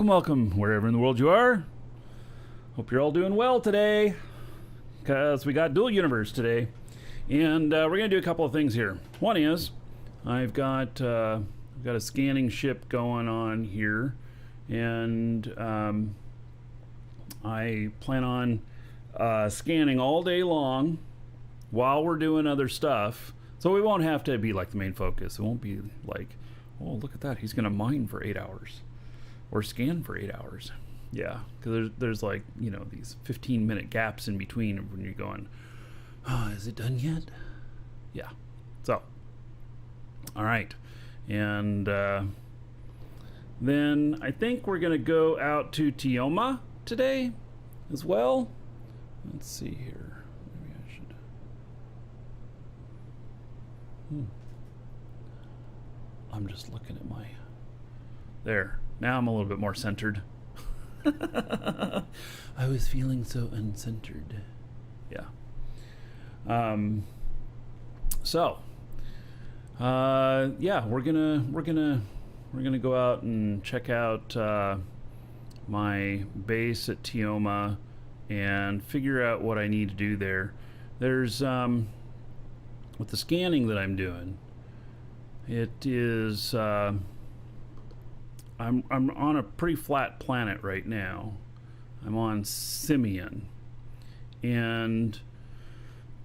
Welcome, wherever in the world you are. Hope you're all doing well today, because we got dual universe today. And we're going to do a couple of things here. One is, I've got a scanning ship going on here, and I plan on scanning all day long while we're doing other stuff. So we won't have to be like the main focus. It won't be like, oh, look at that, he's going to mine for 8 hours. Or scan for 8 hours. Yeah, because there's like, you know, these 15-minute gaps in between when you're going, oh, is it done yet? Yeah. So, all right. And then I think we're going to go out to Tioma today as well. Let's see here. Maybe I should. I'm just looking at my... There. Now I'm a little bit more centered. I was feeling so uncentered. Yeah. Yeah, we're gonna go out and check out my base at Tioma and figure out what I need to do there. There's with the scanning that I'm doing, it is I'm on a pretty flat planet right now. I'm on Simeon, and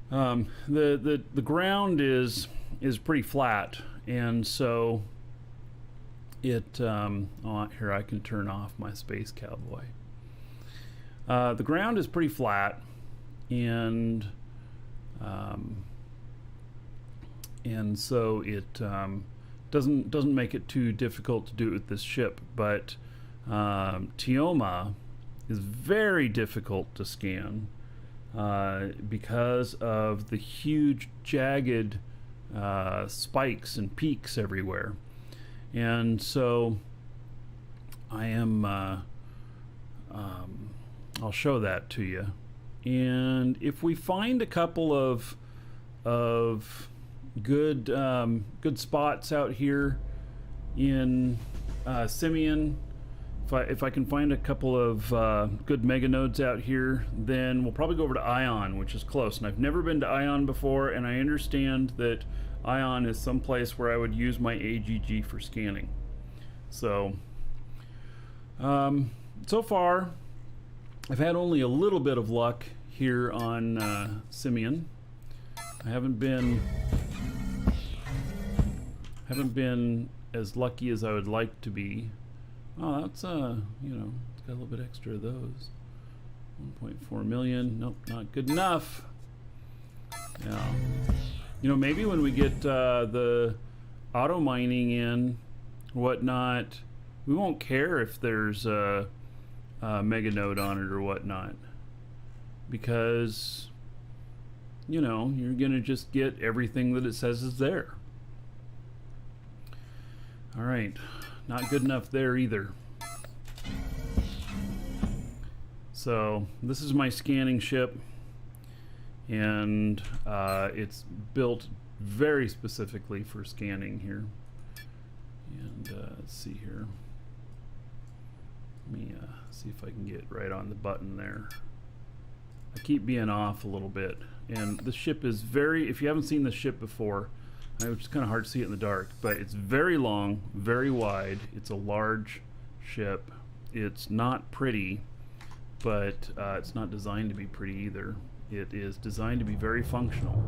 the ground is pretty flat, and so it oh, here I can turn off my space cowboy. The ground is pretty flat, and so it doesn't make it too difficult to do it with this ship, but Tioma is very difficult to scan because of the huge jagged spikes and peaks everywhere. And so I am I'll show that to you. And if we find a couple of good spots out here in Simeon, if I can find a couple of good mega nodes out here, then we'll probably go over to Ion, which is close. And I've never been to Ion before, and I understand that Ion is someplace where I would use my AGG for scanning. So so far I've had only a little bit of luck here on Simeon. I haven't been as lucky as I would like to be. Oh, that's you know, it's got a little bit extra of those. 1.4 million. Nope, not good enough. Yeah. You know, maybe when we get the auto mining in, whatnot, we won't care if there's a mega node on it or whatnot, because, you know, you're gonna just get everything that it says is there. All right, not good enough there either. So this is my scanning ship, and it's built very specifically for scanning here. And let's see here. Let me see if I can get right on the button there. I keep being off a little bit, and the ship is very, if you haven't seen the ship before, it's kind of hard to see it in the dark, but it's very long, very wide. It's a large ship. It's not pretty, but it's not designed to be pretty either. It is designed to be very functional,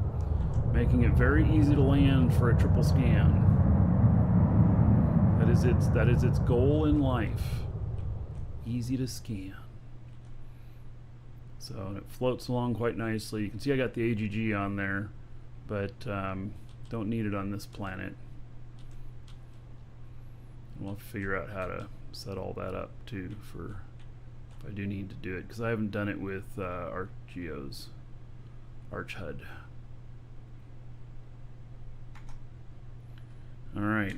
making it very easy to land for a triple scan. That is its goal in life. Easy to scan. So it floats along quite nicely. You can see I got the AGG on there, but don't need it on this planet. We'll have to figure out how to set all that up too, for if I do need to do it, because I haven't done it with ArcGeo's ArchHUD. Alright,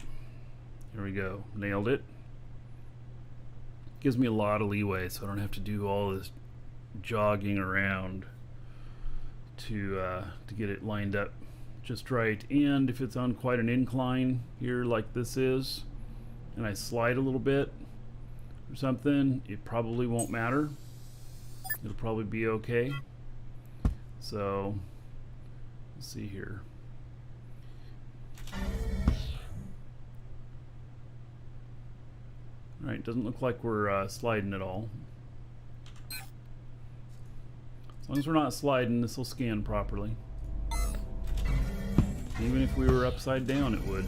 here we go. Nailed it. Gives me a lot of leeway, so I don't have to do all this jogging around to get it lined up just right. And if it's on quite an incline here like this is, and I slide a little bit, or something, it probably won't matter. It'll probably be okay. So let's see here. Alright, doesn't look like we're sliding at all. As long as we're not sliding, this will scan properly. Even if we were upside down, it would.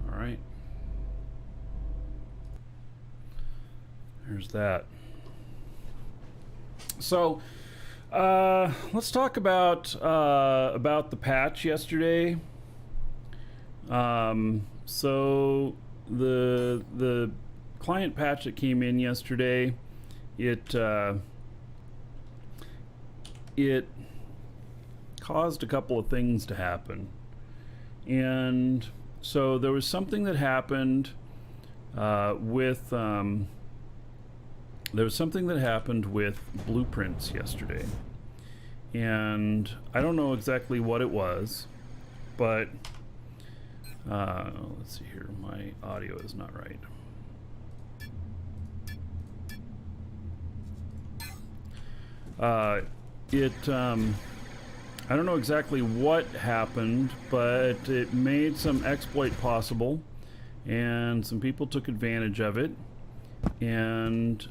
Alright. There's that. So, let's talk about the patch yesterday. So the client patch that came in yesterday, it caused a couple of things to happen, and so there was something that happened with blueprints yesterday, and I don't know exactly what it was, but let's see here, my audio is not right. I don't know exactly what happened, but it made some exploit possible, and some people took advantage of it. And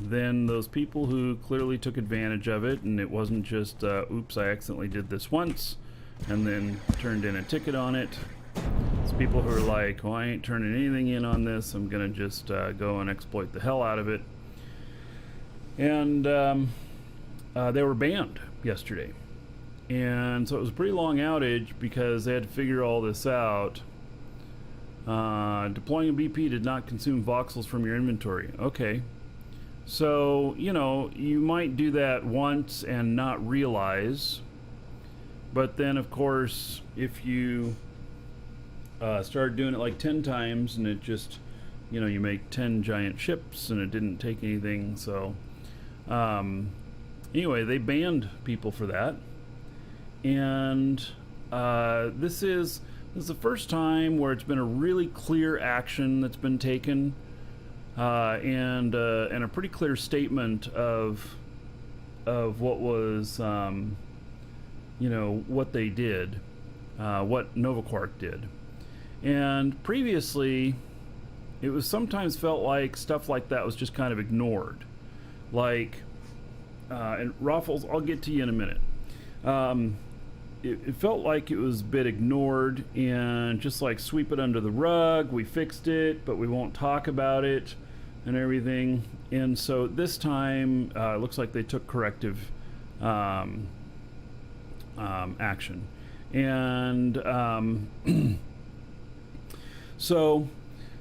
then those people who clearly took advantage of it, and it wasn't just oops, I accidentally did this once and then turned in a ticket on it. It's people who are like, well, I ain't turning anything in on this, I'm gonna just go and exploit the hell out of it. And they were banned yesterday, and so it was a pretty long outage because they had to figure all this out. Deploying a BP did not consume voxels from your inventory. Okay. So, you know, you might do that once and not realize. But then, of course, if you start doing it like 10 times and it just, you know, you make 10 giant ships and it didn't take anything. So, anyway, they banned people for that. And this is the first time where it's been a really clear action that's been taken, and a pretty clear statement of what was, you know, what they did, what NovaQuark did. And previously, it was sometimes felt like stuff like that was just kind of ignored. Like, and Raffles, I'll get to you in a minute. It felt like it was a bit ignored and just like sweep it under the rug. We fixed it, but we won't talk about it and everything. And so this time, it looks like they took corrective action. And so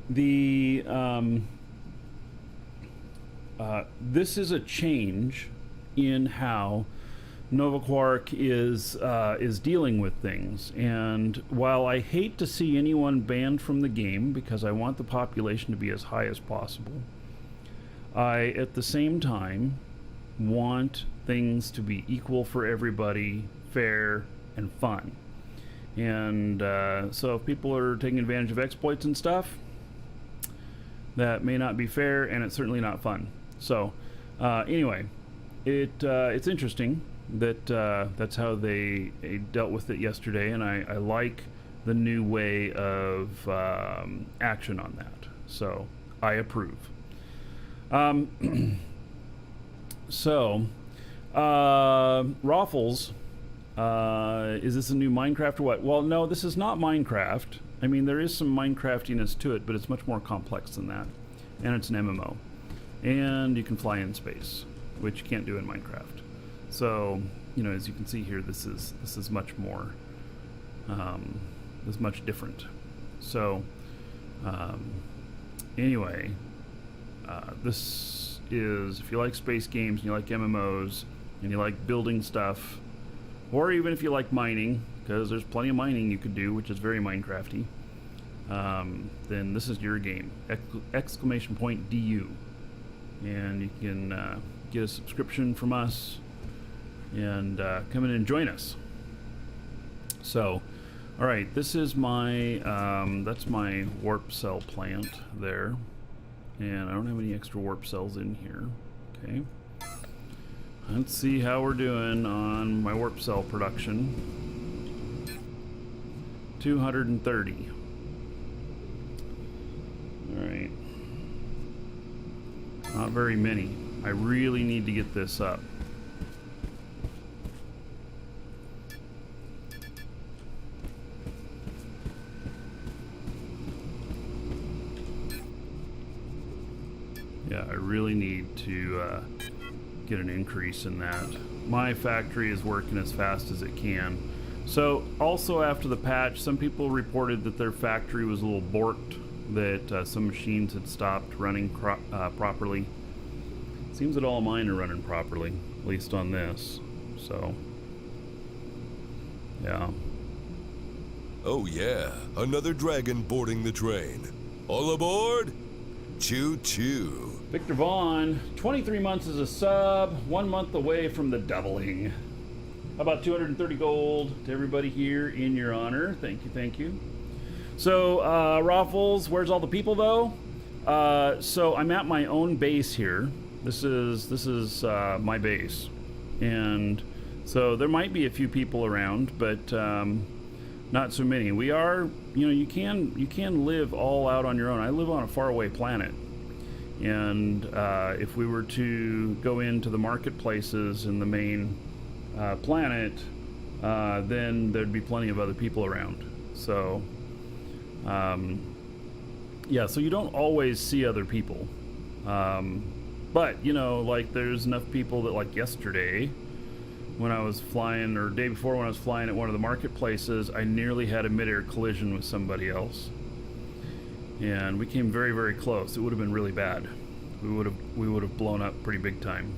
the this is a change in how NovaQuark is dealing with things. And while I hate to see anyone banned from the game because I want the population to be as high as possible, I at the same time want things to be equal for everybody, fair and fun. And so if people are taking advantage of exploits and stuff, that may not be fair, and it's certainly not fun. So anyway, it's interesting that that's how they dealt with it yesterday, and I like the new way of action on that. So I approve. So Raffles, is this a new Minecraft or what? Well, no, this is not Minecraft. I mean, there is some Minecraftiness to it, but it's much more complex than that, and it's an MMO, and you can fly in space, which you can't do in Minecraft. So, you know, as you can see here, this is much more, is much different. So, anyway, this is, if you like space games and you like MMOs and you like building stuff, or even if you like mining, because there's plenty of mining you could do, which is very Minecrafty, then this is your game. Exclamation point DU. And you can get a subscription from us and come in and join us. So, all right, this is my, that's my warp cell plant there. And I don't have any extra warp cells in here. Okay. Let's see how we're doing on my warp cell production. 230. Alright. Not very many. I really need to get this up. Yeah, I really need to get an increase in that. My factory is working as fast as it can. So also after the patch, some people reported that their factory was a little borked, that some machines had stopped running properly. Seems that all mine are running properly, at least on this. So, yeah. Oh yeah, another dragon boarding the train. All aboard? Choo-choo. Victor Vaughn, 23 months as a sub, 1 month away from the doubling. How about 230 gold to everybody here in your honor? Thank you, thank you. So, Raffles, where's all the people though? So I'm at my own base here. This is my base, and so there might be a few people around, but not so many. We are, you know, you can live all out on your own. I live on a faraway planet, and if we were to go into the marketplaces in the main planet, then there'd be plenty of other people around. So, yeah, so you don't always see other people. But, you know, like there's enough people that, like yesterday when I was flying, or day before when I was flying at one of the marketplaces, I nearly had a mid-air collision with somebody else. And we came very, very close. It would have been really bad. We would have blown up pretty big time.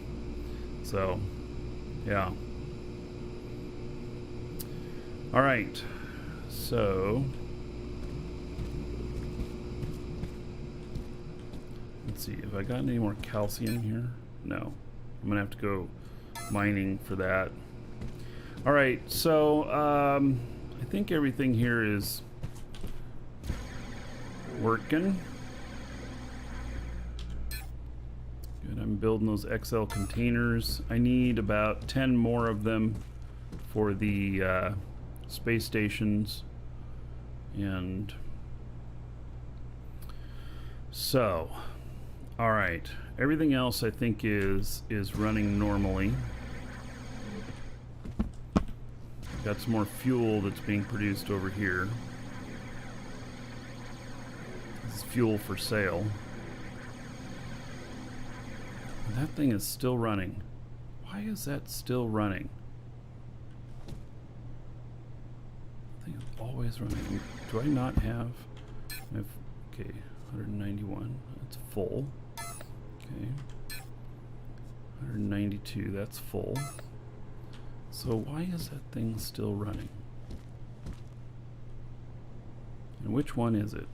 So, yeah. All right. So, let's see, have I gotten any more calcium here? No. I'm gonna have to go mining for that. All right, so I think everything here is working. Good, I'm building those XL containers. I need about 10 more of them for the space stations. And so, all right, everything else I think is running normally. Got some more fuel that's being produced over here. This is fuel for sale. And that thing is still running. Why is that still running? I think it's always running. Do I not have? Okay, 191. That's full. Okay. 192. That's full. So why is that thing still running? And which one is it?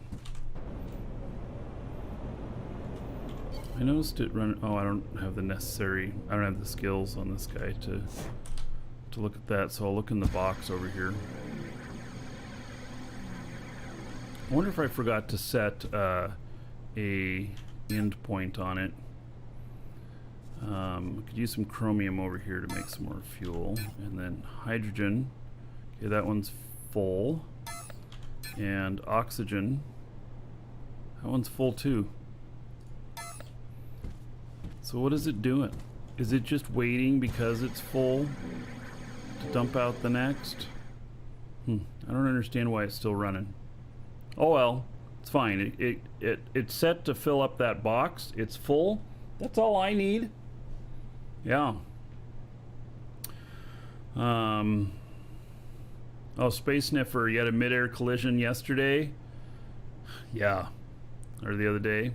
I noticed it run. Oh, I don't have the necessary. I don't have the skills on this guy to look at that. So I'll look in the box over here. I wonder if I forgot to set a end point on it. Could use some chromium over here to make some more fuel, and then hydrogen. Okay, that one's full. And oxygen. That one's full too. So what is it doing? Is it just waiting because it's full to dump out the next? I don't understand why it's still running. Oh well, it's fine. It's set to fill up that box. It's full. That's all I need. Yeah. Oh, Space Sniffer, you had a mid-air collision yesterday? Yeah. Or the other day?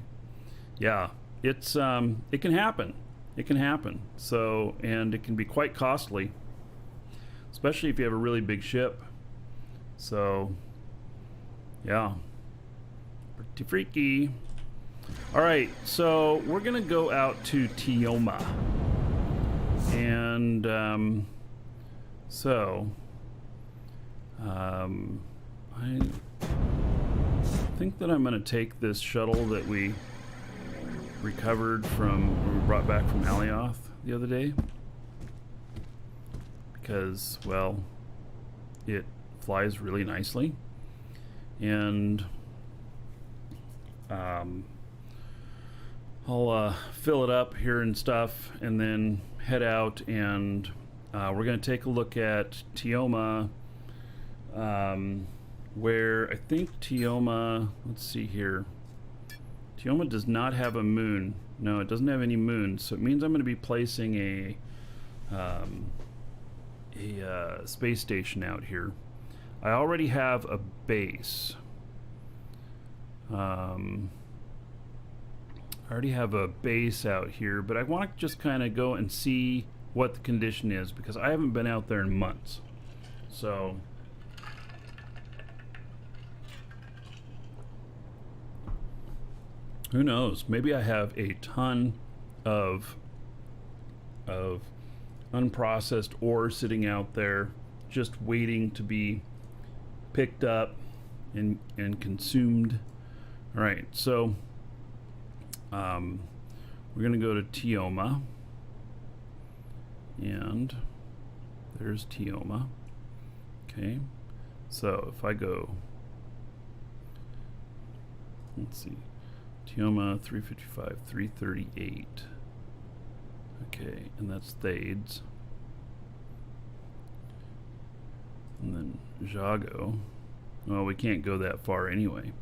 Yeah. It's it can happen. It can happen. So, and it can be quite costly, especially if you have a really big ship. So, yeah. Pretty freaky. All right, so we're gonna go out to Tioma, and I think that I'm gonna take this shuttle that we recovered from, or we brought back from Alioth the other day, because, well, it flies really nicely, and I'll fill it up here and stuff, and then head out, and we're going to take a look at Tioma, where I think Tioma, let's see here, Tioma does not have a moon. No, it doesn't have any moons, so it means I'm going to be placing a space station out here. I already have a base. I already have a base out here, but I want to just kind of go and see what the condition is, because I haven't been out there in months. So who knows? Maybe I have a ton of unprocessed ore sitting out there just waiting to be picked up and consumed. All right, so we're gonna go to Tioma, and there's Tioma. Okay, so if I go, let's see, Tioma 355, 338. Okay, and that's Thades. And then Jago. Well, we can't go that far anyway.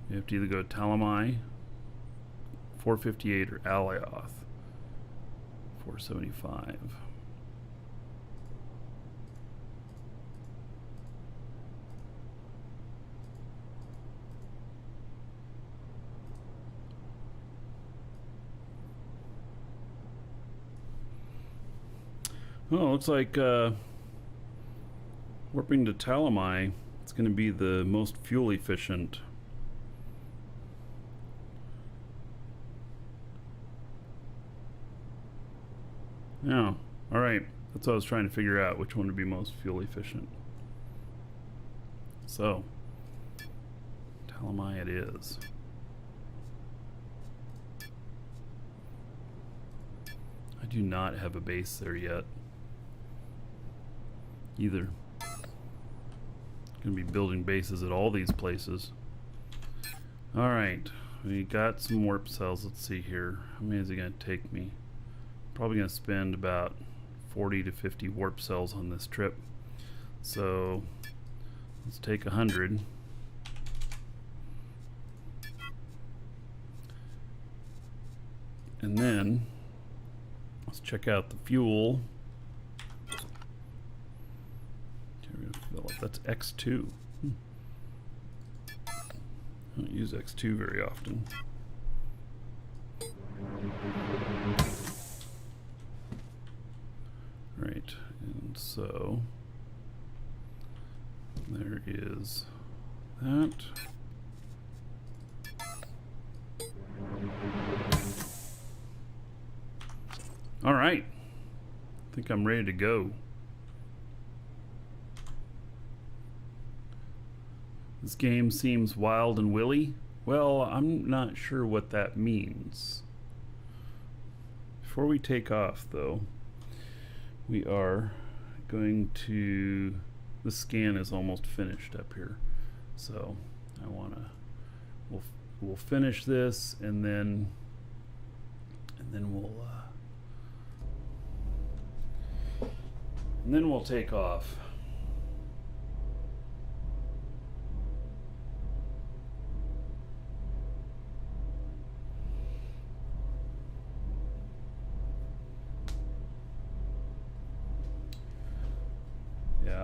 You have to either go Talami, 458, or Alioth, 475. Oh, looks like warping to Talami, it's going to be the most fuel efficient. Yeah, alright. That's what I was trying to figure out, which one would be most fuel efficient. So, Talami it is. I do not have a base there yet. Either. Gonna be building bases at all these places. Alright, we got some warp cells. Let's see here. How many is it gonna take me? Probably gonna spend about 40 to 50 warp cells on this trip. So let's take 100. And then let's check out the fuel. That's X2. I don't use X2 very often. Right, and so there is that. All right, I think I'm ready to go. This game seems wild and willy. Well, I'm not sure what that means. Before we take off, though, we are going to, the scan is almost finished up here, so I want to, we'll finish this, and then we'll take off.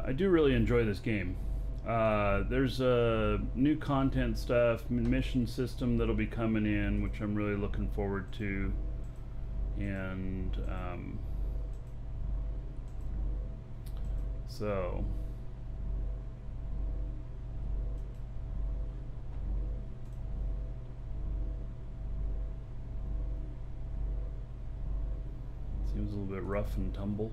I do really enjoy this game. There's new content stuff, mission system that'll be coming in, which I'm really looking forward to, and so Seems a little bit rough and tumble.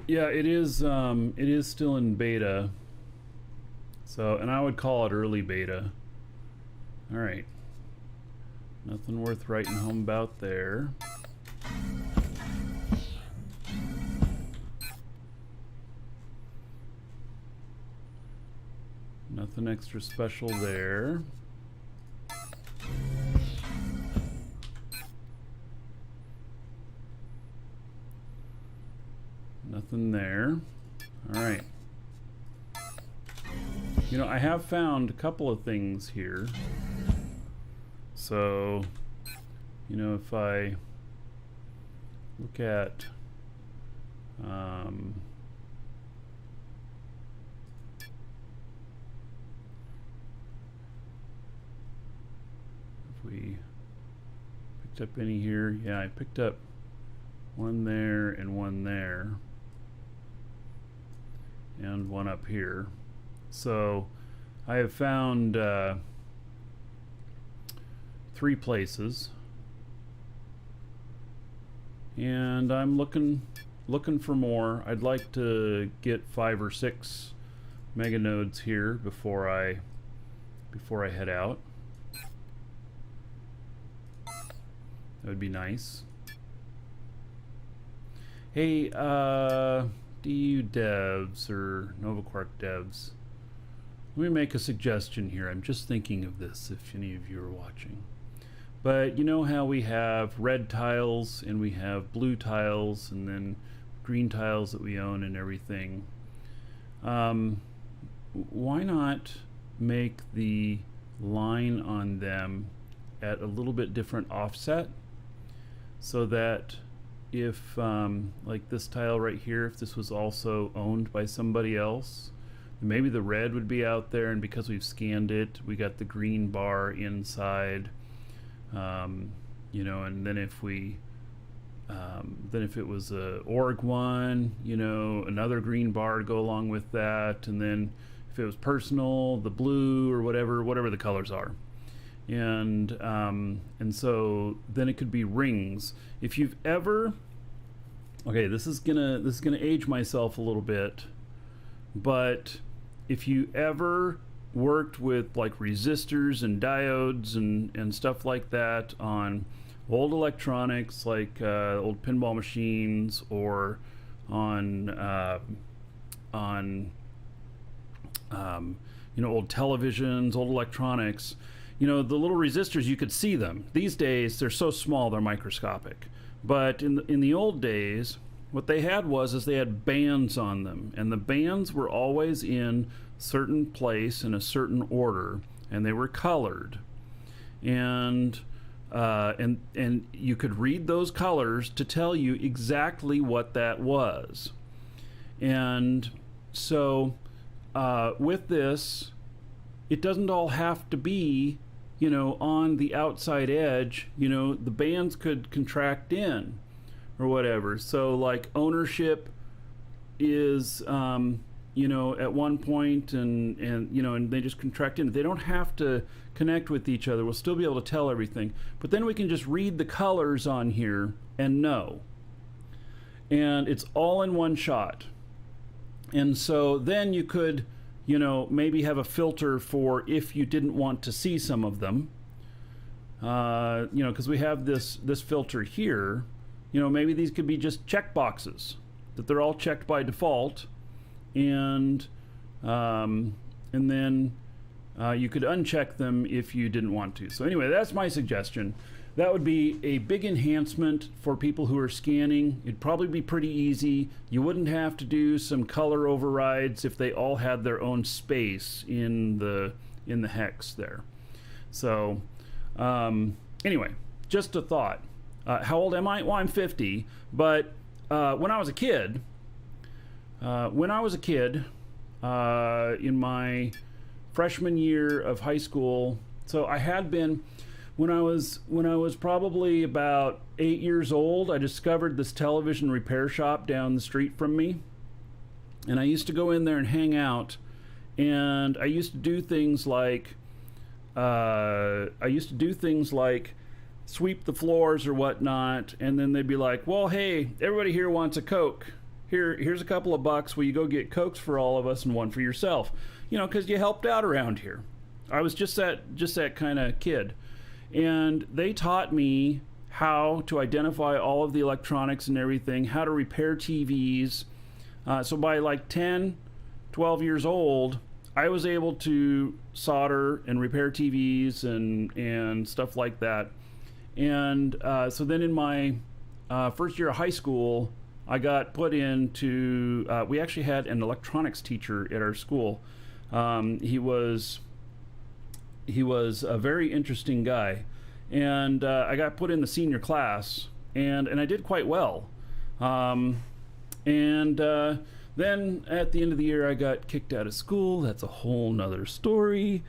Yeah, it is still in beta. So, and I would call it early beta. All right. Nothing worth writing home about there. Nothing extra special there. Nothing there. All right. You know, I have found a couple of things here. So, you know, if I look at if we picked up any here, yeah, I picked up one there and one there and one up here. So I have found 3 places, and I'm looking for more. I'd like to get 5 or 6 mega nodes here before I head out. That would be nice. Hey, DU devs or NovaQuark devs, let me make a suggestion here. I'm just thinking of this if any of you are watching. But you know how we have red tiles and we have blue tiles and then green tiles that we own and everything. Why not make the line on them at a little bit different offset, so that if like this tile right here, if this was also owned by somebody else, maybe the red would be out there, and because we've scanned it, we got the green bar inside. You know, and then if we then if it was a org one, you know, another green bar to go along with that, and then if it was personal, the blue or whatever the colors are. And so then it could be rings. If you've ever, okay, this is gonna age myself a little bit, but if you ever worked with like resistors and diodes and stuff like that on old electronics, like old pinball machines, or on you know, old televisions, old electronics, you know, the little resistors, you could see them. These days they're so small they're microscopic, but in the old days what they had was they had bands on them, and the bands were always in certain place in a certain order, and they were colored, and you could read those colors to tell you exactly what that was. And so with this, it doesn't all have to be, you know, on the outside edge. You know, the bands could contract in or whatever. So like ownership is you know, at one point, and you know, and they just contract in. They don't have to connect with each other. We'll still be able to tell everything, but then we can just read the colors on here and know, and it's all in one shot. And so then you could, you know, maybe have a filter for if you didn't want to see some of them, you know, because we have this filter here. You know, maybe these could be just check boxes, that they're all checked by default, and then you could uncheck them if you didn't want to. So anyway, that's my suggestion. That would be a big enhancement for people who are scanning. It'd probably be pretty easy. You wouldn't have to do some color overrides if they all had their own space in the hex there. So anyway, just a thought. How old am I? Well, I'm 50, but when I was a kid, in my freshman year of high school, so I had been, When I was probably about 8 years old, I discovered this television repair shop down the street from me, and I used to go in there and hang out, and I used to do things like sweep the floors or whatnot, and then they'd be like, well, hey, everybody here wants a Coke. Here's a couple of bucks. Will you go get Cokes for all of us and one for yourself? You know, because you helped out around here. I was just that kind of kid. And they taught me how to identify all of the electronics and everything, how to repair TVs. So by like 10, 12 years old, I was able to solder and repair TVs and stuff like that. And so then in my first year of high school, I got put into, we actually had an electronics teacher at our school. He was a very interesting guy. And I got put in the senior class, and I did quite well. Then at the end of the year, I got kicked out of school. That's a whole nother story.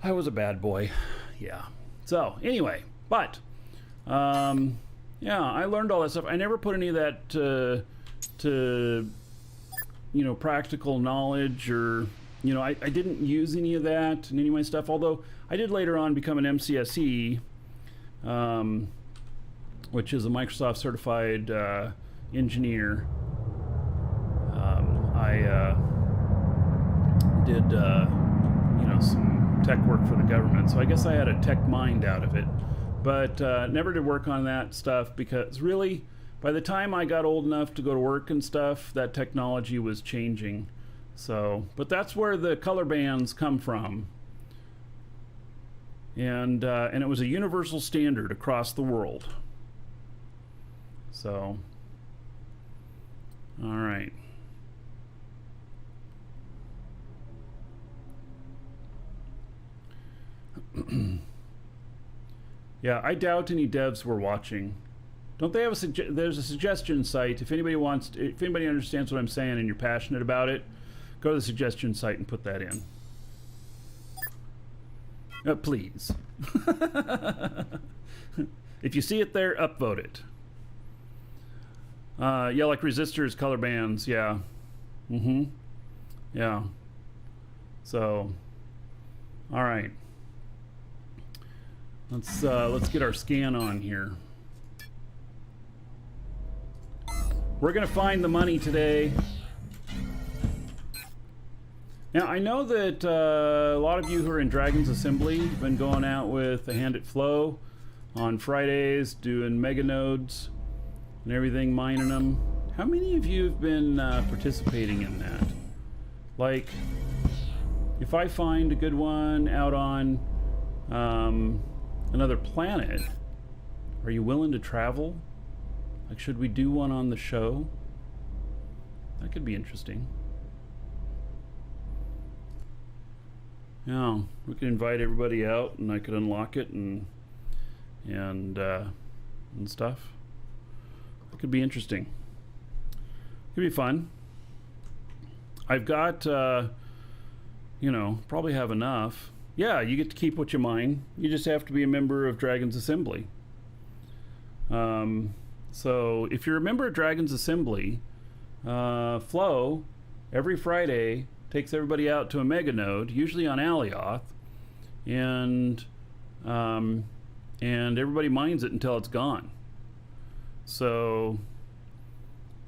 I was a bad boy. Yeah. So anyway, but yeah, I learned all that stuff. I never put any of that to practical knowledge, or I didn't use any of that in any of my stuff, although I did later on become an MCSE, which is a Microsoft certified engineer. I did some tech work for the government, so I guess I had a tech mind out of it, but never did work on that stuff, because really by the time I got old enough to go to work and stuff, that technology was changing. So, but that's where the color bands come from, and it was a universal standard across the world. So, all right. Yeah, I doubt any devs were watching. Don't they have there's a suggestion site. If anybody understands what I'm saying and you're passionate about it, go to the suggestion site and put that in. Please. If you see it there, upvote it. Yeah, like resistors, color bands, yeah. Yeah. So, all right. Let's get our scan on here. We're gonna find the money today. Now, I know that a lot of you who are in Dragon's Assembly have been going out with a hand at Flow on Fridays, doing mega nodes and everything, mining them. How many of you have been participating in that? Like, if I find a good one out on another planet, are you willing to travel? Like, should we do one on the show? That could be interesting. Yeah, we could invite everybody out, and I could unlock it and stuff. It could be interesting. Could be fun. I've got, probably have enough. Yeah, you get to keep what you mine. You just have to be a member of Dragon's Assembly. So if you're a member of Dragon's Assembly, Flow every Friday takes everybody out to a mega node, usually on Alioth, and everybody mines it until it's gone. So,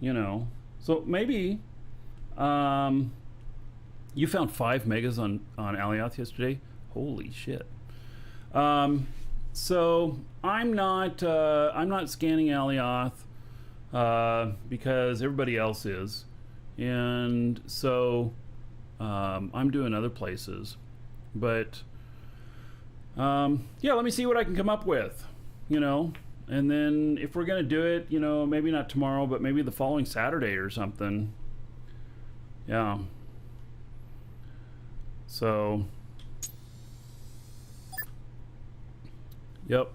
so maybe you found 5 megas on Alioth yesterday. Holy shit. So I'm not scanning Alioth because everybody else is, and so I'm doing other places. But yeah, let me see what I can come up with, and then if we're gonna do it, maybe not tomorrow, but maybe the following Saturday or something. Yeah. So. Yep.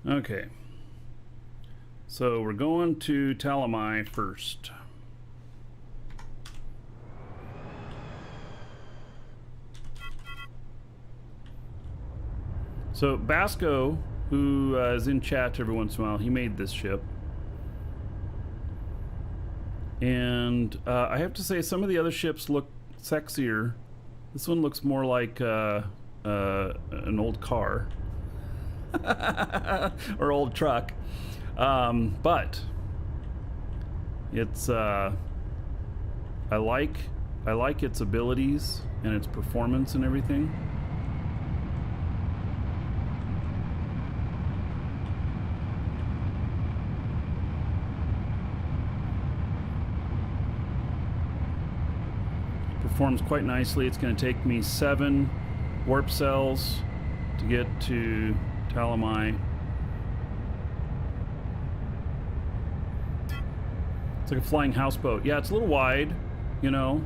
Okay. So we're going to Talami first. So Basco, who is in chat every once in a while, he made this ship. And I have to say, some of the other ships look sexier. This one looks more like an old car or old truck, but it's I like its abilities and its performance and everything. Performs quite nicely. It's going to take me 7 warp cells to get to Talami. It's like a flying houseboat. Yeah, it's a little wide, you know,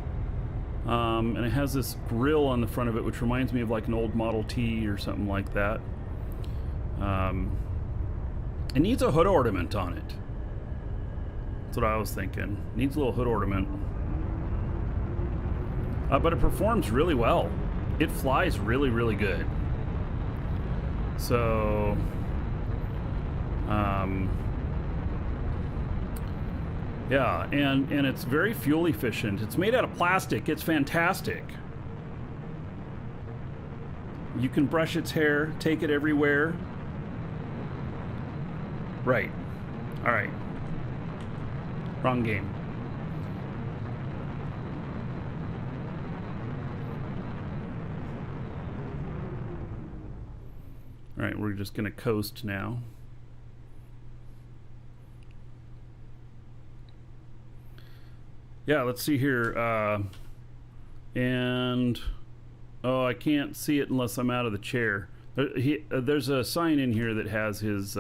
and it has this grill on the front of it, which reminds me of like an old Model T or something like that. It needs a hood ornament on it. That's what I was thinking. It needs a little hood ornament. But it performs really well. It flies really, really good. So, yeah, and it's very fuel efficient. It's made out of plastic. It's fantastic. You can brush its hair, take it everywhere. Right. All right. Wrong game. All right, we're just going to coast now. Yeah, let's see here. And, oh, I can't see it unless I'm out of the chair. There's a sign in here that has his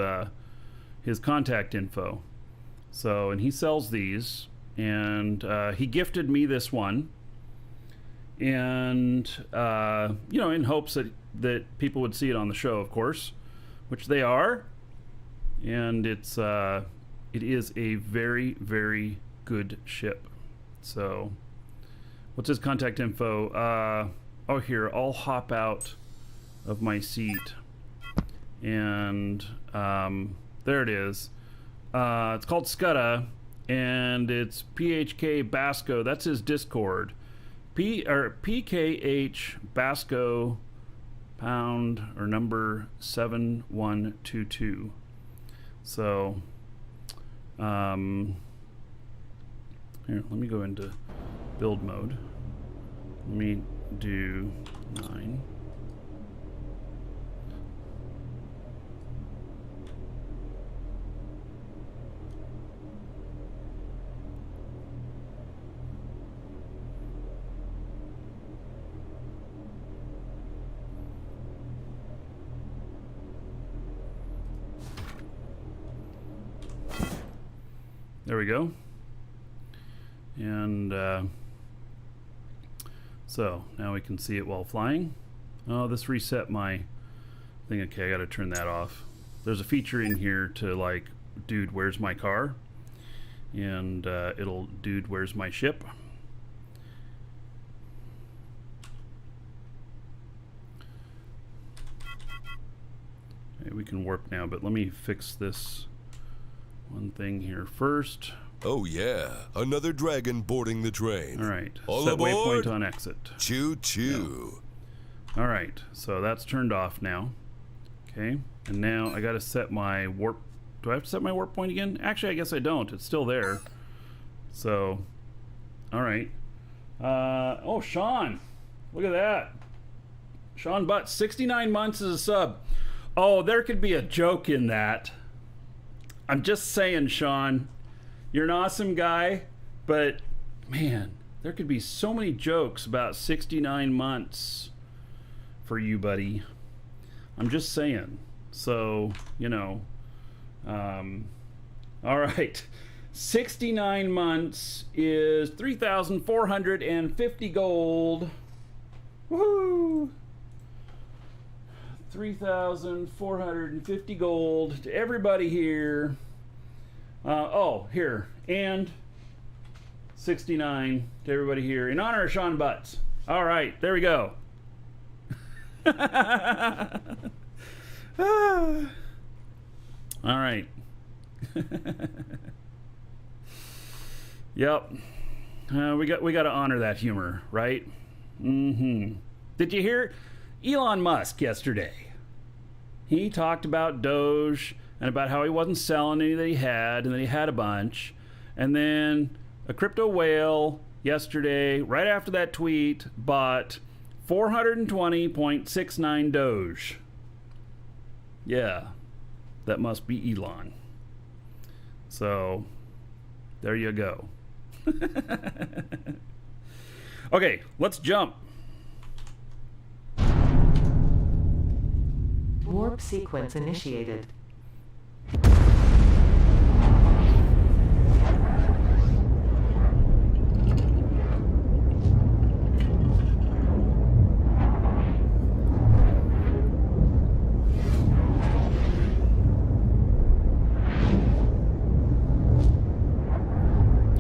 contact info. So, and he sells these. And he gifted me this one. And, you know, in hopes that people would see it on the show, of course, which they are. And it is a very, very good ship. So, what's his contact info? Oh, here, I'll hop out of my seat. And there it is. It's called Scudda, and it's PHK Basco. That's his Discord. PKH Basco pound or number 7122. So, here, let me go into build mode. Let me do 9. There we go. And so now we can see it while flying. Oh, this reset my thing. Okay, I gotta turn that off. There's a feature in here to like, dude, where's my car? And it'll, dude, where's my ship? Okay, we can warp now, but let me fix this one thing here first. Oh yeah, another dragon boarding the train. All right, All set aboard. waypoint on exit. Choo choo. Yeah. All right, so that's turned off now. Okay, and now I gotta set my warp. Do I have to set my warp point again? Actually, I guess I don't. It's still there. So, all right. Oh, Sean, look at that. Sean Butt, 69 months as a sub. Oh, there could be a joke in that. I'm just saying, Sean, you're an awesome guy, but man, there could be so many jokes about 69 months for you, buddy. I'm just saying. So, you know, all right. 69 months is 3,450 gold. Woohoo! 3,450 gold to everybody here. Oh, here. And 69 to everybody here in honor of Sean Butts. All right, there we go. All right. Yep. We got to honor that humor, right? Mm-hmm. Did you hear Elon Musk yesterday? He talked about Doge and about how he wasn't selling any that he had, and that he had a bunch. And then a crypto whale yesterday, right after that tweet, bought 420.69 Doge. Yeah, that must be Elon. So, there you go. Okay, let's jump. Warp sequence initiated.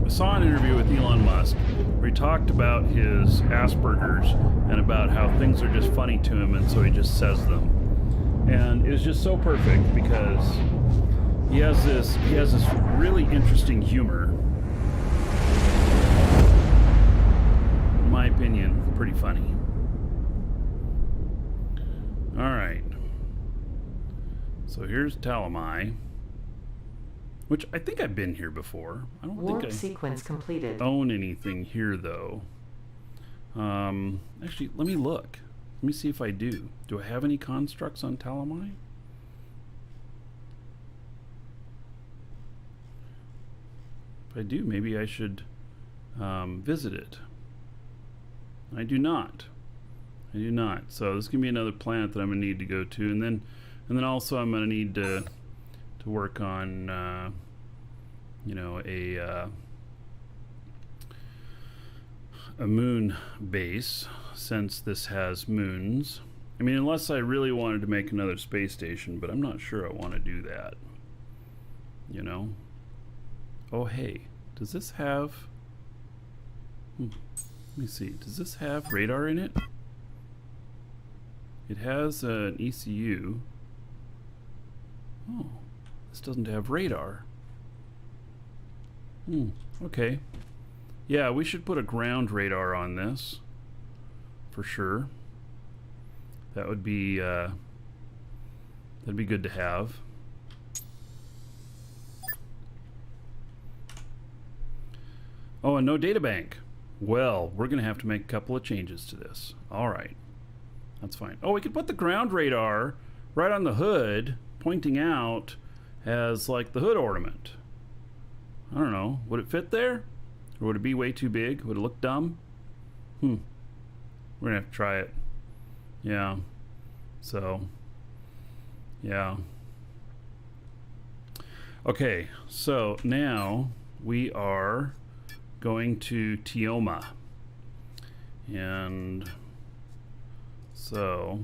I saw an interview with Elon Musk where he talked about his Asperger's and about how things are just funny to him, and so he just says them. And it was just so perfect because he has this really interesting humor. In my opinion, pretty funny. All right. So here's Talami, which I think I've been here before. I don't Warp think I sequence completed. own anything here though. Actually, let me look. Let me see if I do. Do I have any constructs on Talami? If I do, maybe I should visit it. I do not. I do not. So this is gonna be another planet that I'm gonna need to go to, and then also I'm gonna need to work on a moon base, since this has moons. I mean, unless I really wanted to make another space station, but I'm not sure I want to do that. You know? Oh, hey, does this have... let me see. Does this have radar in it? It has an ECU. Oh, this doesn't have radar. Okay. Yeah, we should put a ground radar on this. For sure. That would be that'd be good to have. Oh, and no data bank. Well, we're gonna have to make a couple of changes to this. All right, that's fine. Oh, we could put the ground radar right on the hood, pointing out as like the hood ornament. I don't know. Would it fit there, or would it be way too big? Would it look dumb? We're gonna have to try it. Yeah. So, yeah. Okay, so now we are going to Tioma. And so,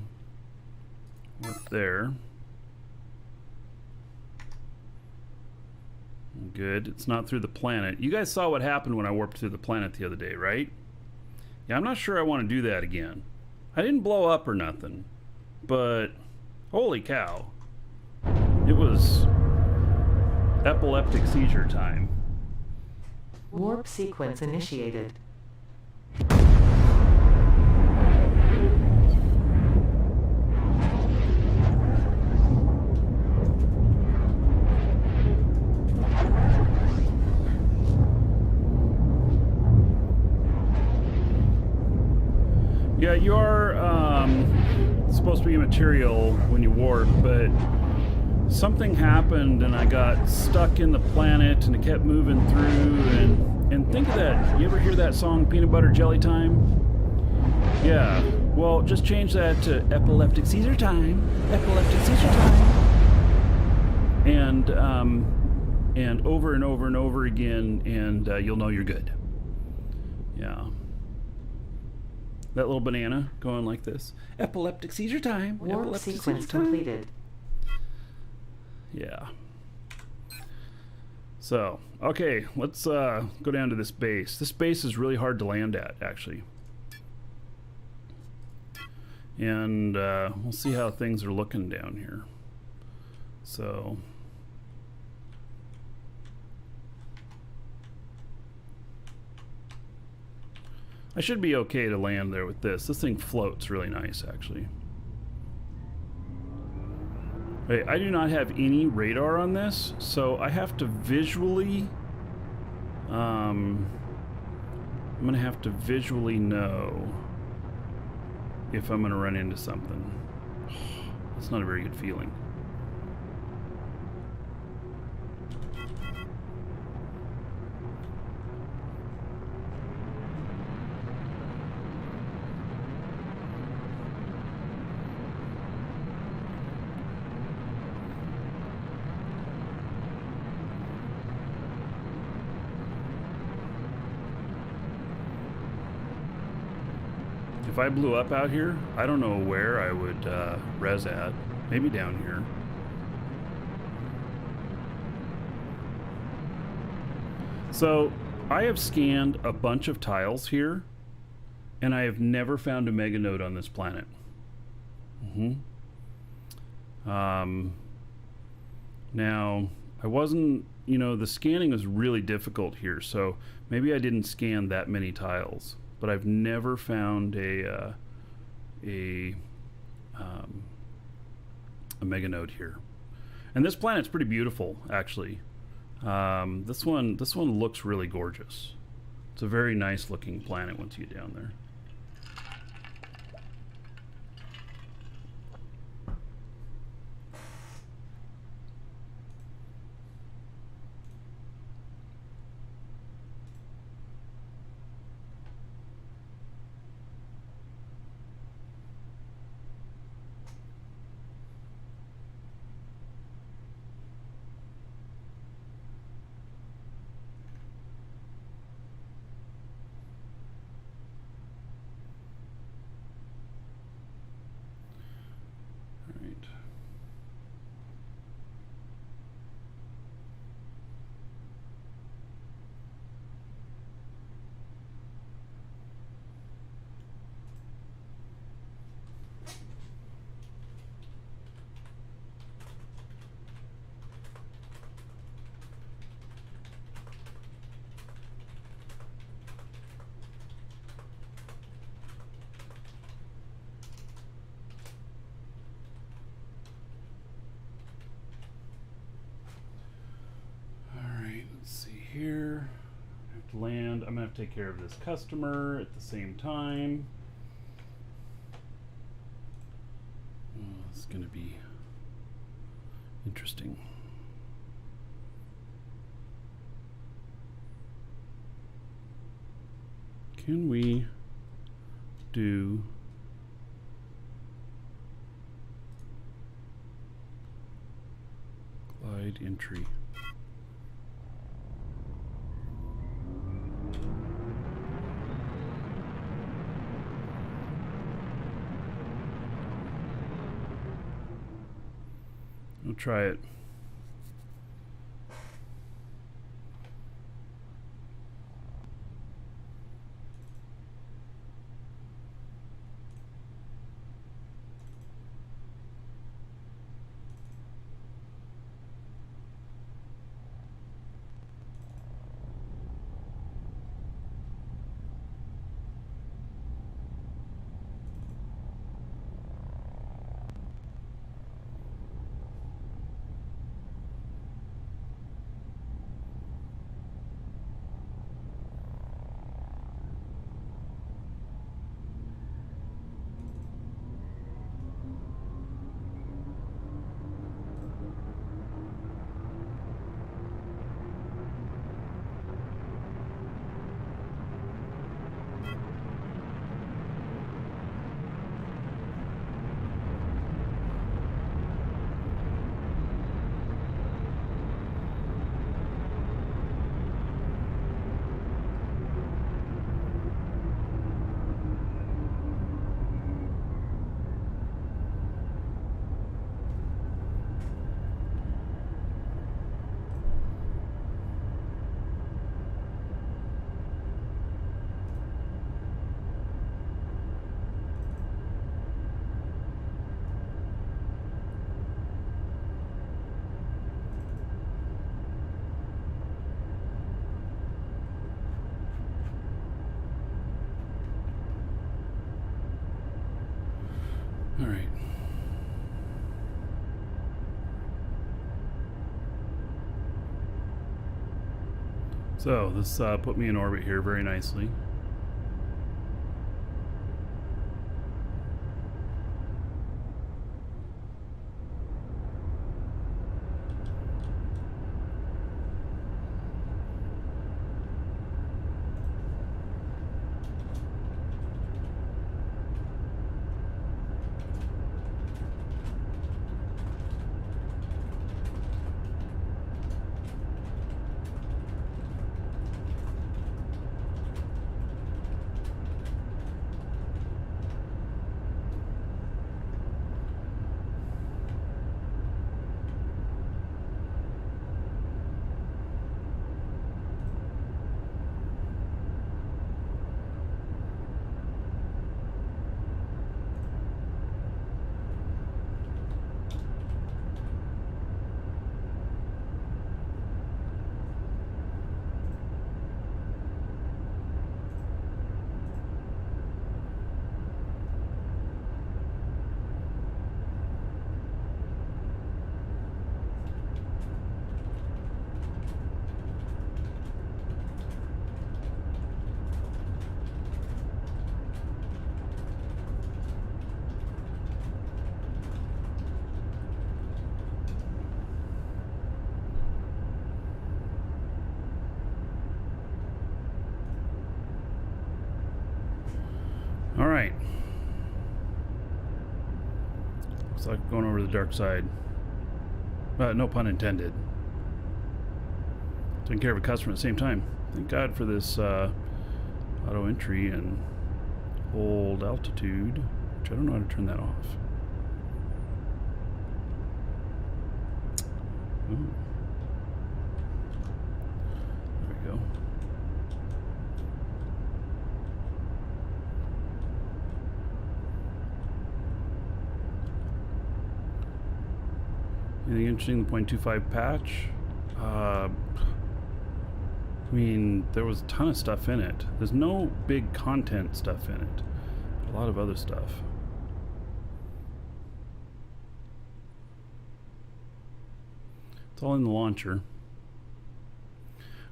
up there. Good. It's not through the planet. You guys saw what happened when I warped through the planet the other day, right? Yeah, I'm not sure I want to do that again. I didn't blow up or nothing, but holy cow. It was epileptic seizure time. Warp sequence initiated. Yeah, you are supposed to be immaterial when you warp, but something happened and I got stuck in the planet and it kept moving through, and think of that. You ever hear that song, Peanut Butter Jelly Time? Yeah, well, just change that to epileptic seizure time, epileptic seizure time. And over and over and over again, and you'll know you're good. Yeah. That little banana going like this. Epileptic seizure time. Warp Epileptic sequence seizure time. completed. Yeah. So, okay, let's go down to this base. This base is really hard to land at, actually. And we'll see how things are looking down here. So I should be okay to land there with this. This thing floats really nice, actually. Okay, I do not have any radar on this, so I have to visually... I'm going to have to visually know if I'm going to run into something. That's not a very good feeling. If I blew up out here, I don't know where I would res at. Maybe down here. So I have scanned a bunch of tiles here, and I have never found a mega node on this planet. Now, I wasn't, you know, the scanning was really difficult here, so maybe I didn't scan that many tiles. But I've never found a mega node here, and this planet's pretty beautiful, actually. This one looks really gorgeous. It's a very nice looking planet once you get down there. Here, I have to land. I'm gonna have to take care of this customer at the same time. Oh, it's gonna be interesting. Can we do glide entry? We'll try it. All right. So this put me in orbit here very nicely. All right. Looks like going over to the dark side. No pun intended. Taking care of a customer at the same time. Thank God for this auto entry and hold altitude, which I don't know how to turn that off. Ooh. There we go. Anything interesting in the 0.25 patch? I mean, there was a ton of stuff in it. There's no big content stuff in it. A lot of other stuff. It's all in the launcher.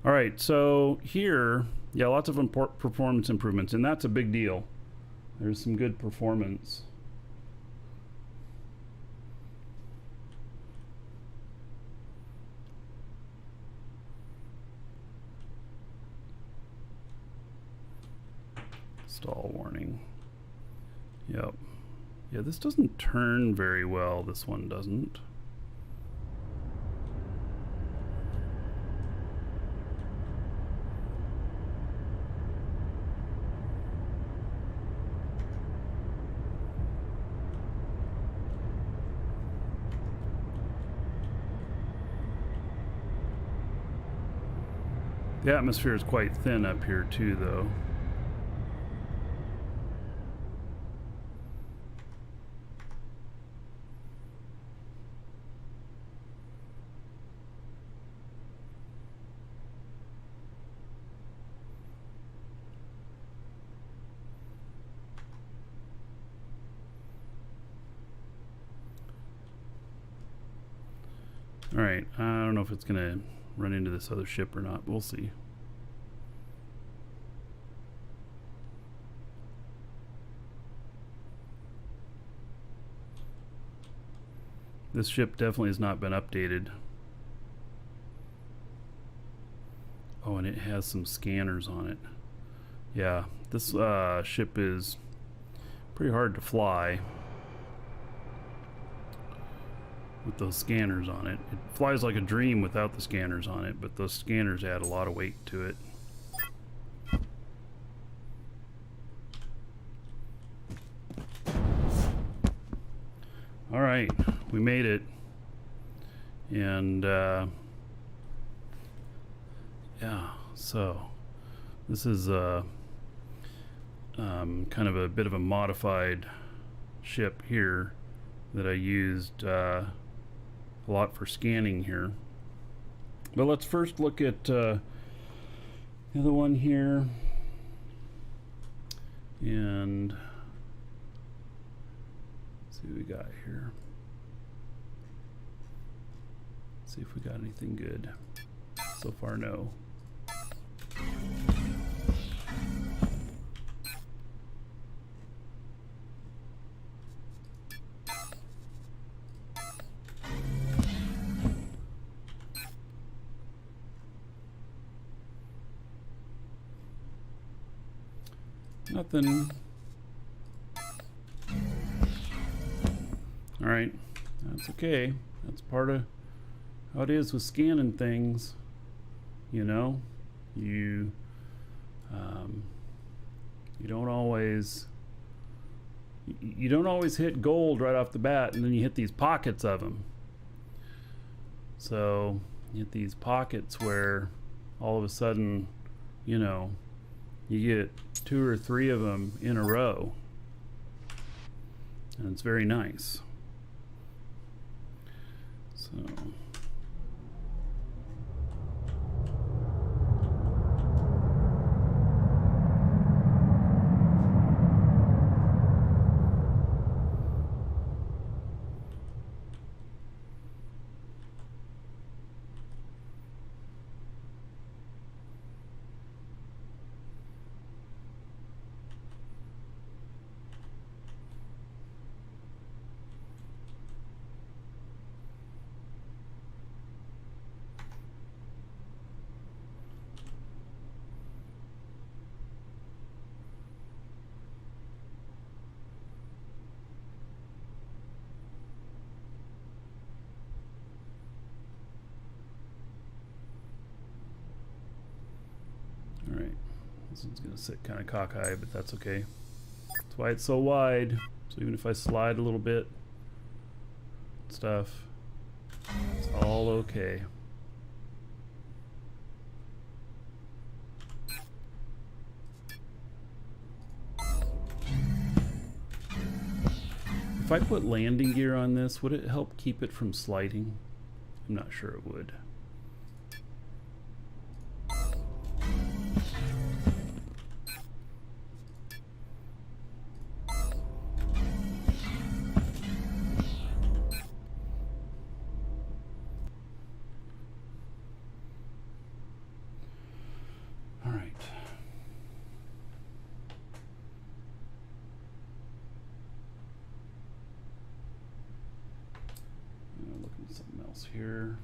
All right, so here, yeah, lots of performance improvements, and that's a big deal. There's some good performance. Stall warning. Yep. Yeah, this doesn't turn very well. This one doesn't. The atmosphere is quite thin up here too, though. Alright, I don't know if it's gonna run into this other ship or not. We'll see. This ship definitely has not been updated. Oh, and it has some scanners on it. Yeah, this ship is pretty hard to fly with those scanners on it. It flies like a dream without the scanners on it, but those scanners add a lot of weight to it. All right, we made it. And yeah, so this is kind of a bit of a modified ship here that I used a lot for scanning here. But let's first look at the other one here. And let's See what we got here. See if we got anything good. So far, no. Nothing. All right, that's okay. That's part of how it is with scanning things. You know, you don't always hit gold right off the bat, and then you hit these pockets of them. So you hit these pockets where all of a sudden, you know, you get 2 or 3 of them in a row, and it's very nice. So alright, this one's going to sit kind of cockeyed, but that's okay. That's why it's so wide. So even if I slide a little bit, stuff, it's all okay. If I put landing gear on this, would it help keep it from sliding? I'm not sure it would. Looking at something else here.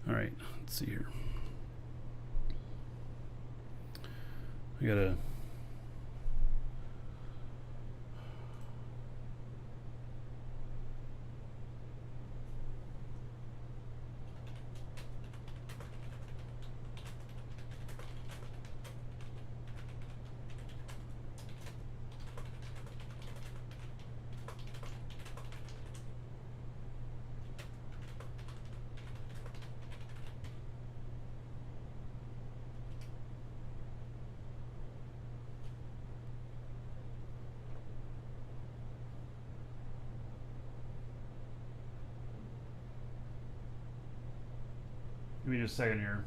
All right, let's see here. I gotta give me just a second here.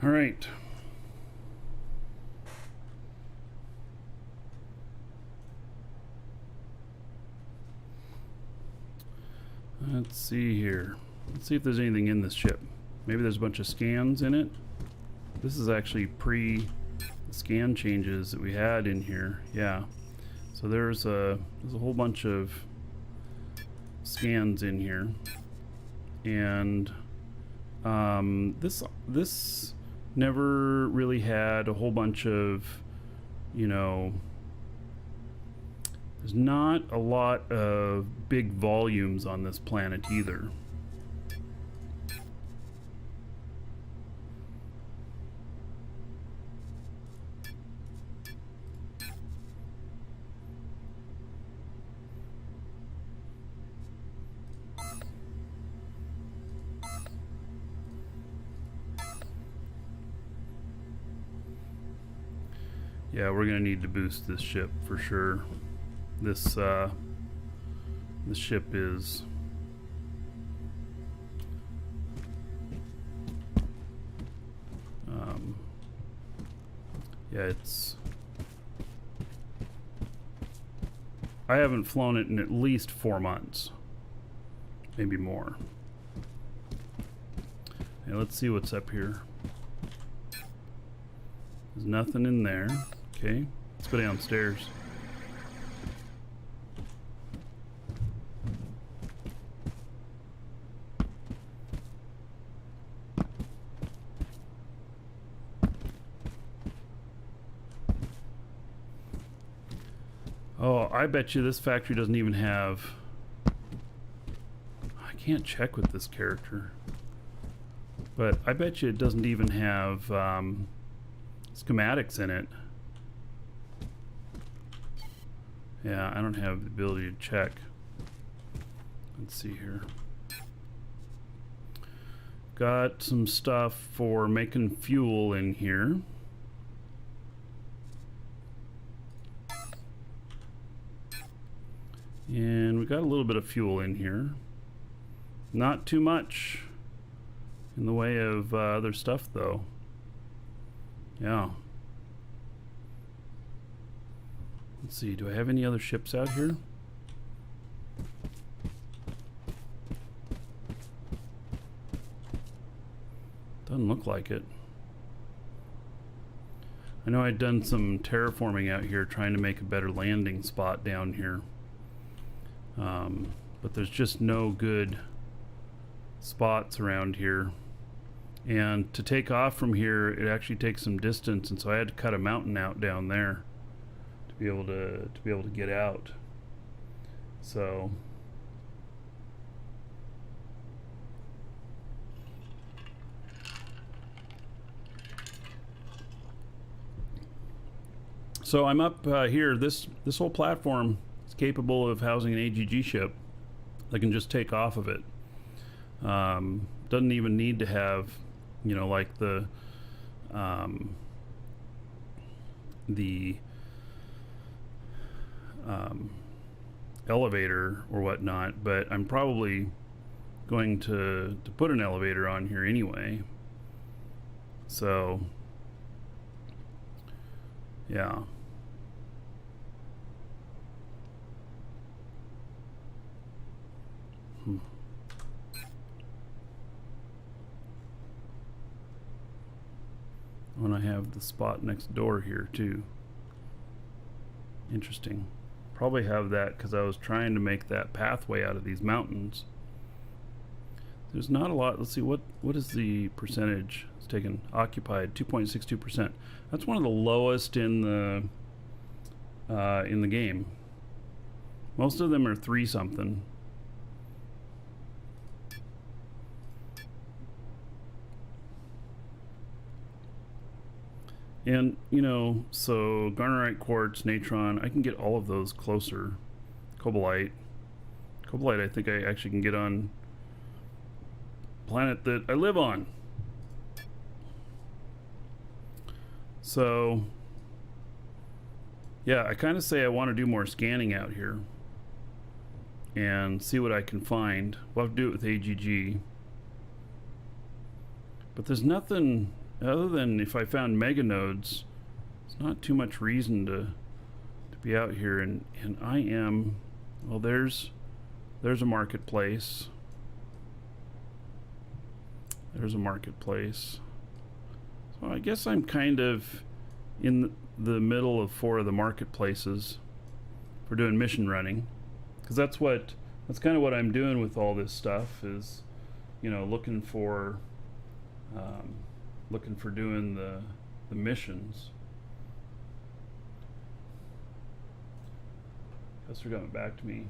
All right. Let's see here. Let's see if there's anything in this ship. Maybe there's a bunch of scans in it. This is actually pre-scan changes that we had in here. Yeah. So there's a whole bunch of scans in here, and this never really had a whole bunch of, you know, there's not a lot of big volumes on this planet either. Yeah, we're gonna need to boost this ship for sure. This ship is yeah, it's, I haven't flown it in at least 4 months, maybe more. Yeah, let's see what's up here. There's nothing in there. Okay, let's go downstairs. Oh, I bet you this factory doesn't even have... I can't check with this character. But I bet you it doesn't even have schematics in it. Yeah, I don't have the ability to check. Let's see here. Got some stuff for making fuel in here. And we got a little bit of fuel in here. Not too much in the way of other stuff though. Yeah. Let's see, do I have any other ships out here? Doesn't look like it. I know I'd done some terraforming out here trying to make a better landing spot down here. But there's just no good spots around here. And to take off from here, it actually takes some distance, and so I had to cut a mountain out down there to be able to get out. So I'm up here. This whole platform is capable of housing an AGG ship that can just take off of it. Doesn't even need to have, you know, like the elevator or whatnot, but I'm probably going to put an elevator on here anyway. So yeah. When I have the spot next door here too. Interesting. Probably have that because I was trying to make that pathway out of these mountains. There's not a lot. Let's see, what is the percentage? It's taken occupied 2.62%. That's one of the lowest in the game. Most of them are 3 something. And, you know, so Garnerite, Quartz, Natron, I can get all of those closer. Cobalite. Cobalite I think I actually can get on the planet that I live on. So, yeah, I kind of say I want to do more scanning out here and see what I can find. We'll have to do it with AGG. But there's nothing other than if I found mega nodes, it's not too much reason to be out here. And I am, well, there's a marketplace. There's a marketplace. So I guess I'm kind of in the middle of 4 of the marketplaces for doing mission running, because that's kind of what I'm doing with all this stuff, is, you know, looking for doing the missions. Guess they're coming back to me.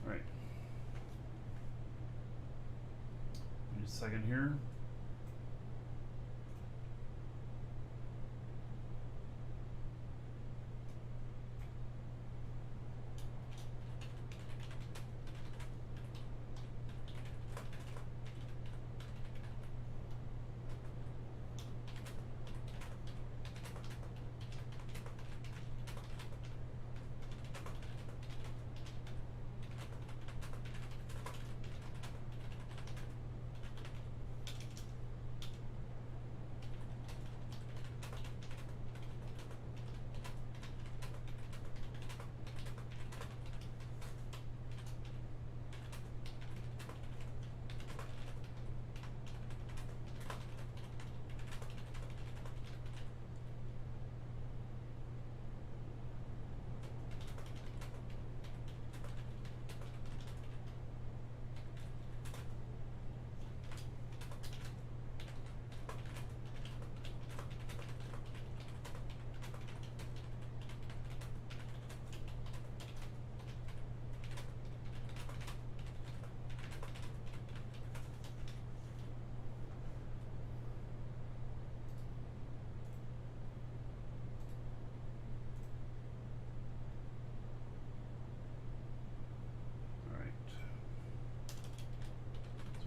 All right. Just a second here.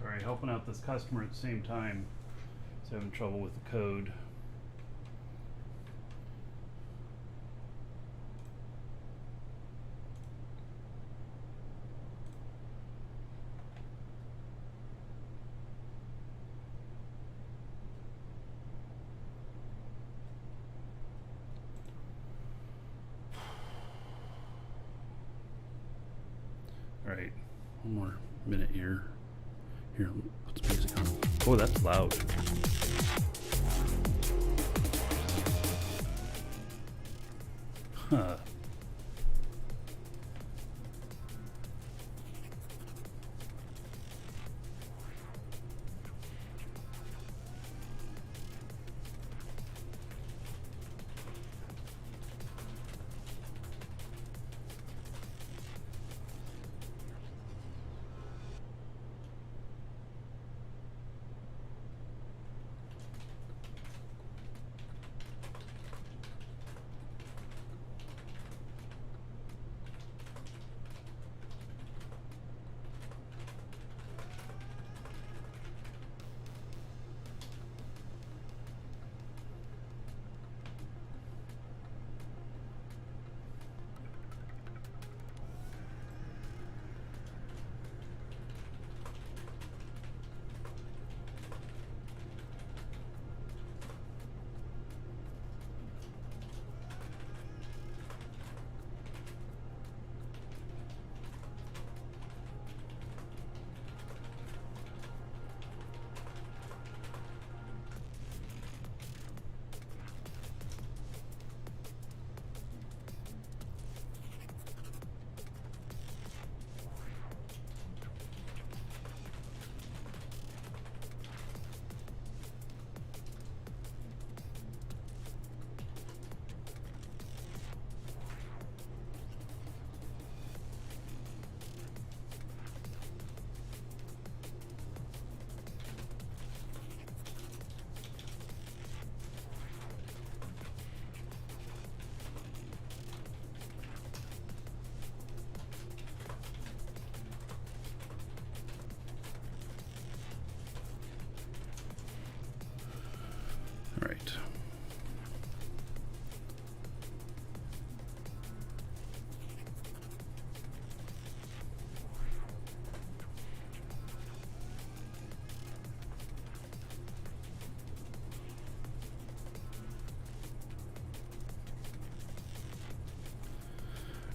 Sorry, helping out this customer at the same time. He's having trouble with the code. All right, one more minute here. Here, put some music on. Oh, that's loud. Huh.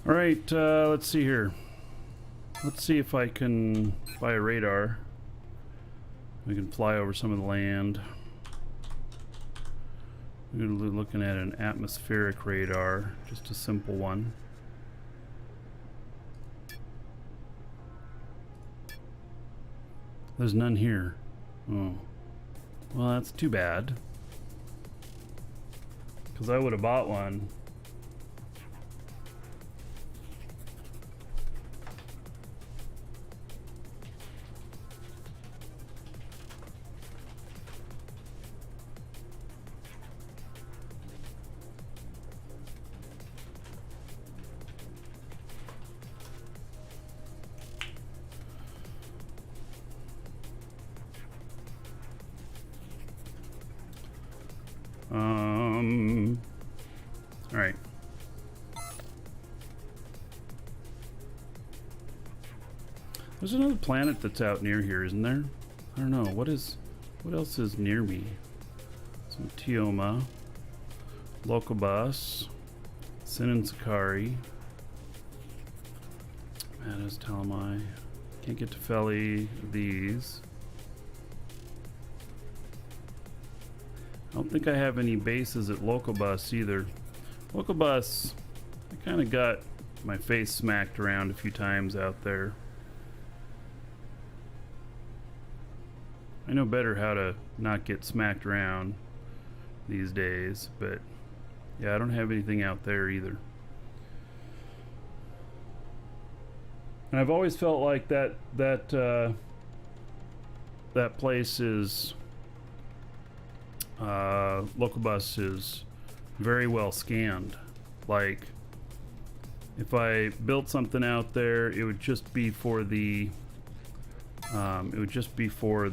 All right, let's see here. Let's see if I can buy a radar. We can fly over some of the land. We're looking at an atmospheric radar, just a simple one. There's none here. Oh. Well, that's too bad. Because I would have bought one. All right. There's another planet that's out near here, isn't there? I don't know. What else is near me? Some Tioma, Locobus, Sin and Sakari, Madas, Talami. Can't get to Feli. These. I don't think I have any bases at Locobus either. Locobus, I kind of got my face smacked around a few times out there. I know better how to not get smacked around these days, but yeah, I don't have anything out there either. And I've always felt like that place is Locobus is very well scanned. Like, if I built something out there, it would just be for the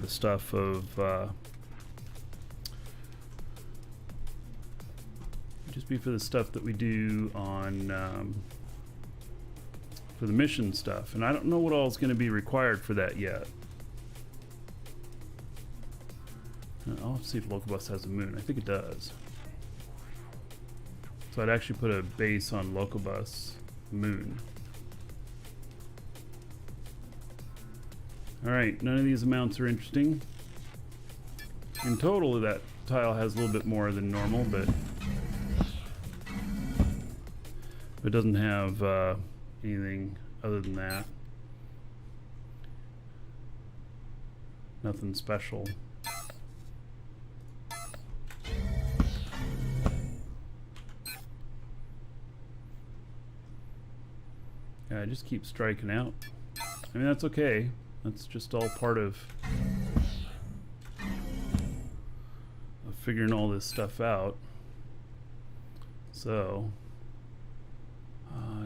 stuff of just be for the stuff that we do on for the mission stuff, and I don't know what all is going to be required for that yet. I'll see if Locobus has a moon. I think it does. So I'd actually put a base on Locobus moon. Alright, none of these amounts are interesting. In total, that tile has a little bit more than normal, but it doesn't have anything other than that. Nothing special. Yeah, I just keep striking out. I mean, that's okay. That's just all part of figuring all this stuff out. So,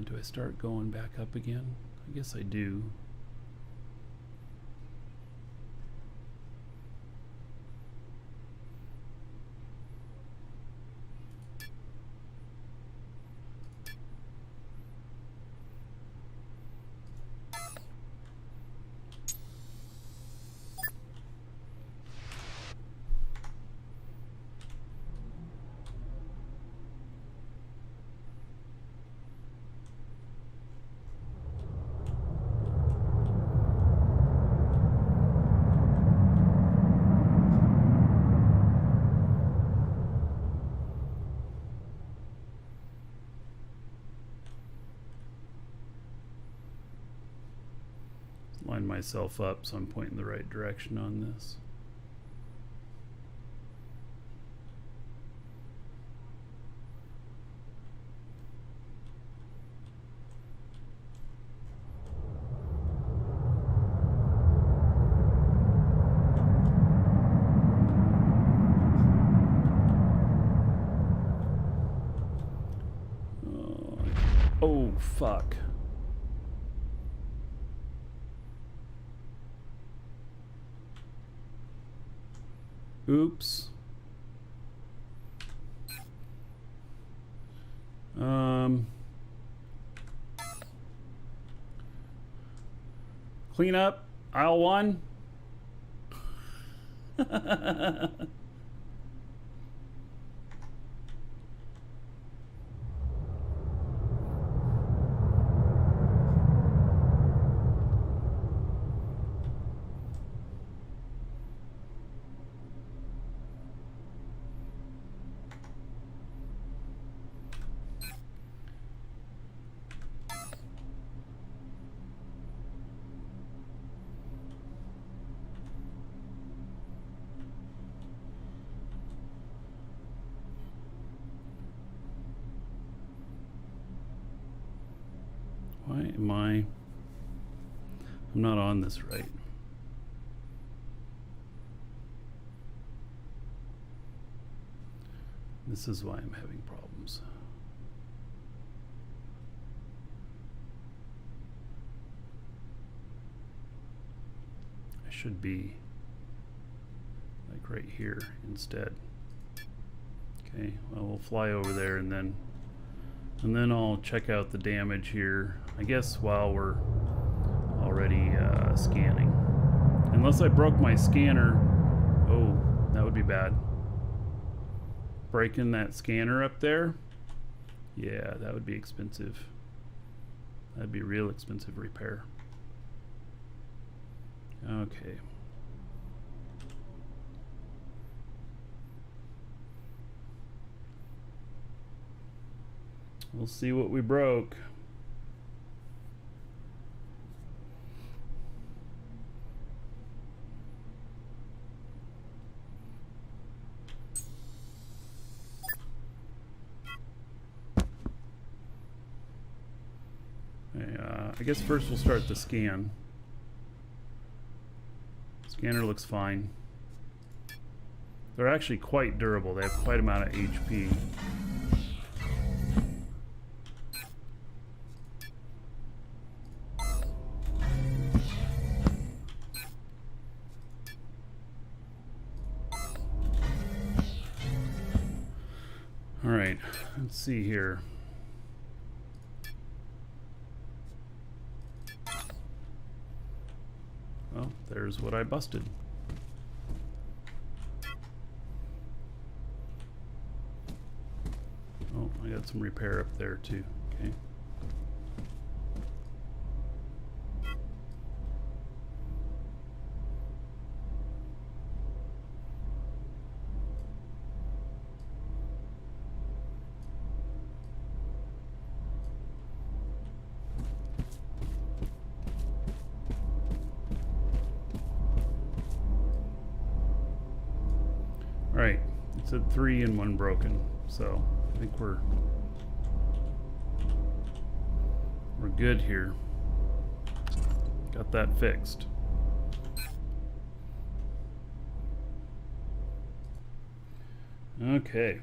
do I start going back up again? I guess I do. Line myself up so I'm pointing the right direction on this. Oh, fuck. Oops. Clean up, aisle 1. Why am I'm not on this right. This is why I'm having problems. I should be like right here instead. Okay, well, we'll fly over there and then I'll check out the damage here, I guess, while we're already scanning. Unless I broke my scanner. Oh, that would be bad. Breaking that scanner up there? Yeah, that would be expensive. That'd be real expensive repair. Okay. We'll see what we broke. I guess first we'll start the scan. Scanner looks fine. They're actually quite durable. They have quite amount of HP. All right, let's see here. Well, there's what I busted. Oh, I got some repair up there too. Okay. Alright, it's at 3 and 1 broken, so I think we're good here. Got that fixed. Okay.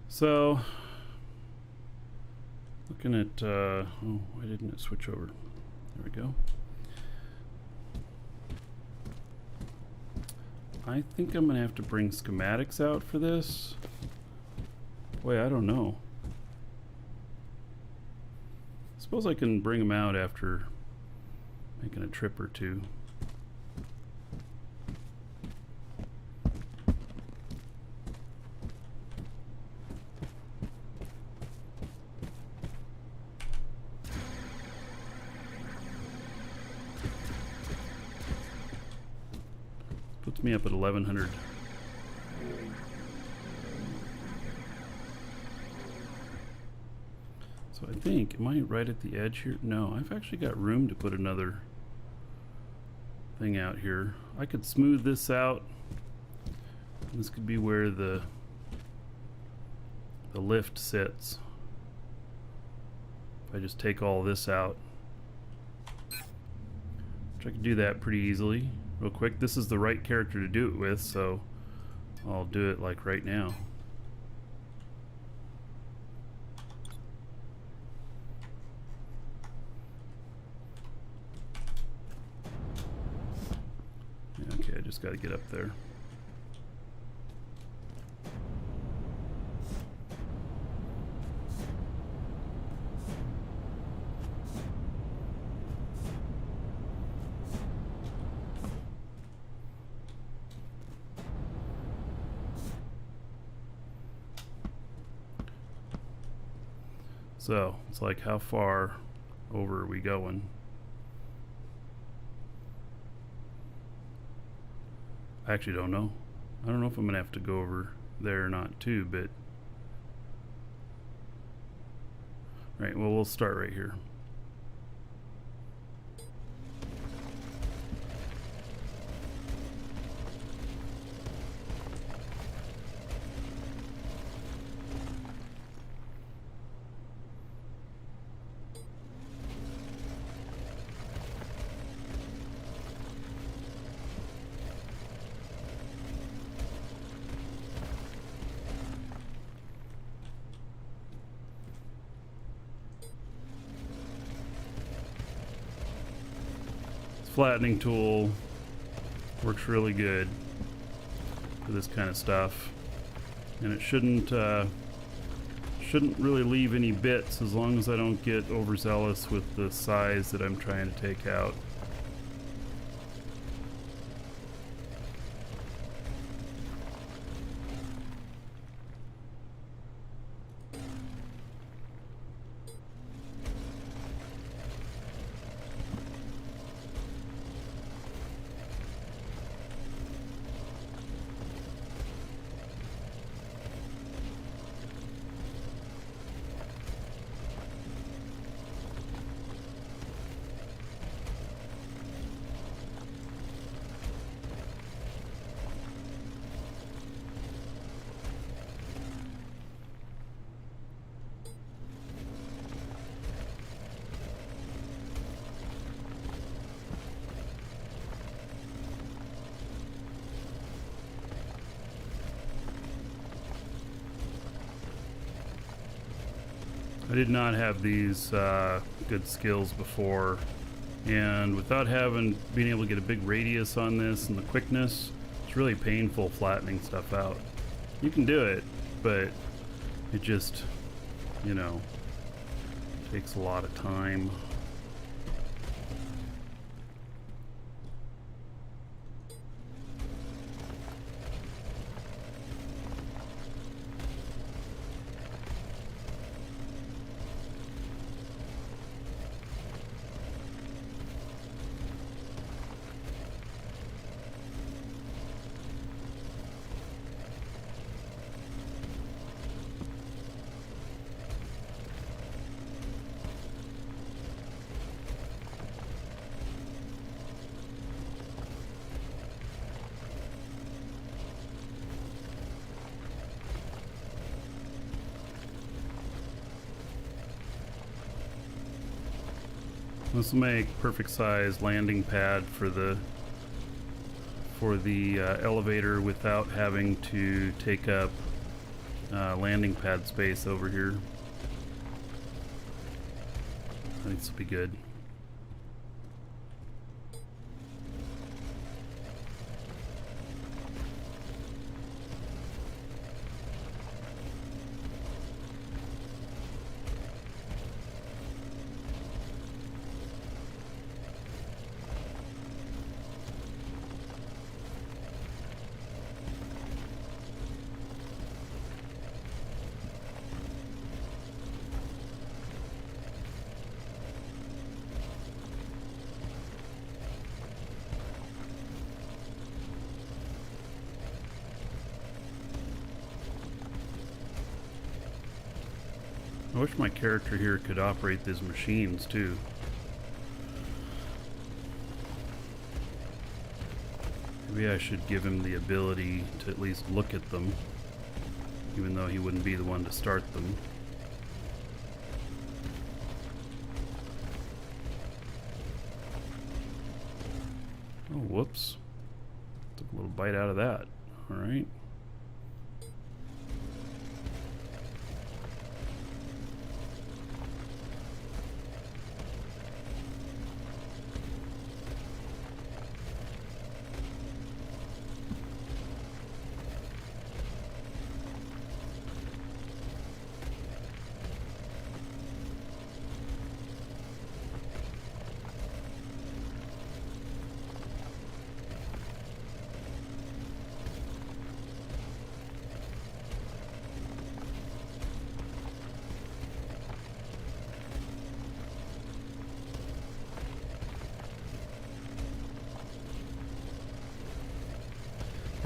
So, looking at, oh, why didn't it switch over? There we go. I think I'm gonna have to bring schematics out for this. Boy, I don't know. Suppose I can bring them out after making a trip or two. Puts me up at 1100. So I think, am I right at the edge here? No, I've actually got room to put another thing out here. I could smooth this out. This could be where the lift sits. If I just take all this out, which I could do that pretty easily. Real quick, this is the right character to do it with, so I'll do it like right now. Okay, I just got to get up there. So, it's like, how far over are we going? I actually don't know. I don't know if I'm gonna have to go over there or not too, but... Right, well, we'll start right here. flattening tool works really good for this kind of stuff, and it shouldn't really leave any bits as long as I don't get overzealous with the size that I'm trying to take out. I did not have these good skills before, and without being able to get a big radius on this and the quickness, it's really painful flattening stuff out. You can do it, but it just, you know, takes a lot of time. This will make perfect size landing pad for the elevator without having to take up landing pad space over here. I think this will be good. I wish my character here could operate these machines too. Maybe I should give him the ability to at least look at them, even though he wouldn't be the one to start them. Oh, whoops. Took a little bite out of that. All right.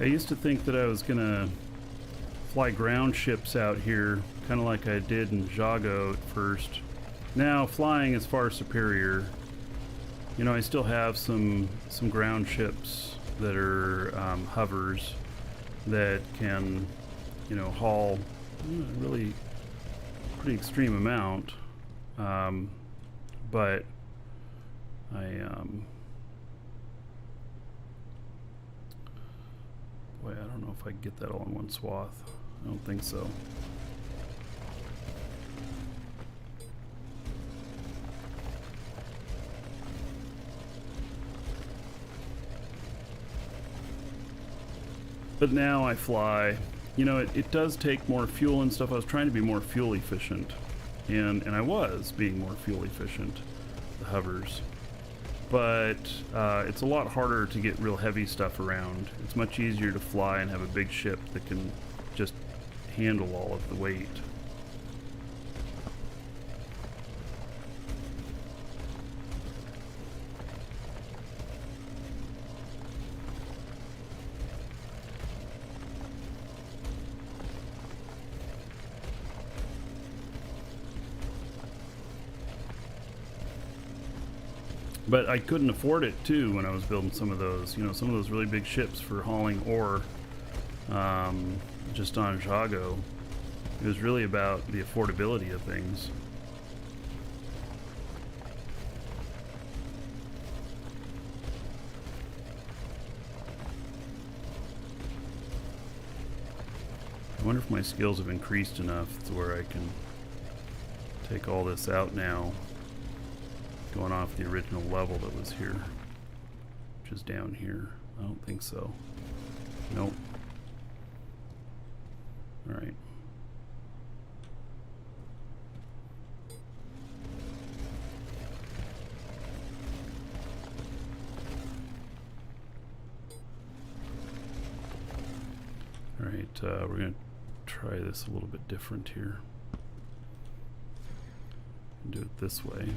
I used to think that I was gonna fly ground ships out here, kind of like I did in Jago at first. Now flying is far superior. You know, I still have some ground ships that are hovers that can, you know, haul a really pretty extreme amount. But boy, I don't know if I can get that all in one swath. I don't think so. But now I fly. You know, it does take more fuel and stuff. I was trying to be more fuel efficient. And I was being more fuel efficient, the hovers. But it's a lot harder to get real heavy stuff around. It's much easier to fly and have a big ship that can just handle all of the weight. But I couldn't afford it too when I was building some of those, you know, some of those really big ships for hauling ore just on Jago. It was really about the affordability of things. I wonder if my skills have increased enough to where I can take all this out now. Going off the original level that was here, which is down here. I don't think so. Nope. All right. All right, we're gonna try this a little bit different here. Do it this way.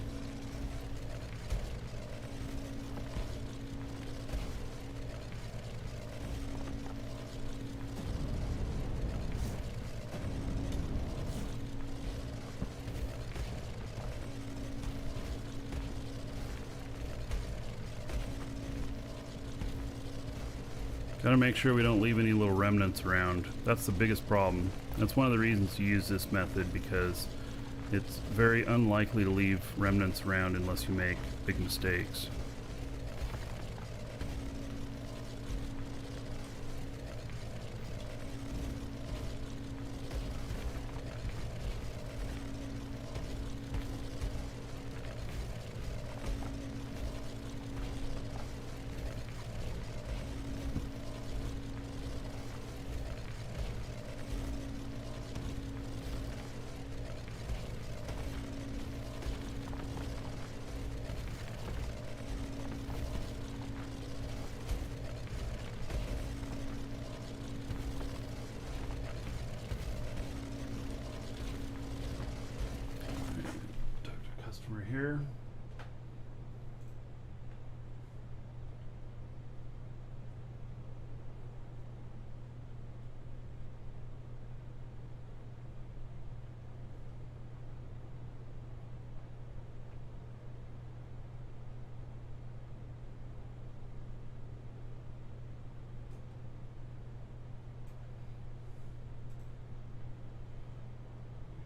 Gotta make sure we don't leave any little remnants around. That's the biggest problem. That's one of the reasons to use this method, because it's very unlikely to leave remnants around unless you make big mistakes. Here.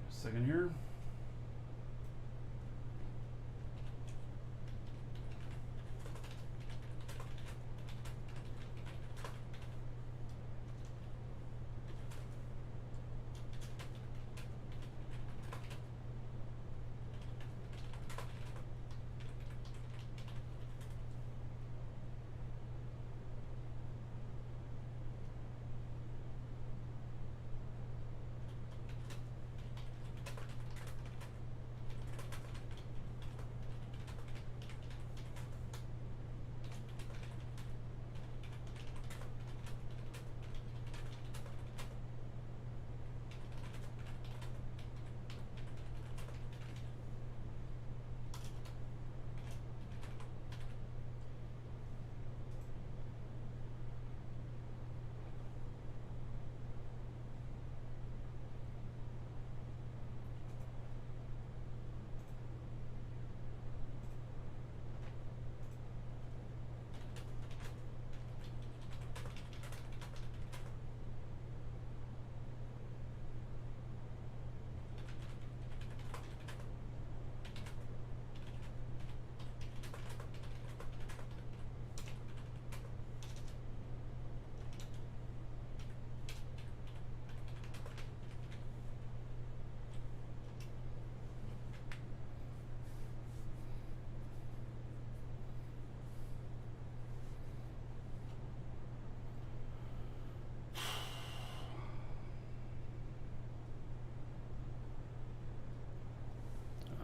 Second here.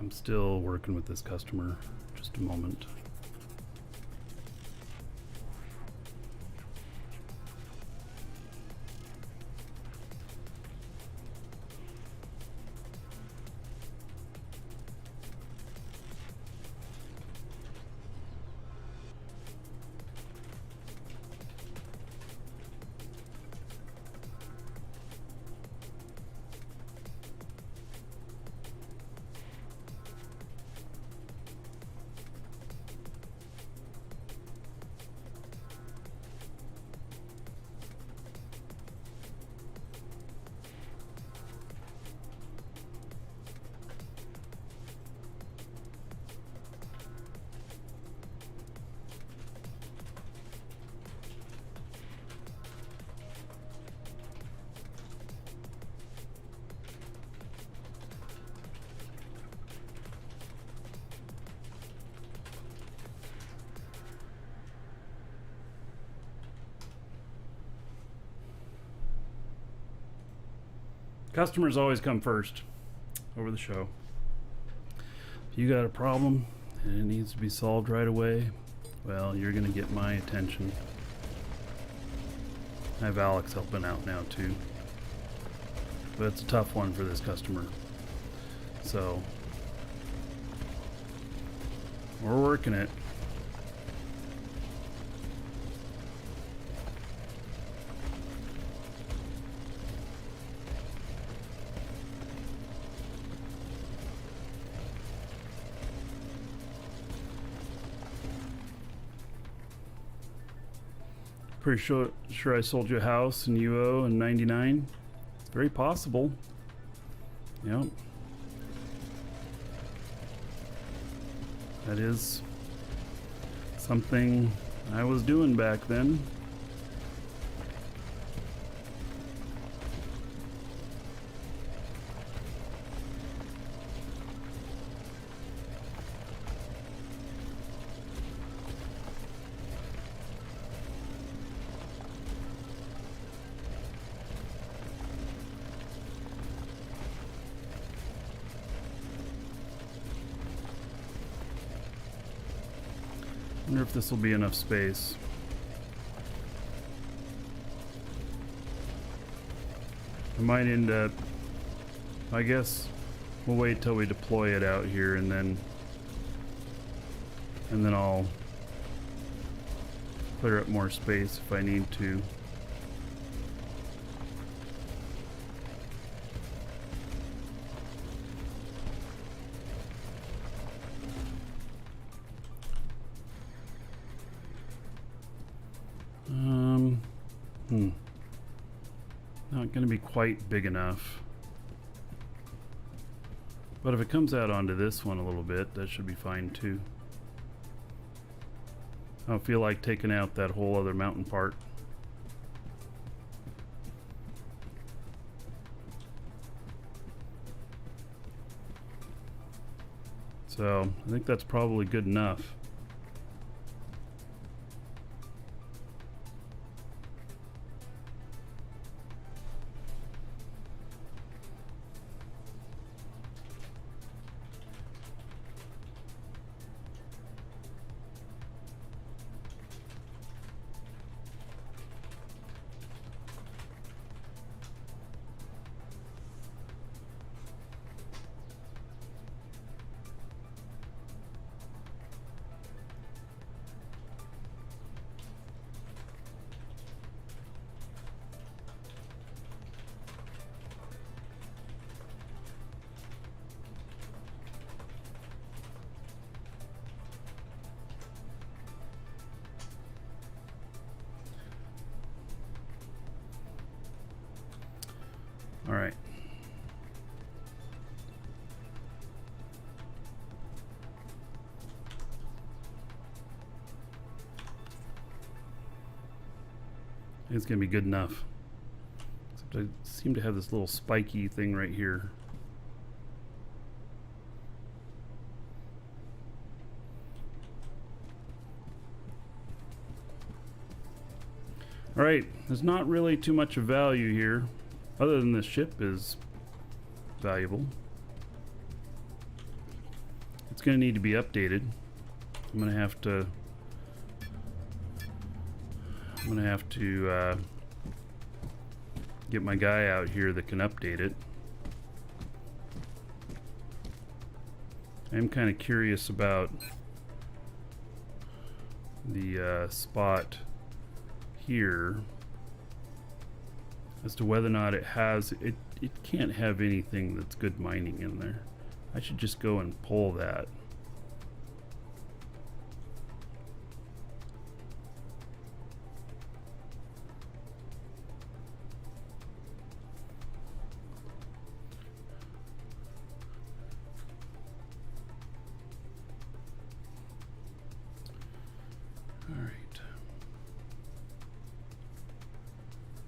I'm still working with this customer. Just a moment. Customers always come first over the show. If you got a problem and it needs to be solved right away, well, you're gonna get my attention. I have Alex helping out now too, but it's a tough one for this customer, so we're working it. Pretty sure I sold you a house in UO in '99. It's very possible. Yep. That is something I was doing back then. I wonder if this will be enough space. I might end up, I guess we'll wait till we deploy it out here and then I'll clear up more space if I need to. Not going to be quite big enough. But if it comes out onto this one a little bit, that should be fine too. I don't feel like taking out that whole other mountain part. So I think that's probably good enough. All right. It's gonna be good enough. Except I seem to have this little spiky thing right here. All right, there's not really too much of value here, other than this ship is valuable. going to need to be updated. I'm going to have to get my guy out here that can update it. I'm kind of curious about the spot here as to whether or not it has it can't have anything that's good mining in there. I should just go and pull that. All right.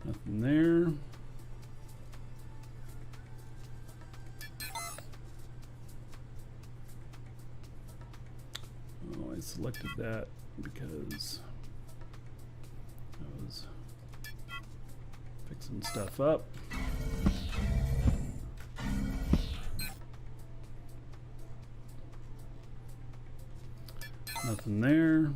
Nothing there. Oh, I selected that because I was fixing stuff up. Nothing there.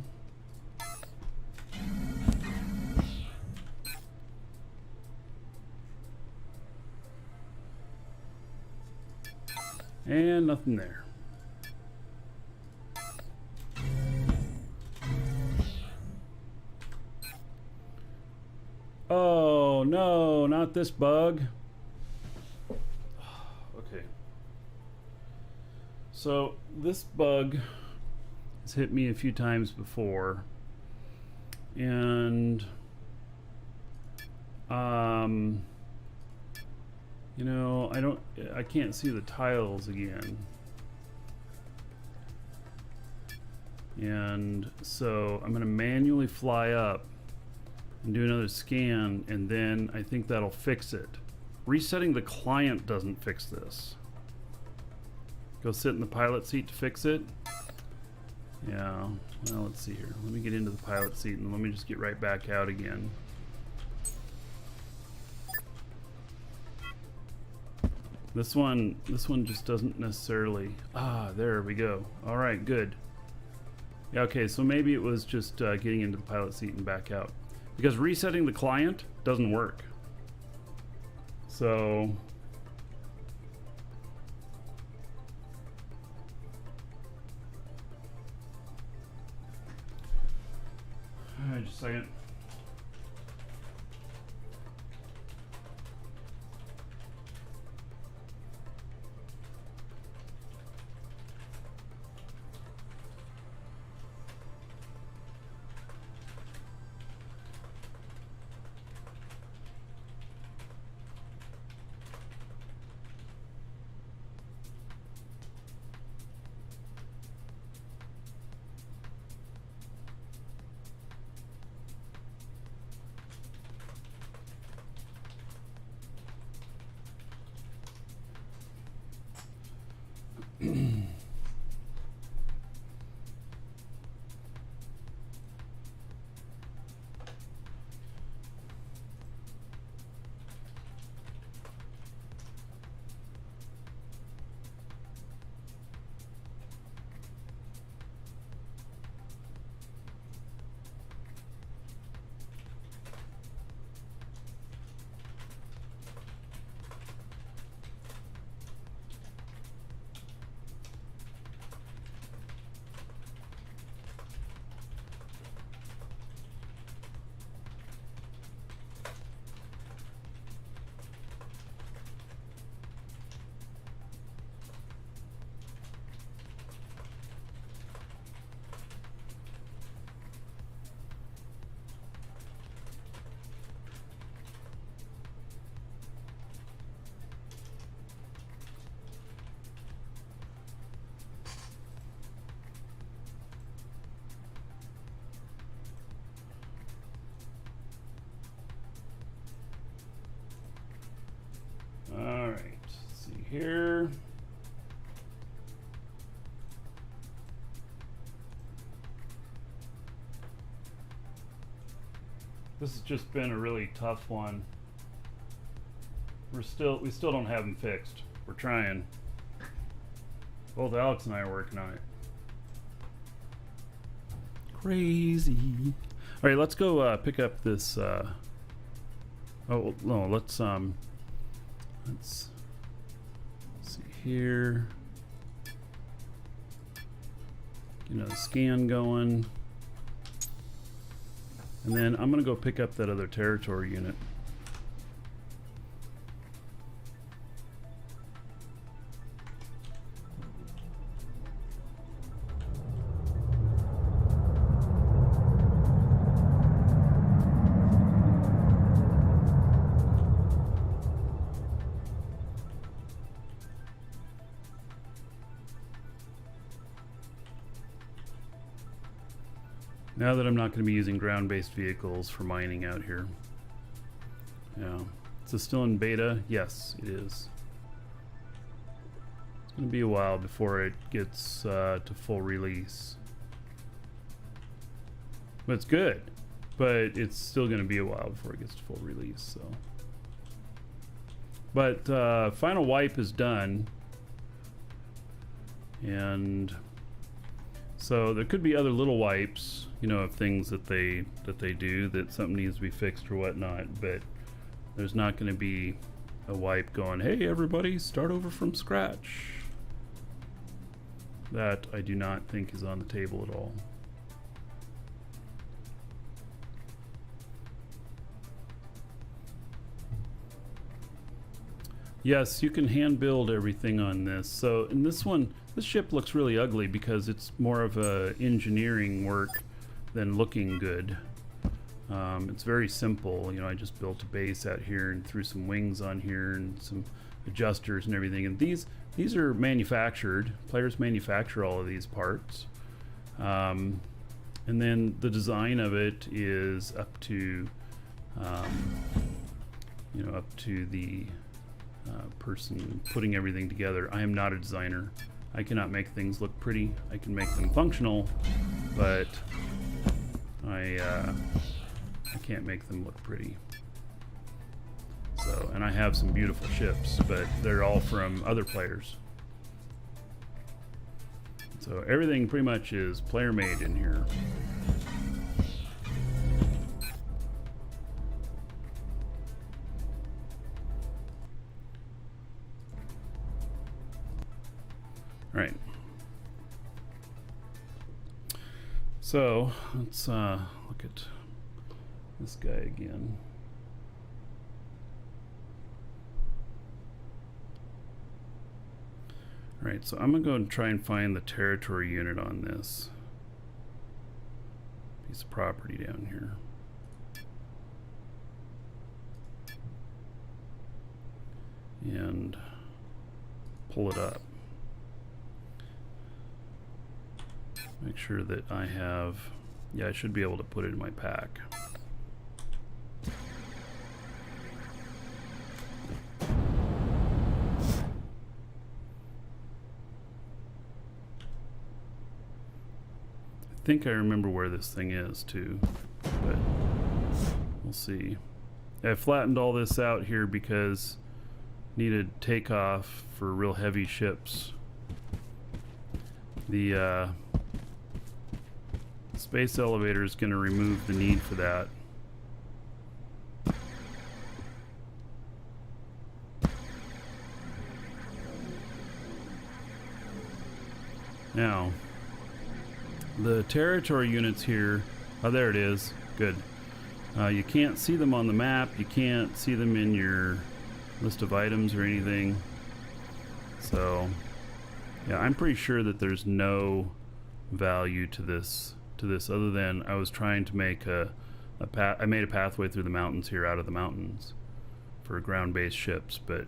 And nothing there. Oh no, not this bug. Okay. So this bug has hit me a few times before, and you know, I can't see the tiles again. And so I'm going to manually fly up and do another scan, and then I think that'll fix it. Resetting the client doesn't fix this. Go sit in the pilot seat to fix it. Yeah, well, let's see here. Let me get into the pilot seat and let me just get right back out again. This one just doesn't necessarily. Ah, there we go. All right, good. Yeah, okay, so maybe it was just getting into the pilot seat and back out, because resetting the client doesn't work. So all right, just a second. All right, let's see here. This has just been a really tough one. We still don't have them fixed. We're trying. Both Alex and I are working on it. crazy. All right, let's go pick up this. Oh no, let's see here. Get another scan going, and then I'm gonna go pick up that other territory unit. Now that I'm not going to be using ground-based vehicles for mining out here. Yeah. Is this still in beta? Yes, it is. It's going to be a while before it gets to full release. But it's good. But it's still going to be a while before it gets to full release. So, but final wipe is done. And so there could be other little wipes, you know, of things that they do that something needs to be fixed or whatnot, but there's not going to be a wipe going, hey everybody, start over from scratch. That I do not think is on the table at all. Yes, you can hand build everything on this. So in this one, this ship looks really ugly because it's more of a engineering work than looking good. It's very simple. You know, I just built a base out here and threw some wings on here and some adjusters and everything. And these are manufactured. Players manufacture all of these parts. And then the design of it is up to, you know, up to the person putting everything together. I am not a designer. I cannot make things look pretty. I can make them functional, but I can't make them look pretty. So, and I have some beautiful ships, but they're all from other players. So everything pretty much is player made in here. Right. So let's look at this guy again. All right, so I'm gonna go and try and find the territory unit on this piece of property down here. And pull it up. Make sure that I have, yeah, I should be able to put it in my pack. I think I remember where this thing is too, but we'll see. I flattened all this out here because needed takeoff for real heavy ships. The space elevator is going to remove the need for that. Now, the territory units here, oh there it is, good. You can't see them on the map, you can't see them in your list of items or anything. So, yeah, I'm pretty sure that there's no value to this other than I was trying to make I made a pathway through the mountains here out of the mountains for ground-based ships, but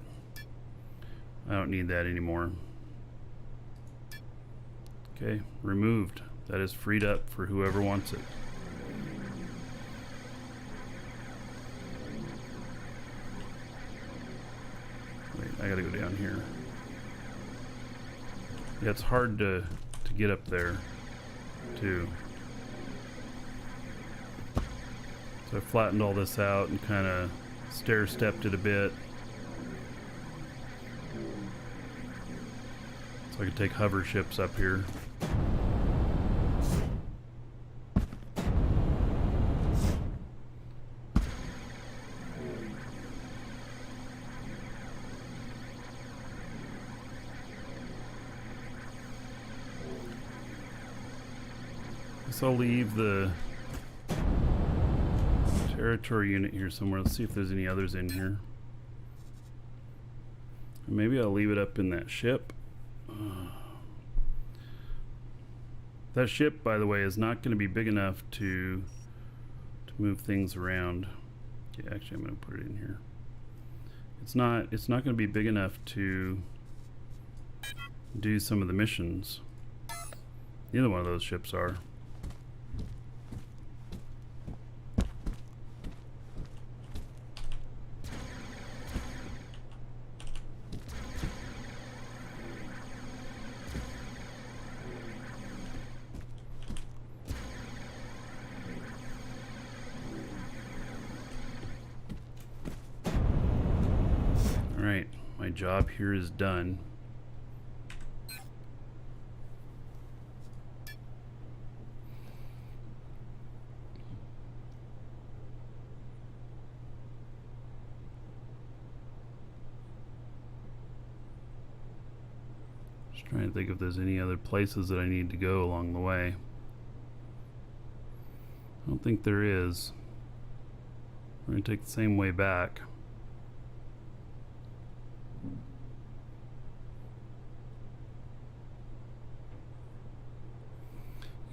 I don't need that anymore. Okay, removed. That is freed up for whoever wants it. Wait, I gotta go down here. Yeah, it's hard to get up there too. So I flattened all this out and kind of stair-stepped it a bit. So I could take hover ships up here. Guess I'll leave the territory unit here somewhere. Let's see if there's any others in here. Maybe I'll leave it up in that ship. That ship, by the way, is not going to be big enough to move things around. Okay, actually, I'm going to put it in here. It's not going to be big enough to do some of the missions. Neither one of those ships are. Alright, my job here is done. Just trying to think if there's any other places that I need to go along the way. I don't think there is. We're going to take the same way back.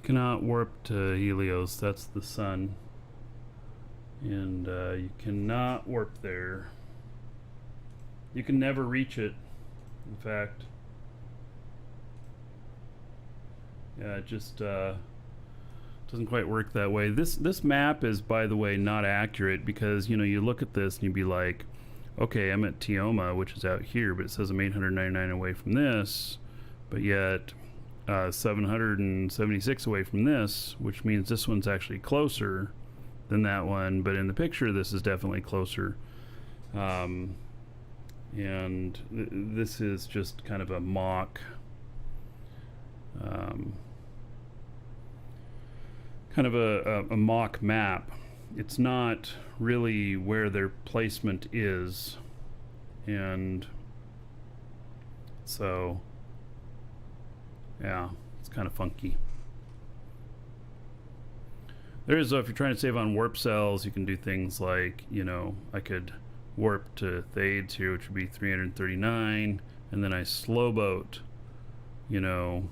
Cannot warp to Helios, that's the sun, and you cannot warp there. You can never reach it, in fact. Yeah, it just doesn't quite work that way. This map is, by the way, not accurate, because you know, you look at this and you'd be like, okay, I'm at Tioma, which is out here, but it says I'm 899 away from this, but yet 776 away from this, which means this one's actually closer than that one, but in the picture this is definitely closer. And this is just kind of a mock kind of a mock map. It's not really where their placement is, and so yeah, it's kind of funky. There is, if you're trying to save on warp cells, you can do things like, you know, I could warp to Thades here, which would be 339, and then I slow boat, you know,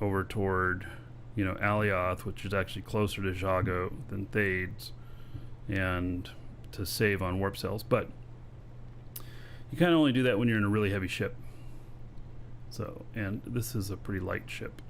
over toward, you know, Alioth, which is actually closer to Jago than Thades, and to save on warp cells. But you kind of only do that when you're in a really heavy ship. So, and this is a pretty light ship.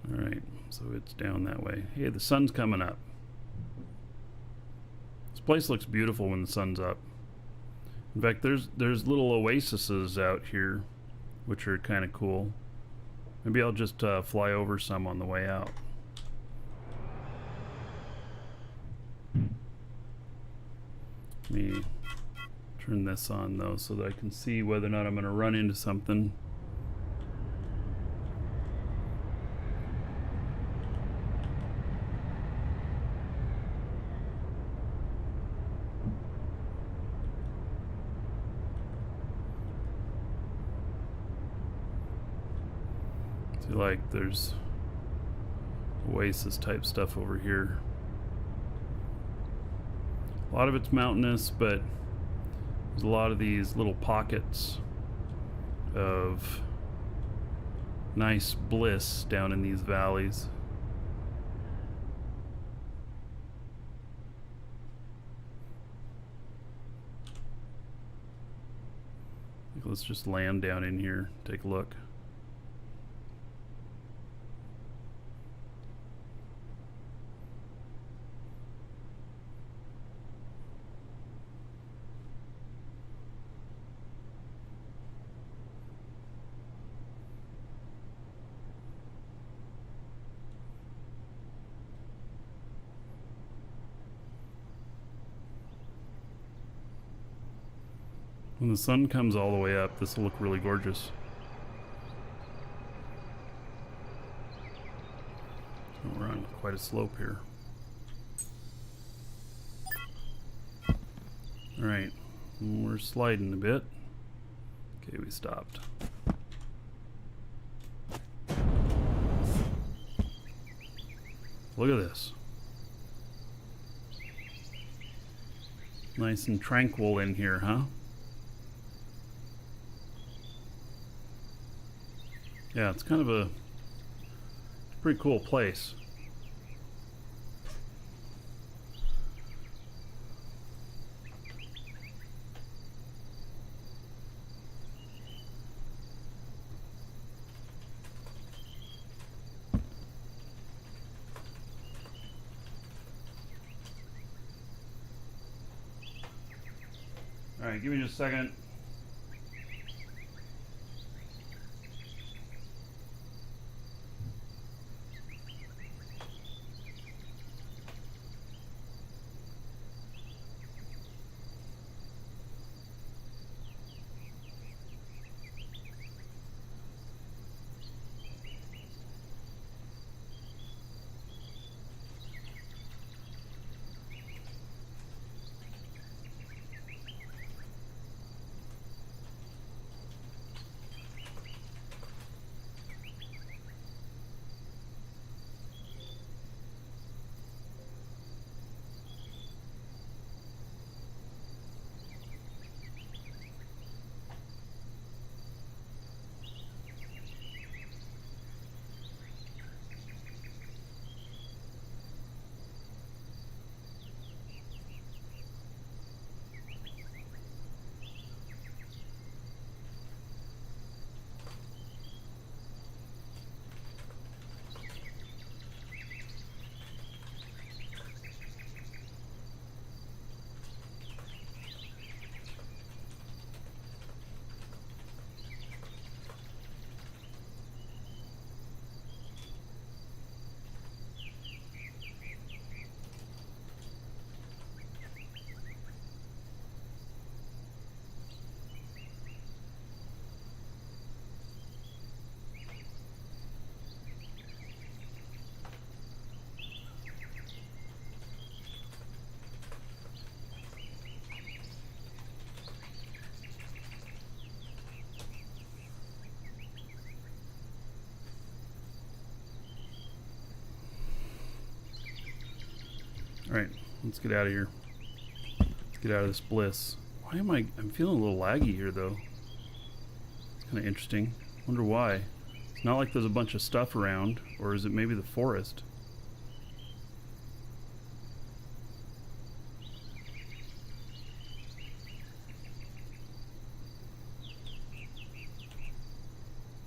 All right, so it's down that way. Hey, the sun's coming up. This place looks beautiful when the sun's up. In fact, there's little oases out here, which are kind of cool. Maybe I'll just fly over some on the way out. Let me turn this on though, so that I can see whether or not I'm going to run into something. Like there's oasis type stuff over here. A lot of it's mountainous, but there's a lot of these little pockets of nice bliss down in these valleys. Let's just land down in here, take a look. When the sun comes all the way up, this will look really gorgeous. We're on quite a slope here. Alright, we're sliding a bit. Okay, we stopped. Look at this. Nice and tranquil in here, huh? Yeah, it's kind of a pretty cool place. All right, give me just a second. Alright, let's get out of here. Let's get out of this bliss. Why am I'm feeling a little laggy here though. It's kind of interesting. Wonder why. It's not like there's a bunch of stuff around, or is it maybe the forest?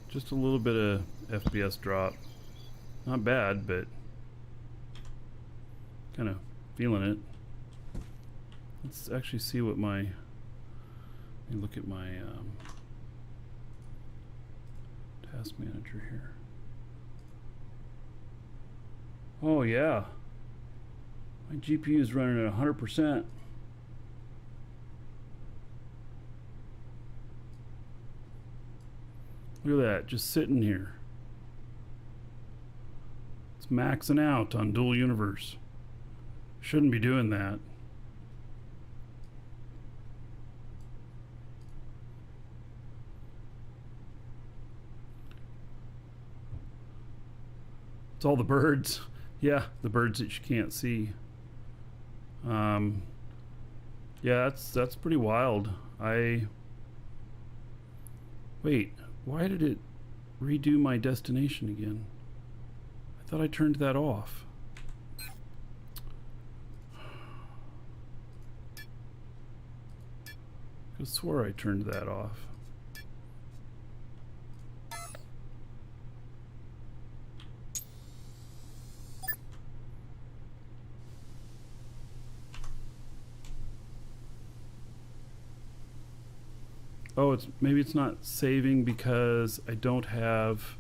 Just a little bit of FPS drop. Not bad, but kind of feeling it. Let's actually see what my, let me look at my task manager here. Oh yeah, my GPU is running at 100%. Look at that, just sitting here. It's maxing out on dual universe. Shouldn't be doing that. It's all the birds. Yeah, the birds that you can't see. Yeah, that's pretty wild. Wait, why did it redo my destination again? I thought I turned that off. I swore I turned that off. Oh, maybe it's not saving because I don't have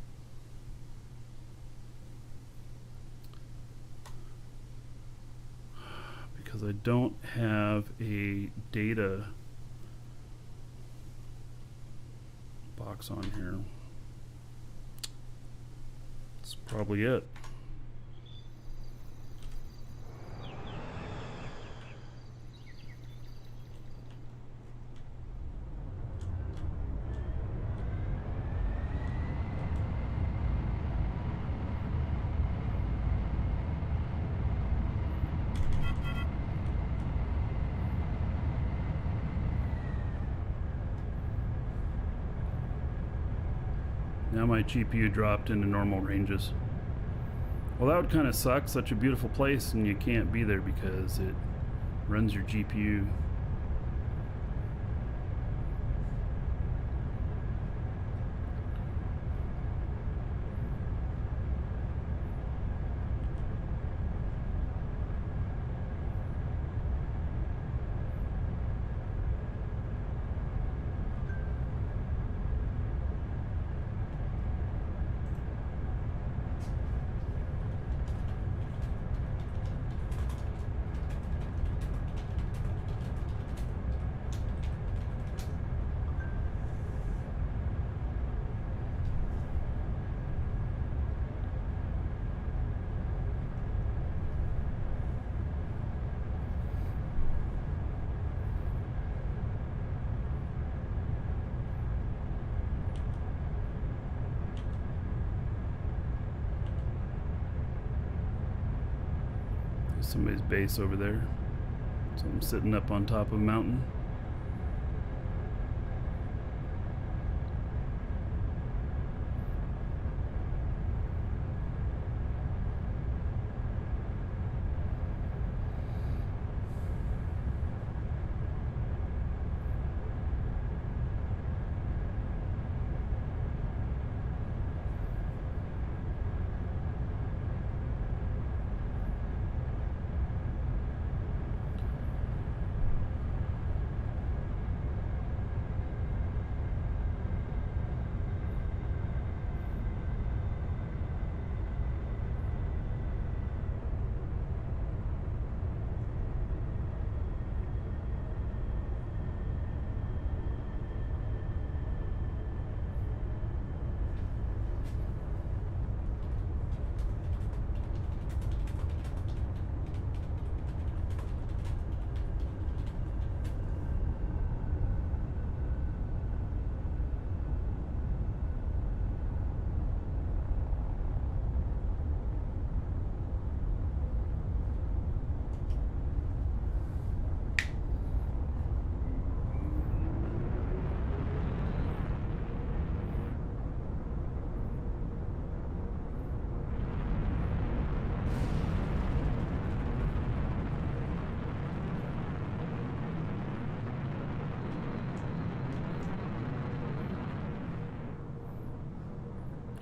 a data box on here. That's probably it. Now my GPU dropped into normal ranges. Well, that would kind of suck. Such a beautiful place, and you can't be there because it runs your GPU. Somebody's base over there. Something sitting up on top of a mountain.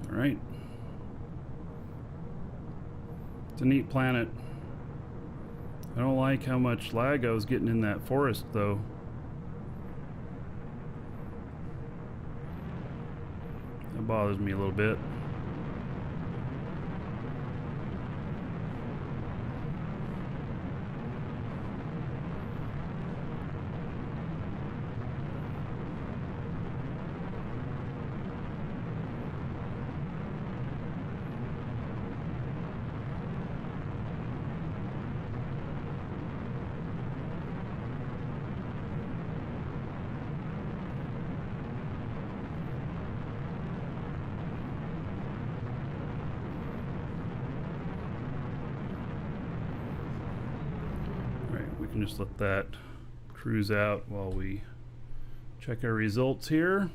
Right. It's a neat planet. I don't like how much lag I was getting in that forest, though. That bothers me a little bit. We can just let that cruise out while we check our results here.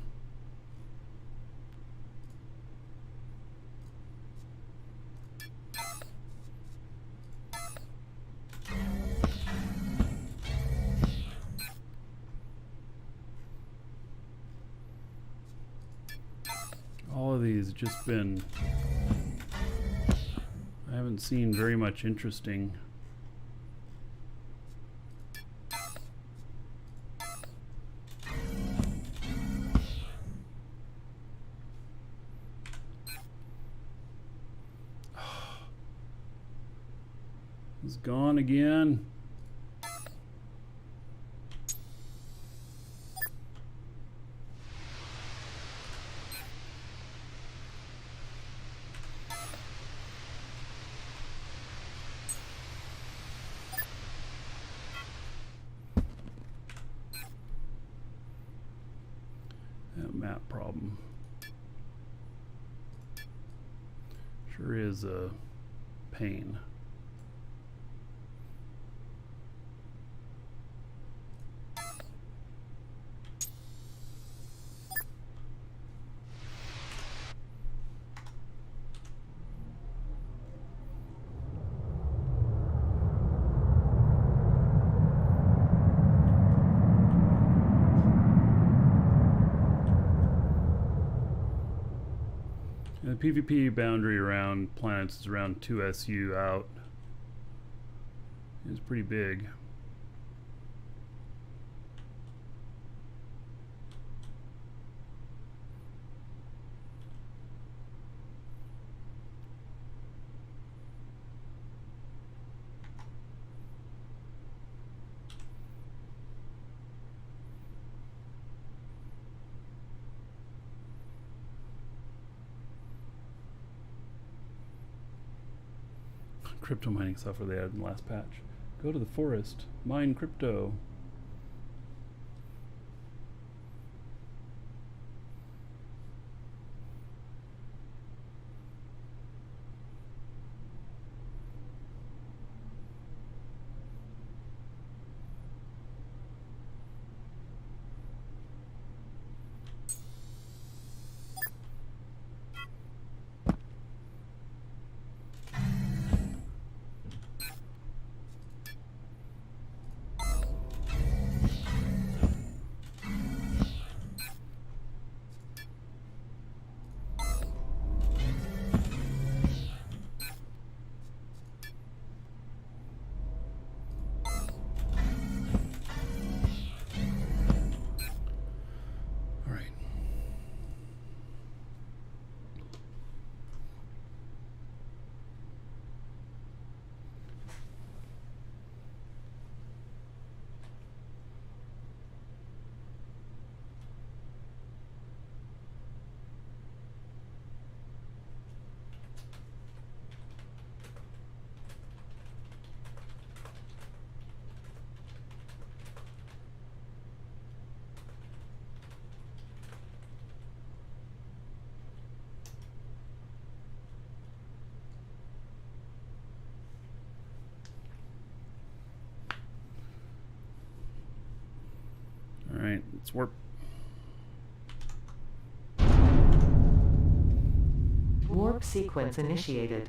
All of these just been, I haven't seen very much interesting. It's gone again. map problem. Sure is a pain. The PvP boundary around planets is around 2 SU out. It's pretty big. Crypto mining software they added in the last patch. Go to the forest, mine crypto. Alright, let's warp. Warp sequence initiated.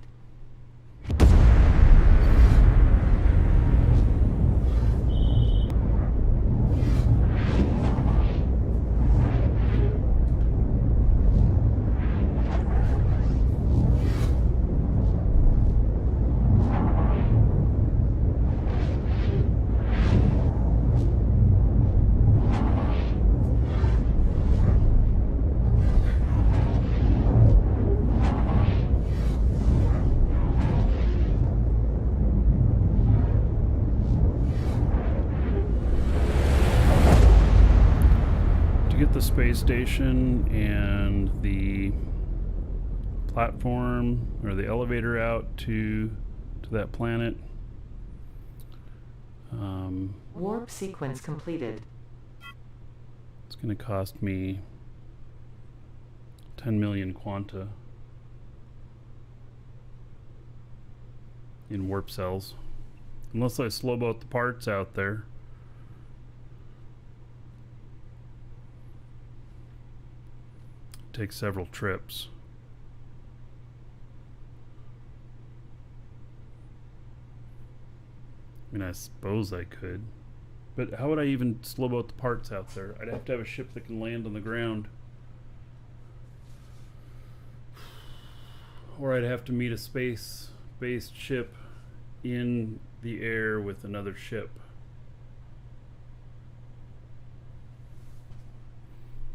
The space station and the platform or the elevator out to that planet. Warp sequence completed. It's going to cost me 10 million quanta in warp cells, unless I slow boat the parts out there. Take several trips. I mean, I suppose I could, but how would I even slow boat the parts out there? I'd have to have a ship that can land on the ground, or I'd have to meet a space-based ship in the air with another ship.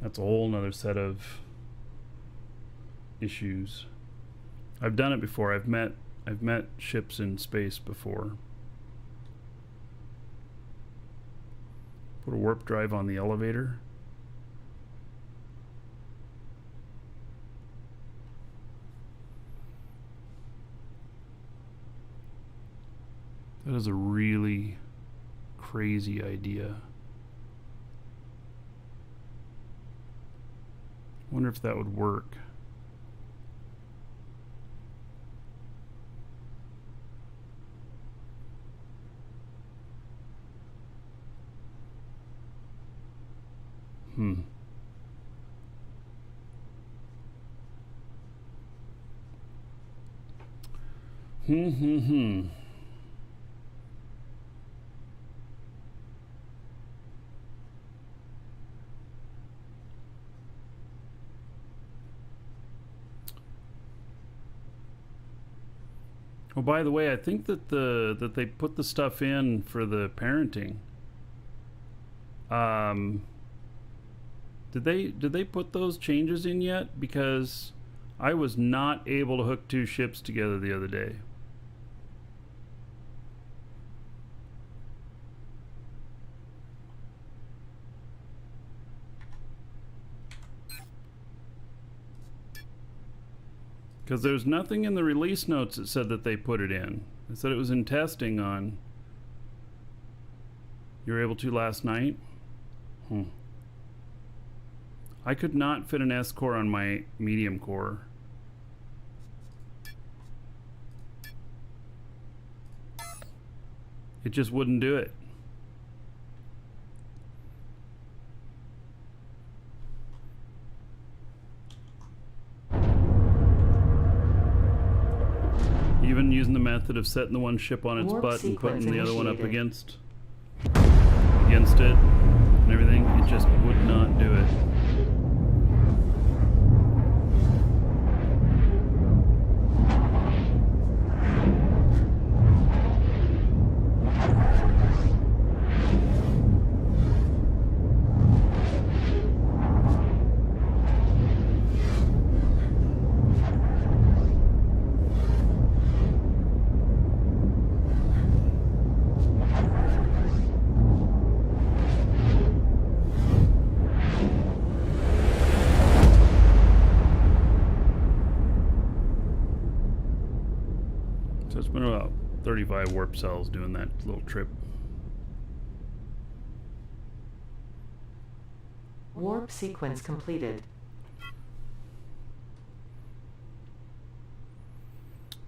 That's a whole nother set of issues. I've done it before. I've met ships in space before. Put a warp drive on the elevator. That is a really crazy idea. wonder if that would work. Hmm. Hmm. Oh, by the way, I think that they put the stuff in for the parenting. Did they put those changes in yet? Because I was not able to hook two ships together the other day. Because there's nothing in the release notes that said that they put it in. They said it was in testing on. You were able to last night? I could not fit an S core on my medium core. It just wouldn't do it. Even using the method of setting the one ship on its Warp butt and putting sequence the other one up initiated. against it and everything, it just would not do it. So it's been about 35 warp cells doing that little trip. Warp sequence completed.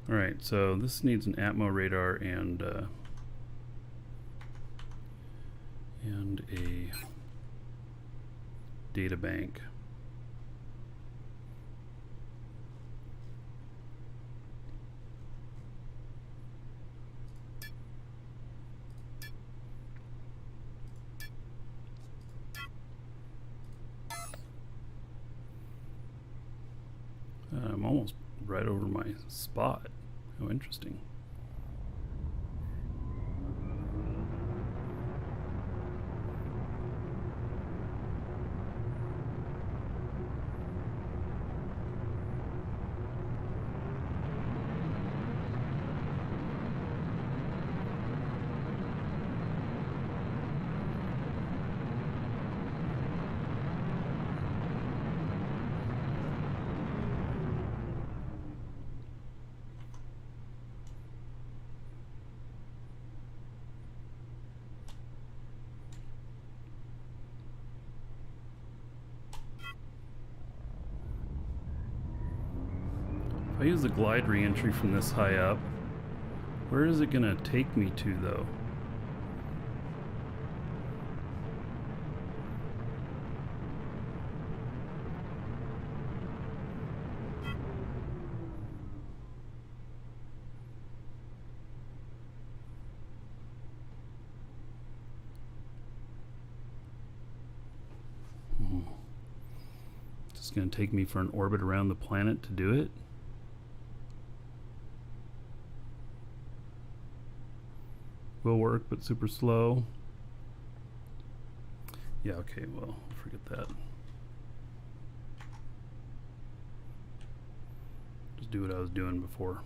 Alright, so this needs an Atmo radar and a data bank. I'm almost right over my spot. How interesting. If I use the glide re-entry from this high up, where is it gonna take me to though? Just gonna take me for an orbit around the planet to do it? Will work, but super slow. Yeah, okay, well, forget that. Just do what I was doing before.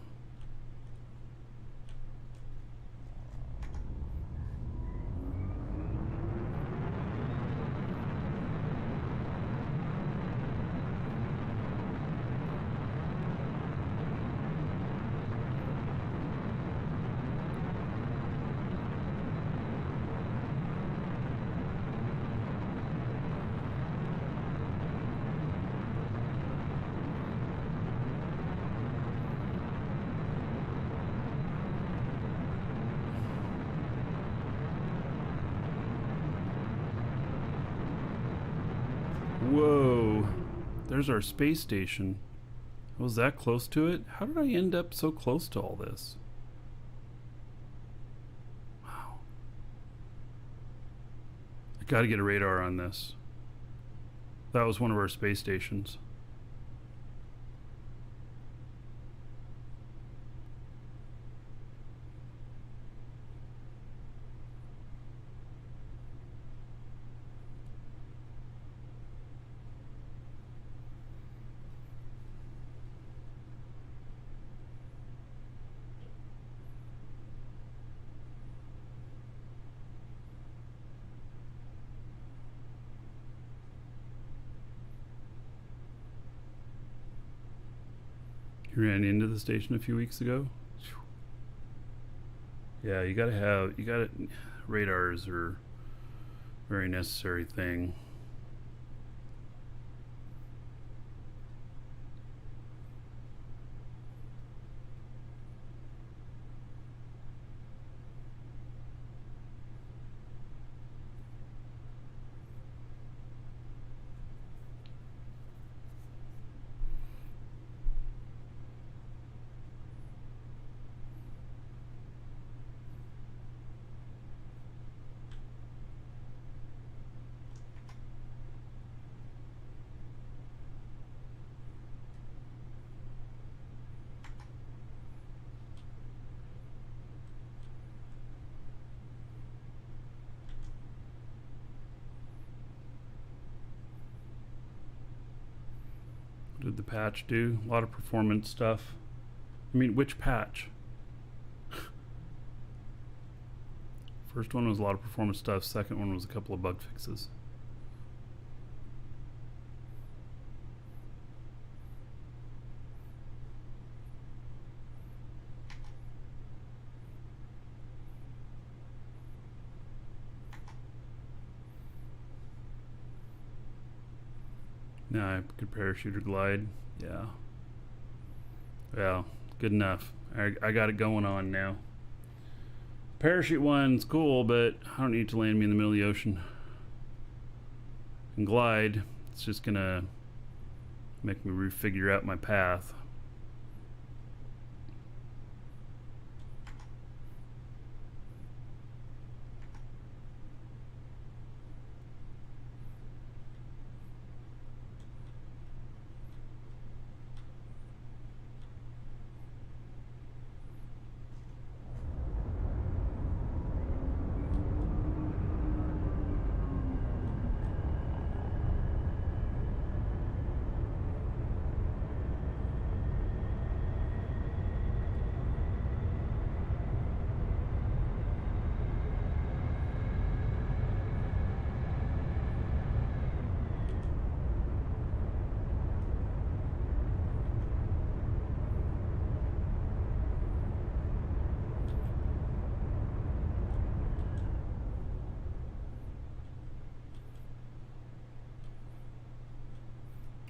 there's our space station. I was that close to it? How did I end up so close to all this? Wow. I gotta get a radar on this. That was one of our space stations. You ran into the station a few weeks ago? Yeah, you gotta radars are a very necessary thing. What did the patch do? A lot of performance stuff. I mean, which patch? First one was a lot of performance stuff. Second one was a couple of bug fixes. Now I could parachute or glide. Yeah. Well, good enough. I got it going on now. Parachute one's cool, but I don't need to land me in the middle of the ocean. And glide, it's just gonna make me refigure out my path.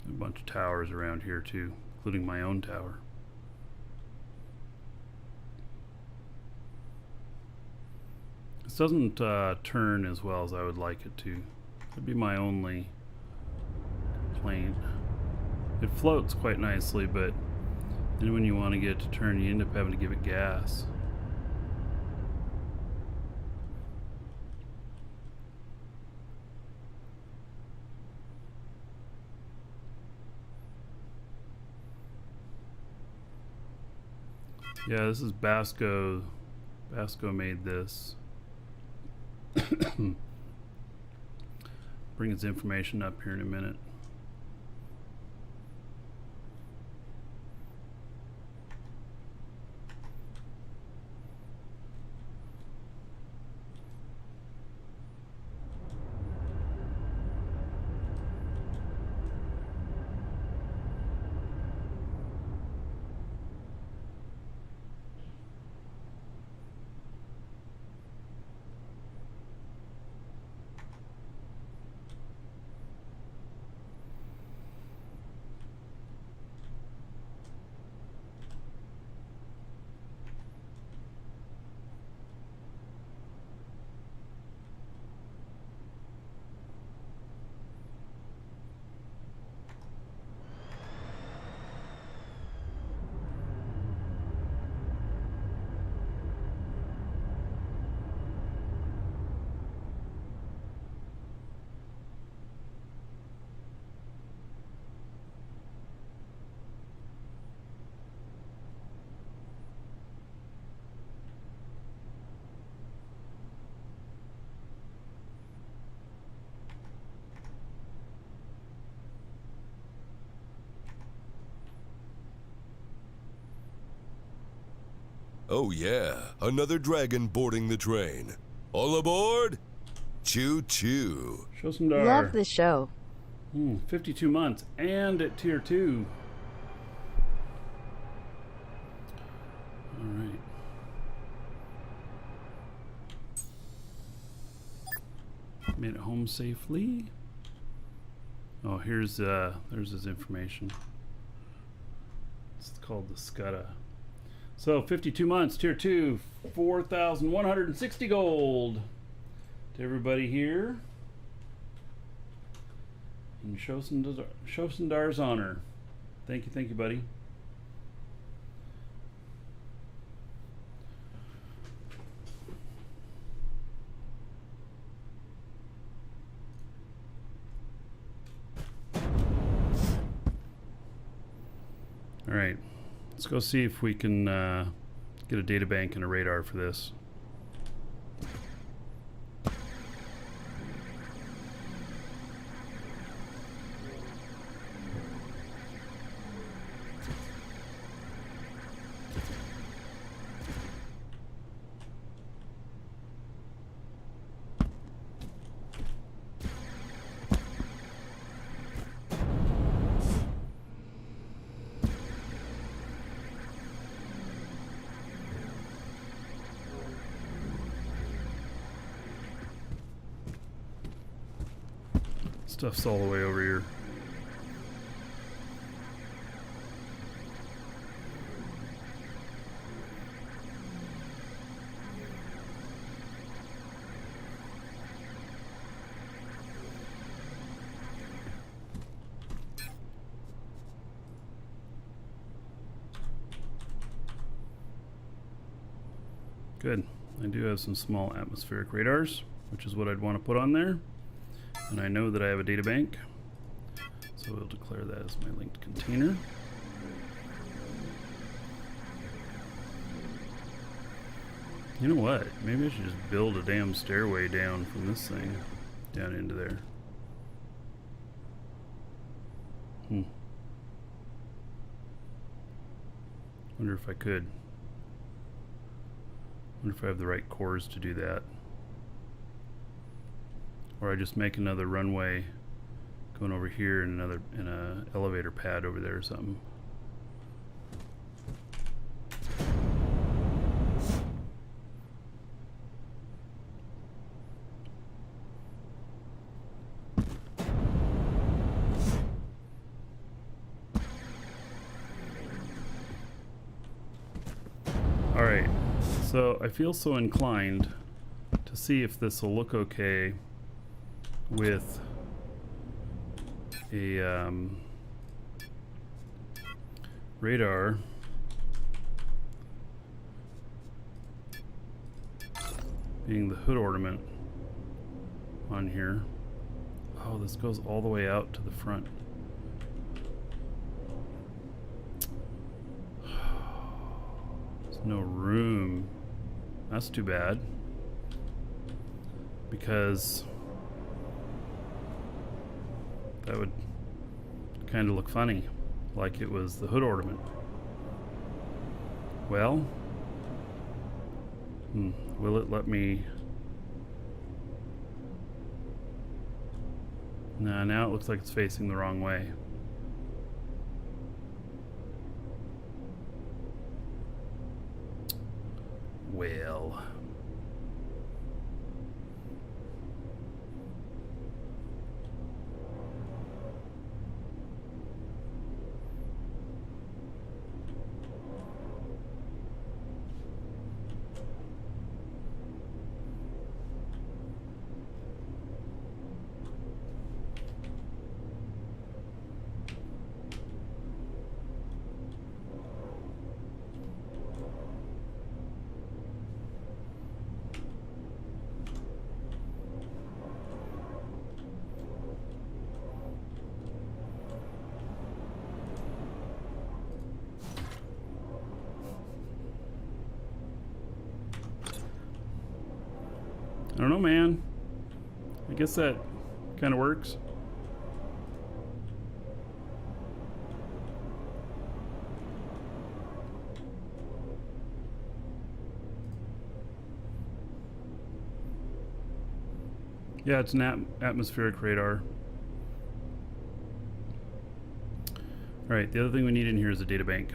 A bunch of towers around here too, including my own tower. This doesn't turn as well as I would like it to. That'd be my only complaint. It floats quite nicely, but then when you want to get it to turn, you end up having to give it gas. Yeah, this is Basco. Basco made this. Bring its information up here in a minute. Oh yeah, another dragon boarding the train. All aboard? Choo-choo. Show some dar. Love the show. 52 months and at tier 2. All right. Made it home safely. Oh, there's his information. It's called the Scudda. So 52 months, tier 2, 4,160 gold to everybody here. In Shosendar's honor. Thank you, buddy. All right, let's go see if we can get a data bank and a radar for this. Stuff's all the way over here. Good. I do have some small atmospheric radars, which is what I'd want to put on there. And I know that I have a data bank, so we'll declare that as my linked container. You know what? Maybe I should just build a damn stairway down from this thing down into there. Wonder if I could. Wonder if I have the right cores to do that. Or I just make another runway going over here and an elevator pad over there or something. All right, so I feel so inclined to see if this will look okay with a radar being the hood ornament on here. Oh, this goes all the way out to the front. There's no room. That's too bad, because that would kind of look funny, like it was the hood ornament. Well, will it let me? Nah, now it looks like it's facing the wrong way. Well. I don't know, man. I guess that kind of works. Yeah, it's an atmospheric radar. Alright, the other thing we need in here is a data bank.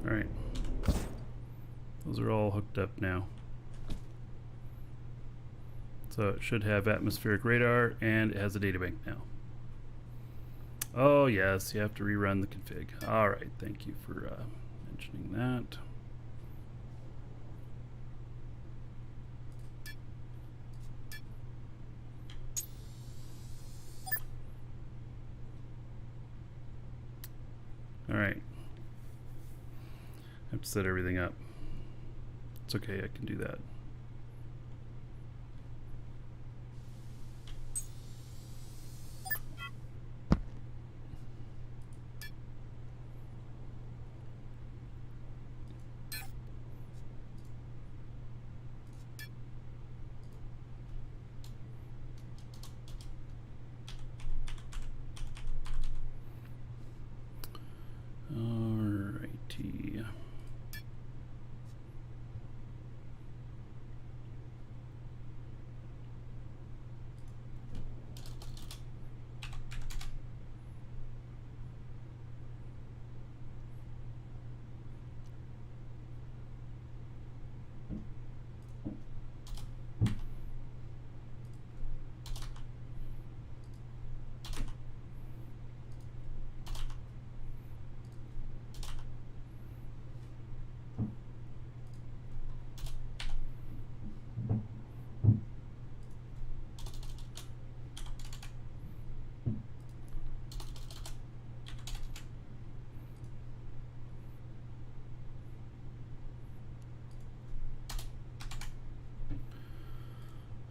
Alright. Those are all hooked up now. So it should have atmospheric radar and it has a data bank now. Oh yes, you have to rerun the config. Alright, thank you for mentioning that. Alright. I have to set everything up. It's okay, I can do that. Alrighty.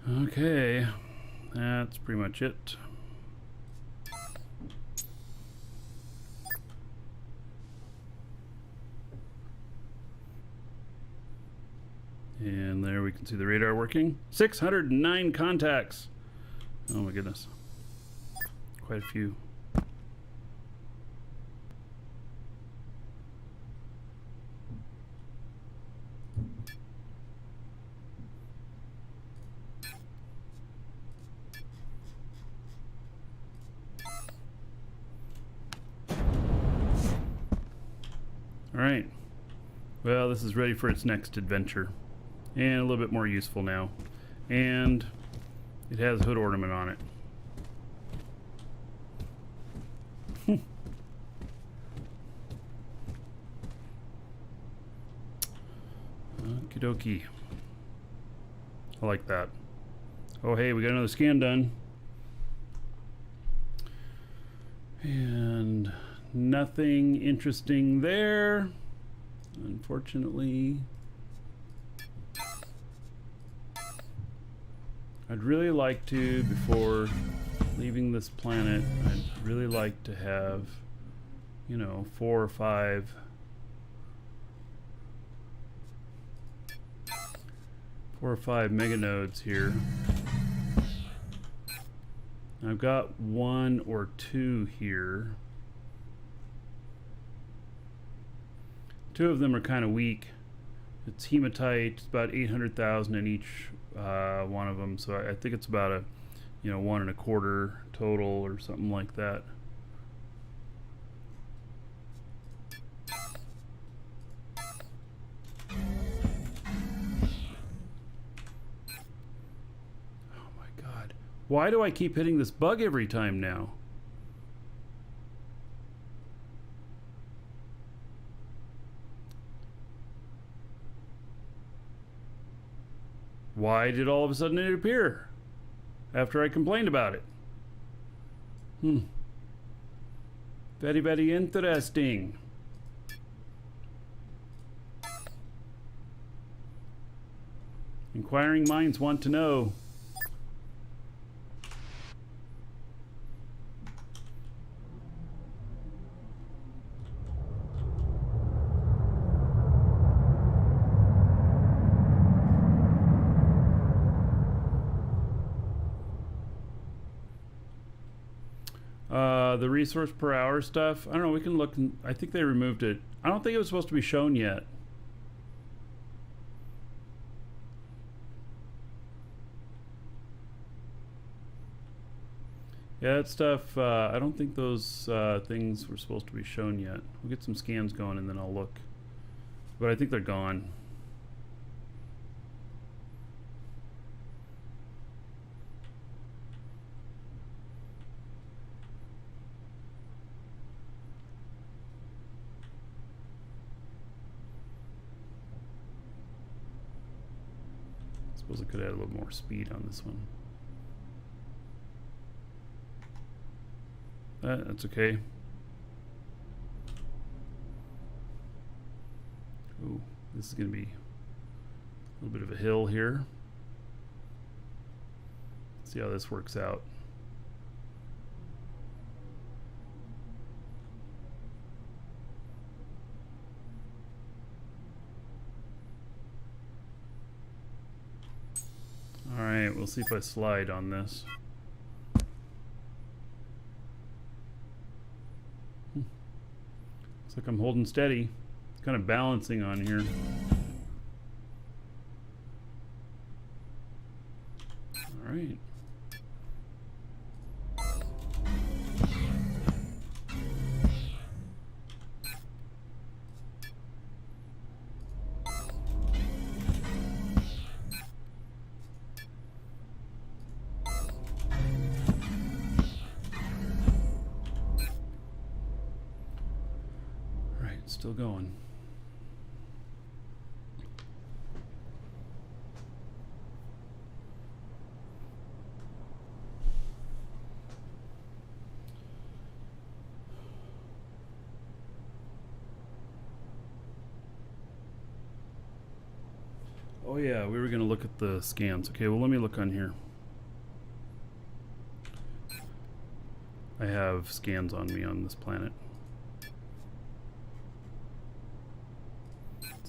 Okay, that's pretty much it. And there we can see the radar working. 609 contacts. Oh my goodness. Quite a few. Alright, well this is ready for its next adventure, and a little bit more useful now, and it has a hood ornament on it. Okie dokie. I like that. Oh hey, we got another scan done. And nothing interesting there, unfortunately. I'd really like to, before leaving this planet, I'd really like to have, you know, 4 or 5 mega nodes here. I've got 1 or 2 here. 2 of them are kind of weak. It's hematite, it's about 800,000 in each one of them, so I think it's about a, you know, 1 1/4 total or something like that. Oh my god. Why do I keep hitting this bug every time now? Why did all of a sudden it appear? after I complained about it. Very, very interesting. Inquiring minds want to know. The resource per hour stuff, I don't know, we can look. I think they removed it. I don't think it was supposed to be shown yet. Yeah, that stuff, I don't think those things were supposed to be shown yet. We'll get some scans going and then I'll look. But I think they're gone. Suppose I could add a little more speed on this one. That's okay. Ooh, this is going to be a little bit of a hill here. Let's see how this works out. Alright, we'll see if I slide on this. Looks like I'm holding steady. It's kind of balancing on here. Alright. Still going. Oh yeah, we were going to look at the scans. Okay, well let me look on here. I have scans on me on this planet.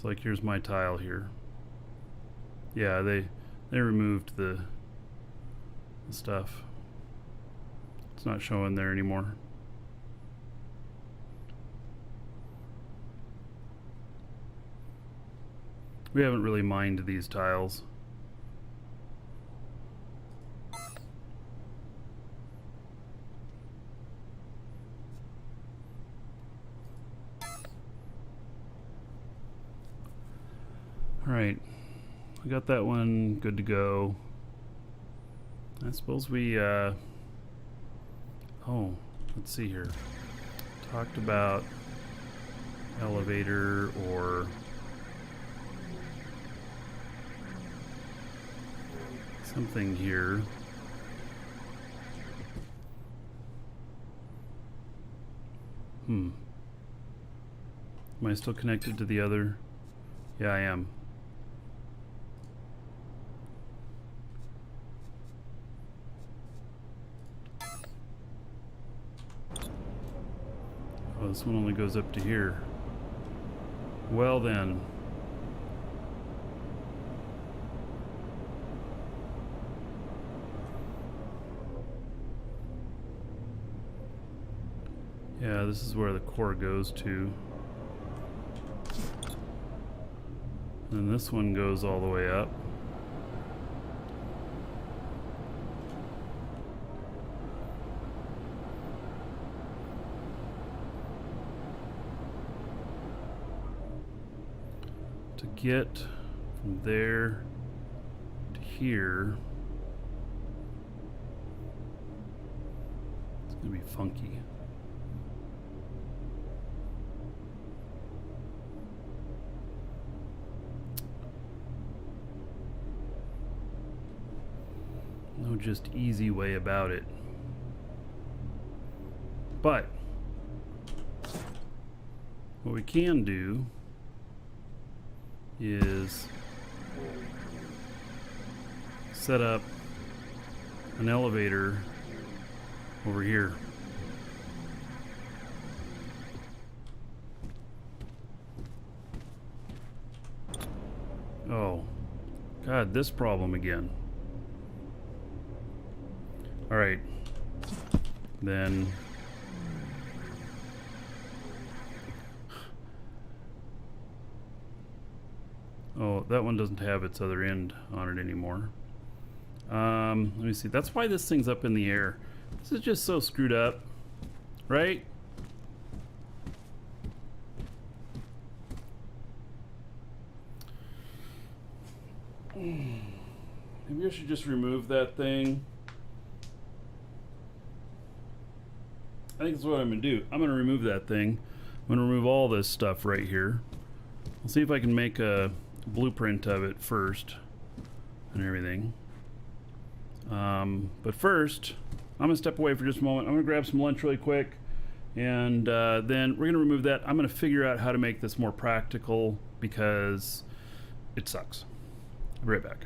Like here's my tile here. Yeah, they removed the stuff. It's not showing there anymore. We haven't really mined these tiles. Alright, we got that one good to go. I suppose we, oh, let's see here. Talked about elevator or something here. Am I still connected to the other? Yeah, I am. Oh, this one only goes up to here. Well then. Yeah, this is where the core goes to. And this one goes all the way up. To get from there to here, it's gonna be funky. No just easy way about it. But what we can do is set up an elevator over here. Oh, God, this problem again. All right, then. Oh, that one doesn't have its other end on it anymore. Let me see. That's why this thing's up in the air. This is just so screwed up, right? Maybe I should just remove that thing. I think that's what I'm going to do. I'm going to remove that thing. I'm going to remove all this stuff right here. I'll see if I can make a blueprint of it first and everything. But first, I'm going to step away for just a moment. I'm going to grab some lunch really quick, and then we're going to remove that. I'm going to figure out how to make this more practical because it sucks. I'll be right back.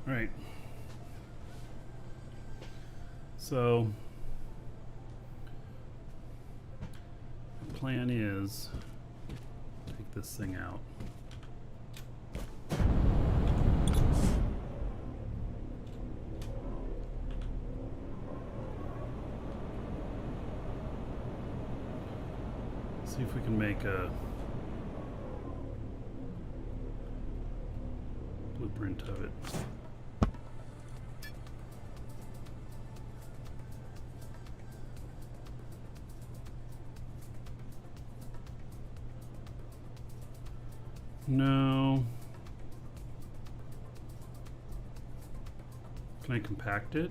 All right. So the plan is take this thing out. See if we can make a blueprint of it. No. Can I compact it?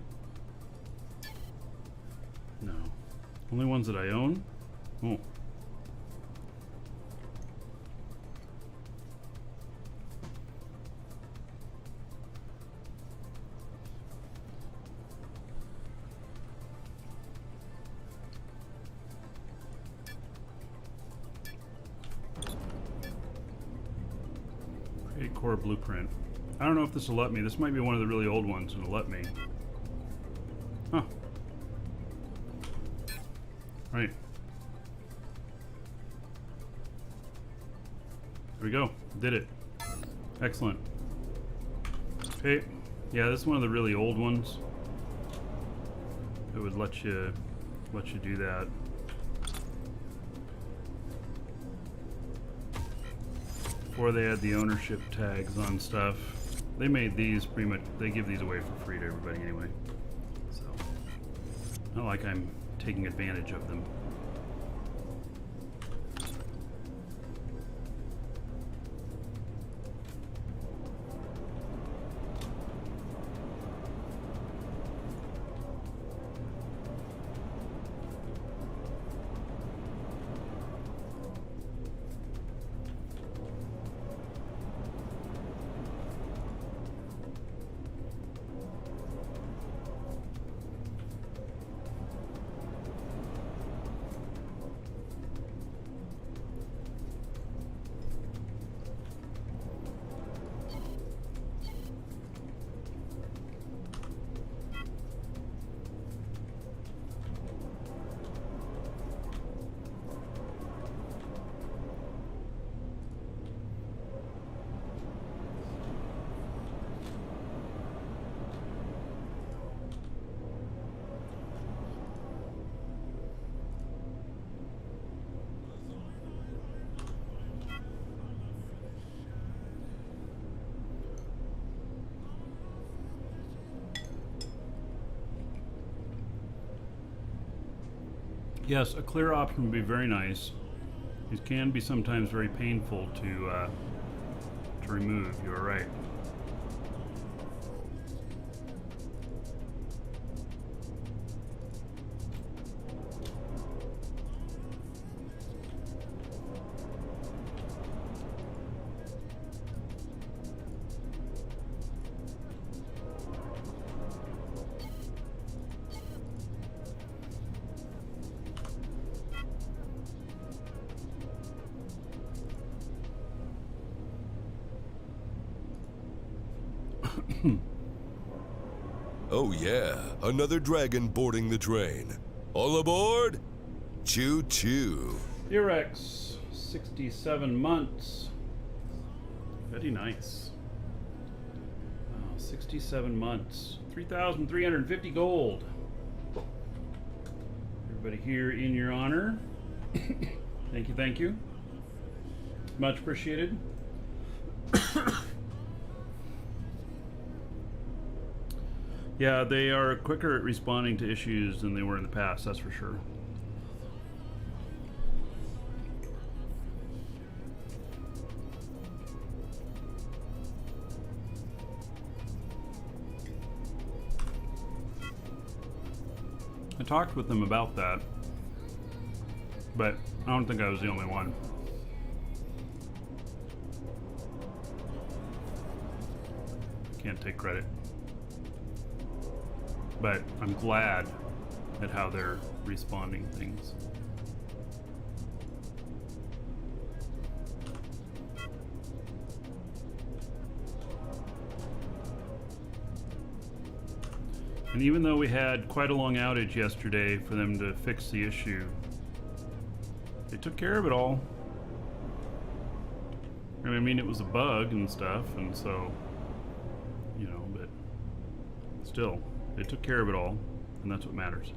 No. Only ones that I own? Oh. Create core blueprint. I don't know if this will let me. This might be one of the really old ones and it'll let me. Huh. Right. There we go. Did it. Excellent. Okay. Yeah, this is one of the really old ones. It would let you do that. Before they had the ownership tags on stuff, they made these pretty much, they give these away for free to everybody anyway. So, not like I'm taking advantage of them. Yes, a clear option would be very nice. These can be sometimes very painful to remove. You are right. Oh yeah, another dragon boarding the train. All aboard? Choo-choo. Eurex, 67 months. Very nice. Wow, 67 months. 3,350 gold. Everybody here in your honor. Thank you, thank you. Much appreciated. Yeah, they are quicker at responding to issues than they were in the past, that's for sure. I talked with them about that, but I don't think I was the only one. Can't take credit. But I'm glad at how they're responding things. And even though we had quite a long outage yesterday for them to fix the issue, they took care of it all. And I mean, it was a bug and stuff, and so, you know, but still, they took care of it all, and that's what matters.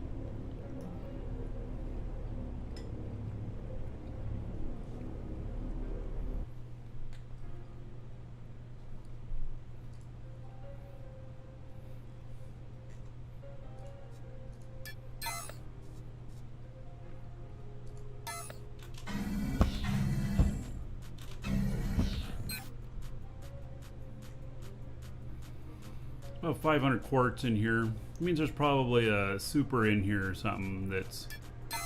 About 500 quartz in here. It means there's probably a super in here or something that's,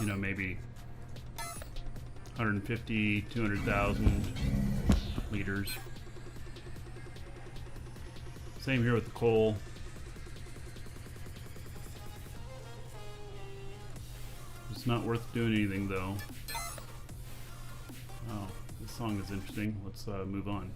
you know, maybe 150, 200,000 liters. Same here with the coal. It's not worth doing anything though. Oh, this song is interesting. Let's move on.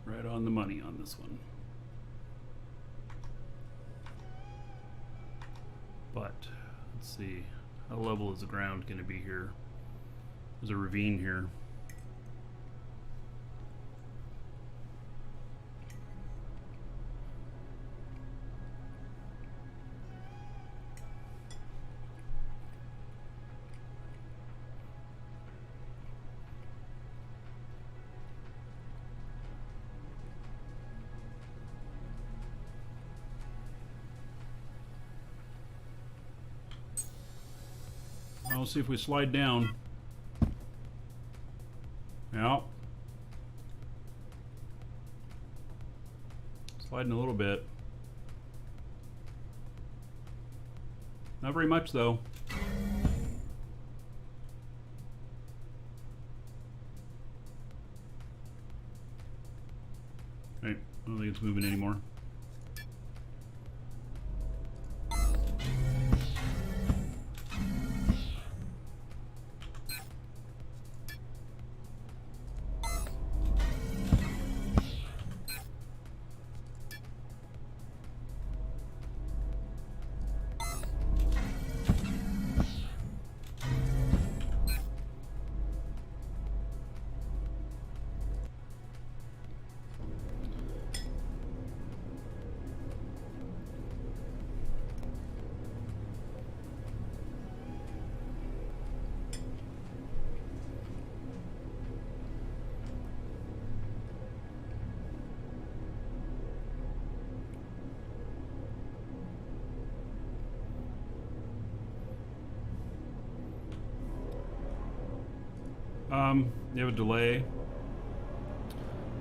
Right on the money on this one. But let's see, how level is the ground going to be here? There's a ravine here. We'll see if we slide down. Yeah. Sliding a little bit. Not very much though. Right, I don't think it's moving anymore. You have a delay.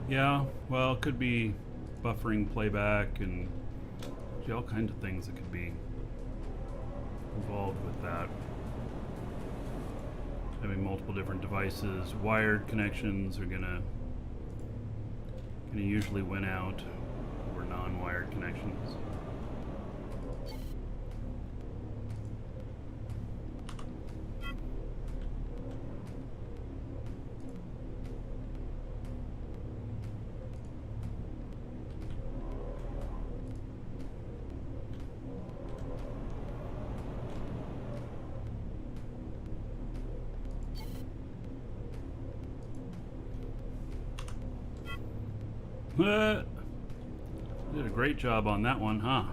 Yeah, well, it could be buffering playback and all kinds of things that could be involved with that. Having multiple different devices, wired connections are gonna usually win out over non-wired connections. Did a great job on that one, huh?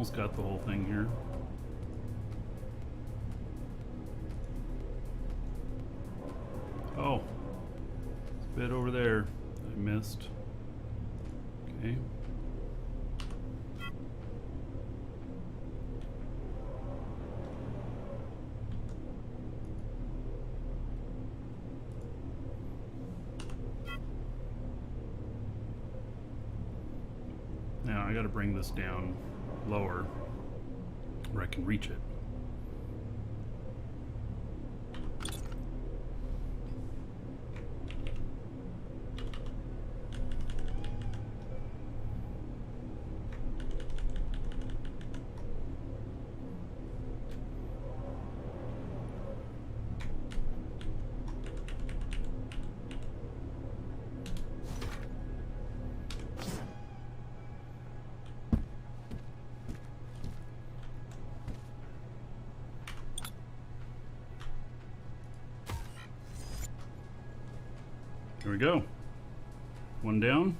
Almost got the whole thing here. Oh, it's a bit over there. I missed. Okay. Now I gotta bring this down lower where I can reach it. There we go. One down.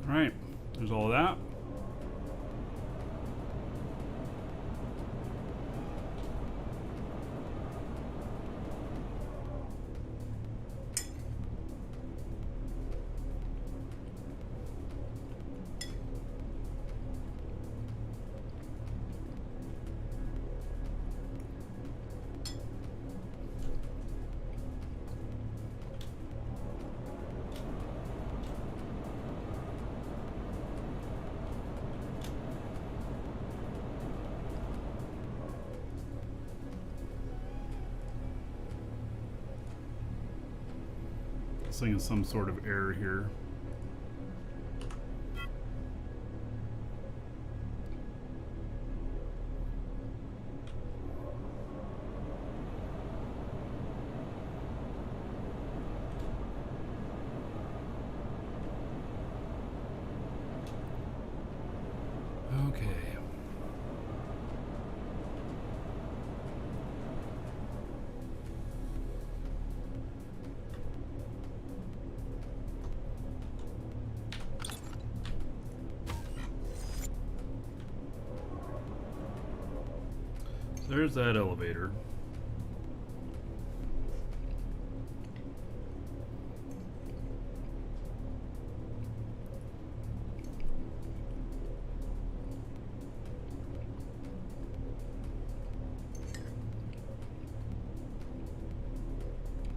All right, there's all of that. This thing is some sort of error here. Okay. There's that elevator.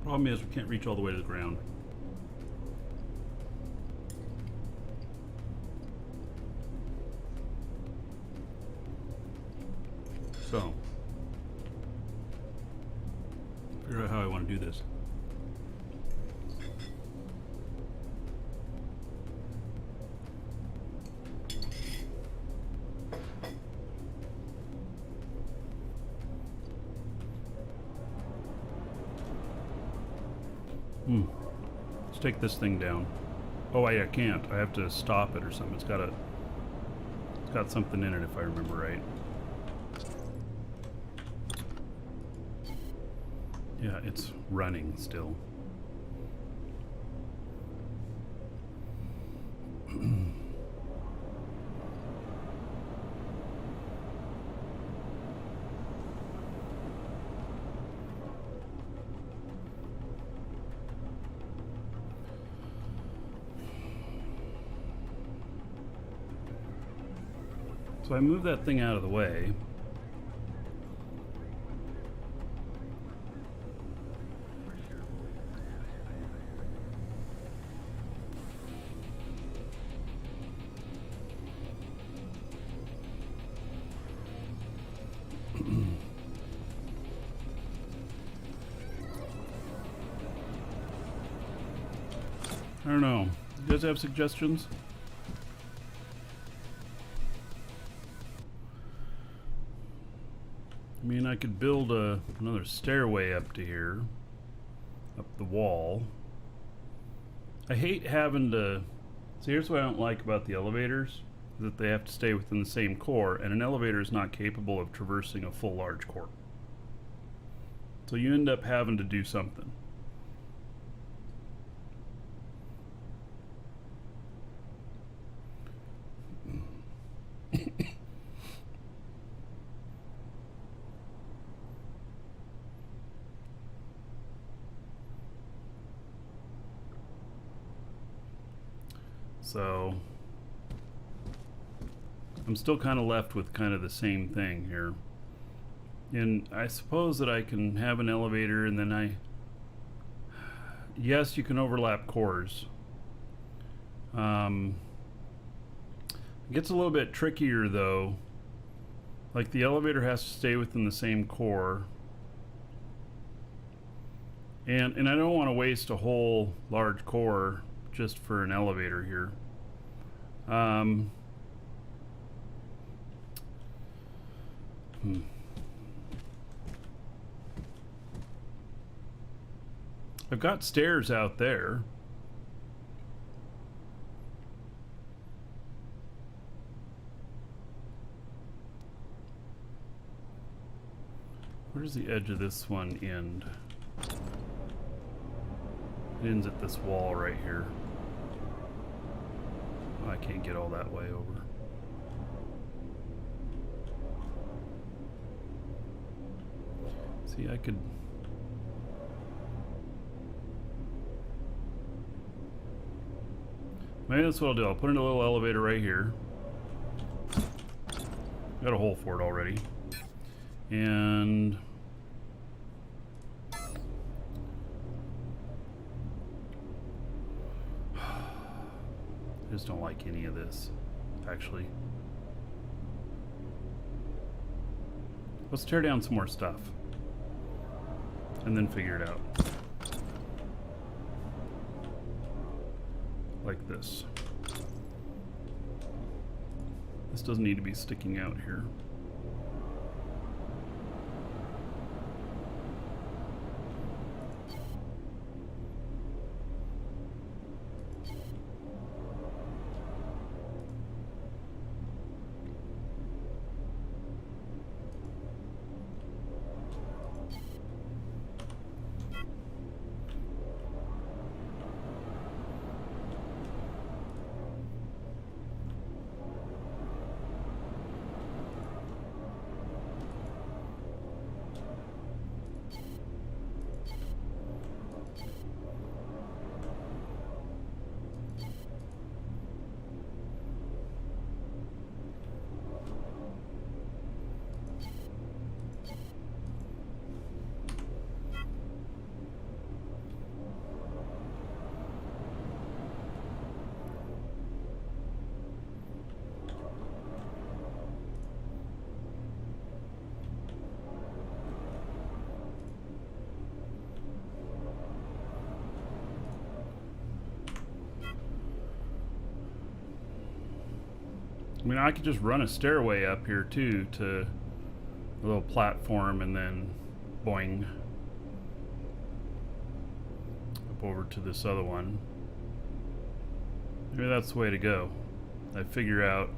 Problem is we can't reach all the way to the ground. So, figure out how I want to do this. Let's take this thing down. Oh, I can't. I have to stop it or something. It's got something in it if I remember right. Yeah, it's running still. So I move that thing out of the way. I don't know. You guys have suggestions? I mean, I could build another stairway up to here, up the wall. I hate having to... So here's what I don't like about the elevators, is that they have to stay within the same core, and an elevator is not capable of traversing a full large core. So you end up having to do something. So I'm still kind of left with kind of the same thing here. And I suppose that I can have an elevator and then yes, you can overlap cores. It gets a little bit trickier though. Like the elevator has to stay within the same core. And I don't want to waste a whole large core just for an elevator here. I've got stairs out there. Where does the edge of this one end? It ends at this wall right here. Oh, I can't get all that way over. See, I could... Maybe that's what I'll do. I'll put in a little elevator right here. Got a hole for it already. And... I just don't like any of this, actually. Let's tear down some more stuff. And then figure it out. Like this. This doesn't need to be sticking out here. I mean, I could just run a stairway up here too to a little platform and then boing up over to this other one. Maybe that's the way to go. I figure out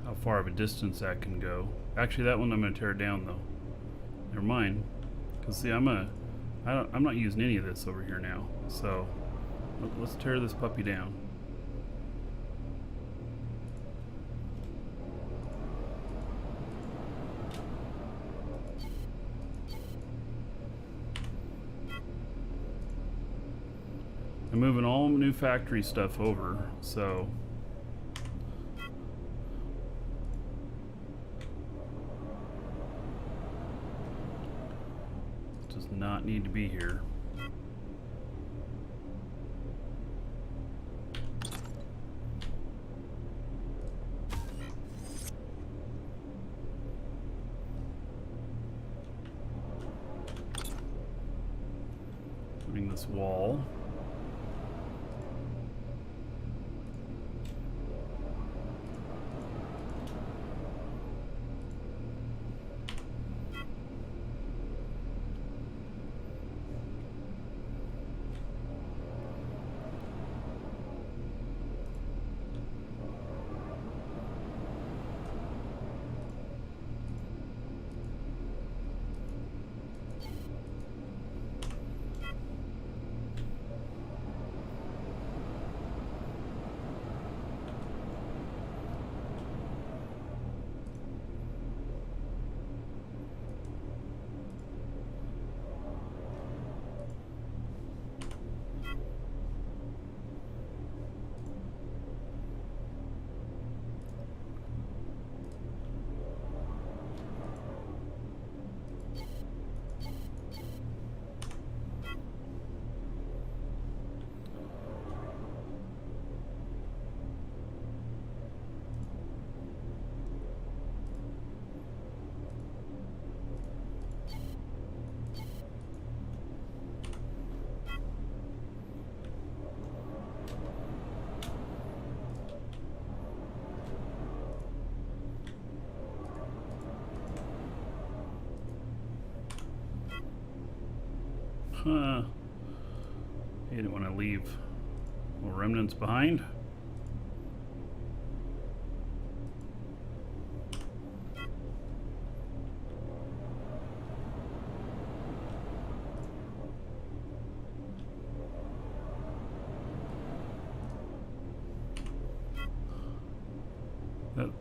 how far of a distance that can go. Actually, that one I'm going to tear it down though. Never mind, because see, I'm not using any of this over here now. So let's tear this puppy down. I'm moving all new factory stuff over, so Does not need to be here. Putting this wall. You didn't want to leave more remnants behind.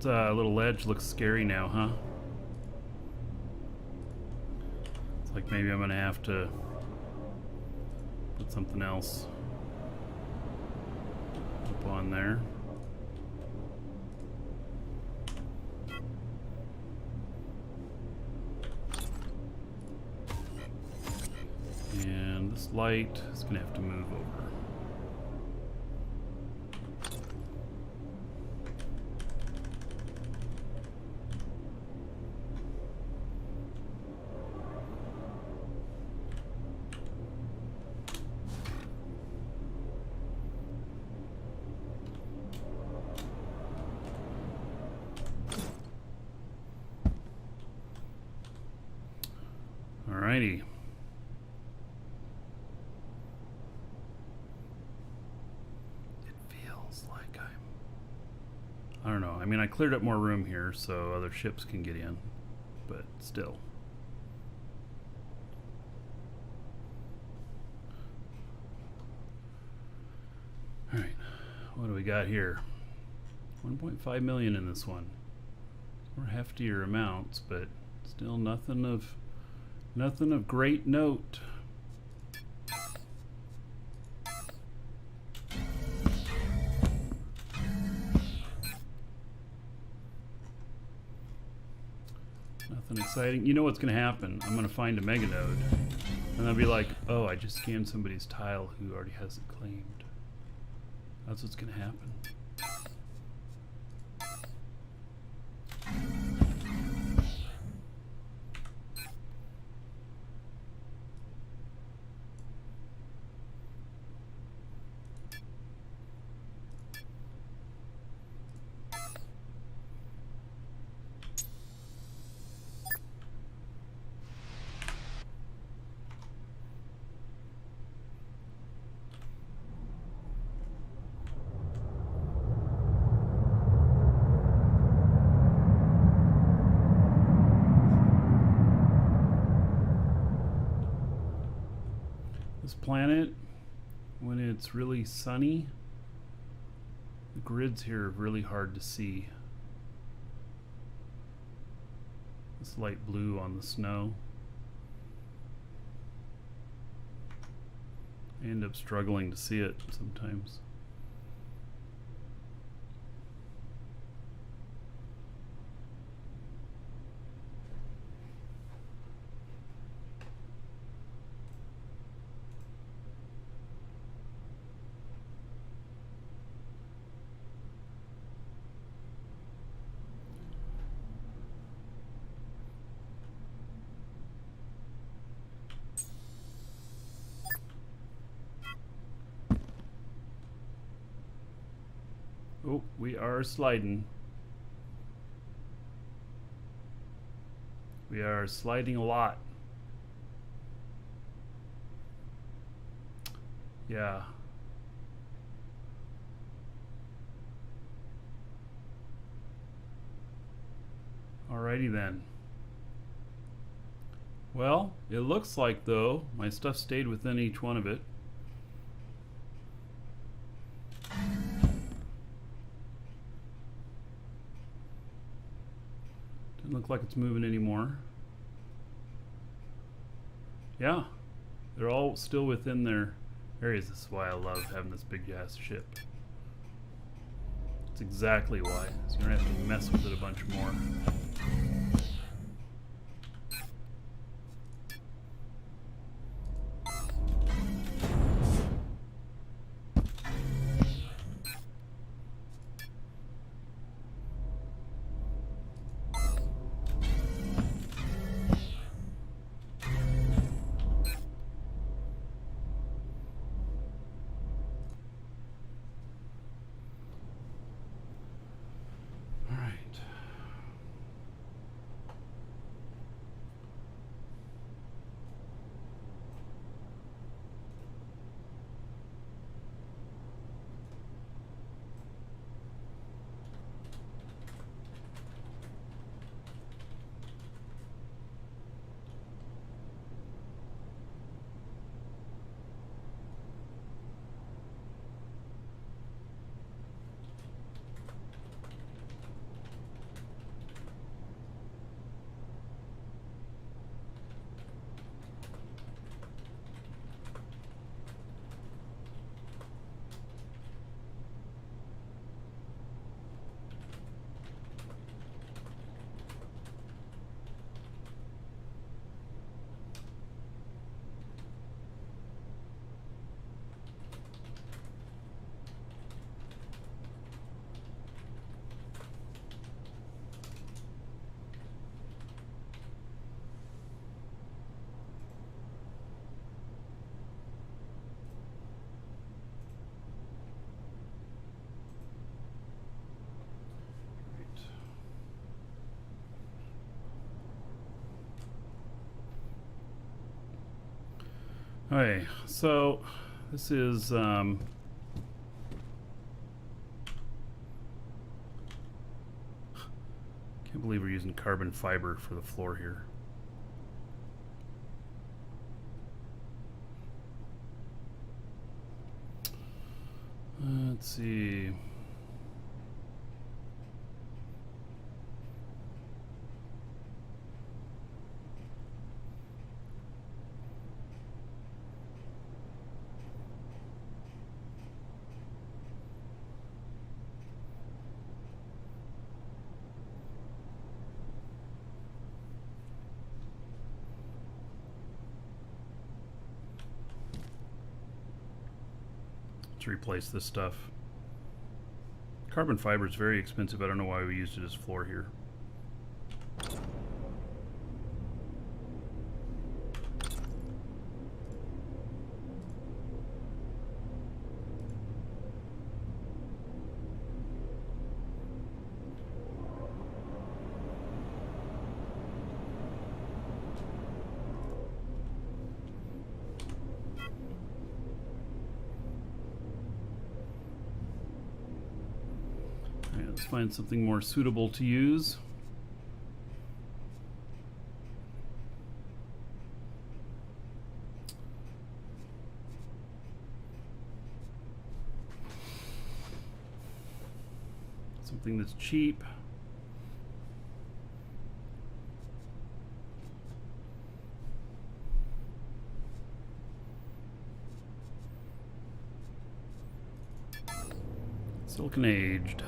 That little ledge looks scary now, huh? It's like maybe I'm gonna have to put something else up on there. And this light is gonna have to move over. Alrighty. It feels like I don't know. I mean, I cleared up more room here so other ships can get in, but still. Alright, what do we got here? 1.5 million in this one. More heftier amounts, but still nothing of great note. Nothing exciting. You know what's going to happen? I'm going to find a mega node, and I'll be like, oh, I just scanned somebody's tile who already has it claimed. That's what's going to happen. This planet, when it's really sunny, the grids here are really hard to see. This light blue on the snow. I end up struggling to see it sometimes. Oh, we are sliding. We are sliding a lot. Yeah. Alrighty then. Well, it looks like though my stuff stayed within each one of it. Doesn't look like it's moving anymore. Yeah, they're all still within their areas. This is why I love having this big ass ship. That's exactly why. So you're gonna have to mess with it a bunch more. Okay, so this is can't believe we're using carbon fiber for the floor here. Let's see. To replace this stuff. Carbon fiber is very expensive. I don't know why we used it as floor here. Let's find something more suitable to use. Something that's cheap. Silicon aged.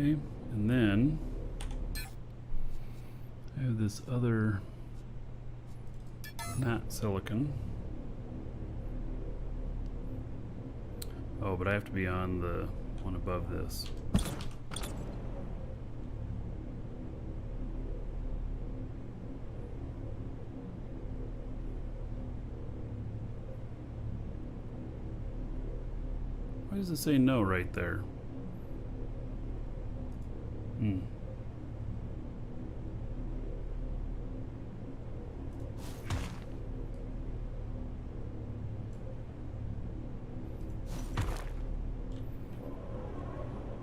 Okay, and then I have this other not silicon. Oh, but I have to be on the one above this. Why does it say no right there?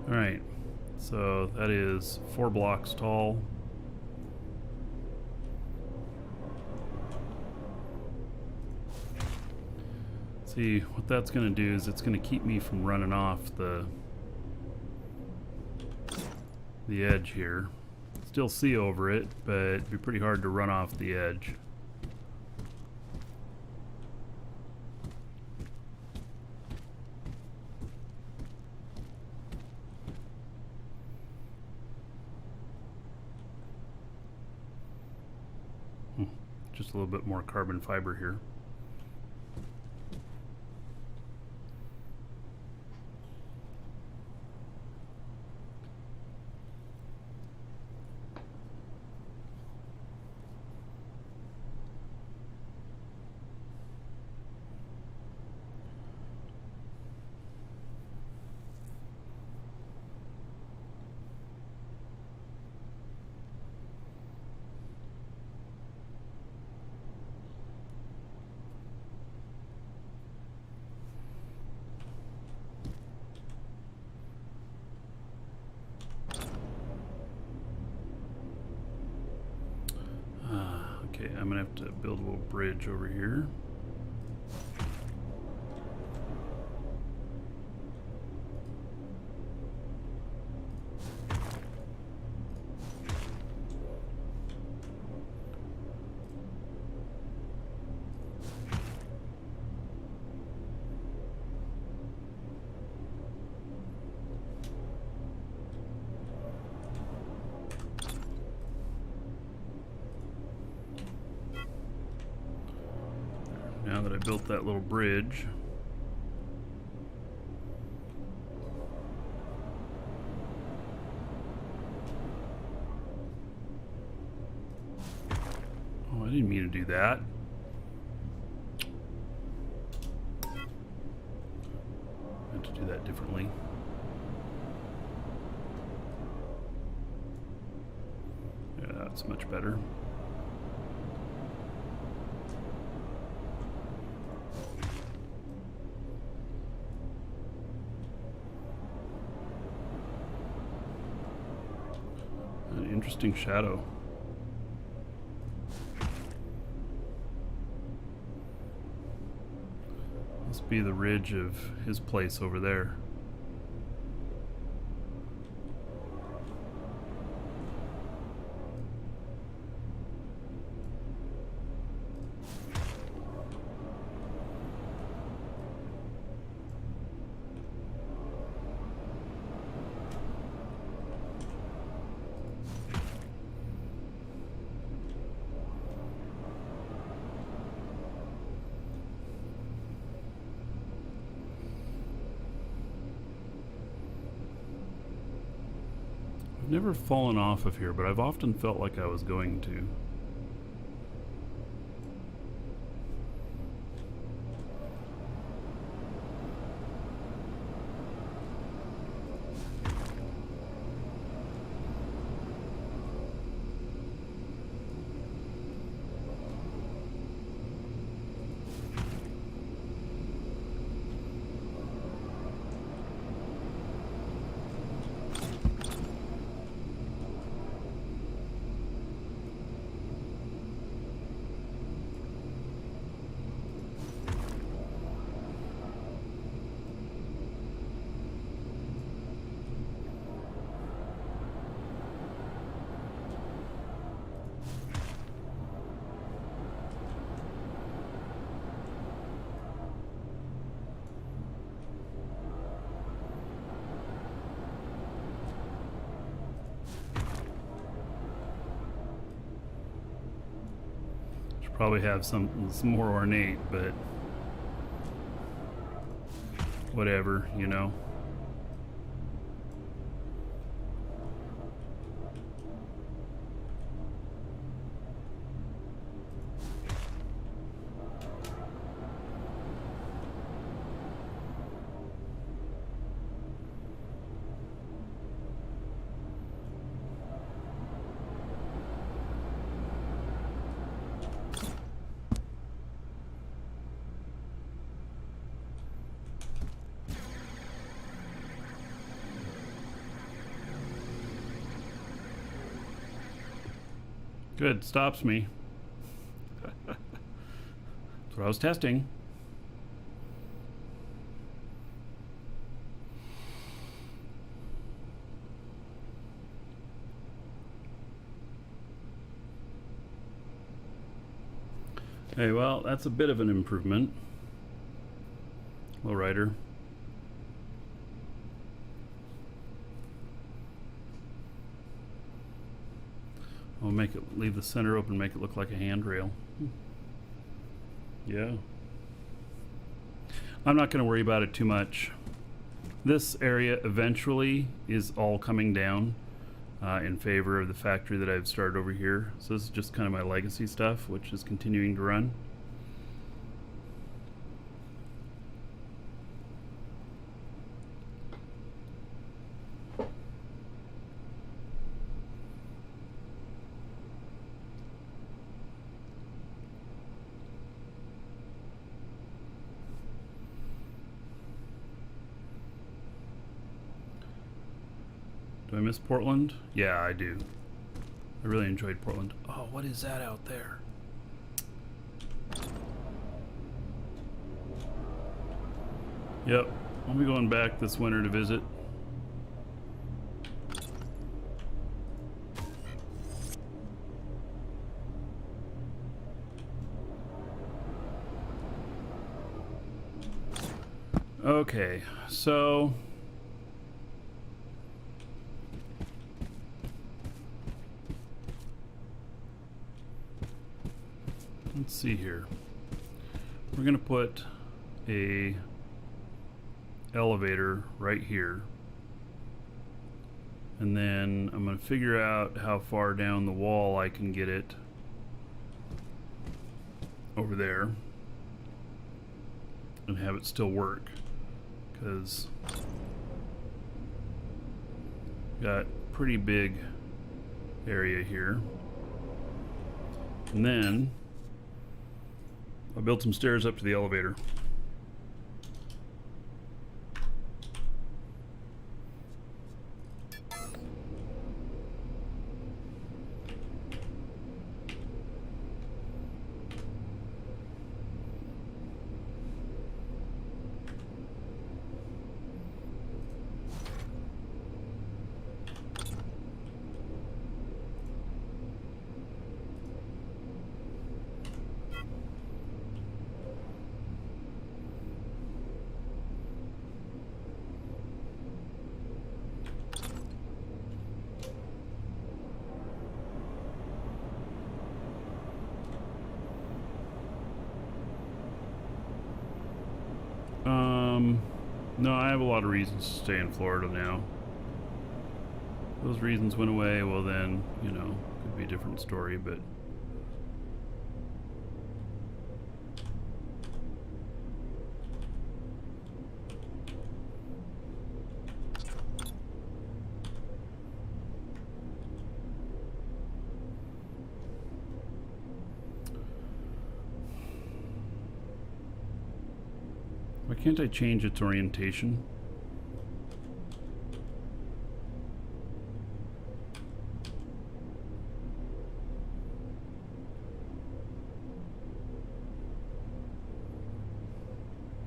Alright, so that is 4 blocks tall. See, what that's going to do is it's going to keep me from running off the edge here. Still see over it, but it'd be pretty hard to run off the edge. Just a little bit more carbon fiber here. Okay, I'm gonna have to build a little bridge over here. Now that I built that little bridge, oh, I didn't mean to do that. I meant to do that differently. Yeah, that's much better. Interesting shadow. Must be the ridge of his place over there. I've never fallen off of here, but I've often felt like I was going to. Probably have something more ornate, but whatever, you know. Good, stops me. That's what I was testing. Hey, well, that's a bit of an improvement. Lowrider. I'll make it, leave the center open, make it look like a handrail. Yeah. I'm not going to worry about it too much. This area eventually is all coming down in favor of the factory that I've started over here. So this is just kind of my legacy stuff, which is continuing to run. Do I miss Portland? Yeah, I do. I really enjoyed Portland. Oh, what is that out there? Yep, I'll be going back this winter to visit. Okay, so let's see here. We're gonna put a elevator right here, and then I'm gonna figure out how far down the wall I can get it over there and have it still work, because got pretty big area here. And then I built some stairs up to the elevator. No, I have a lot of reasons to stay in Florida now. Those reasons went away, well then, you know, could be a different story, but why can't I change its orientation?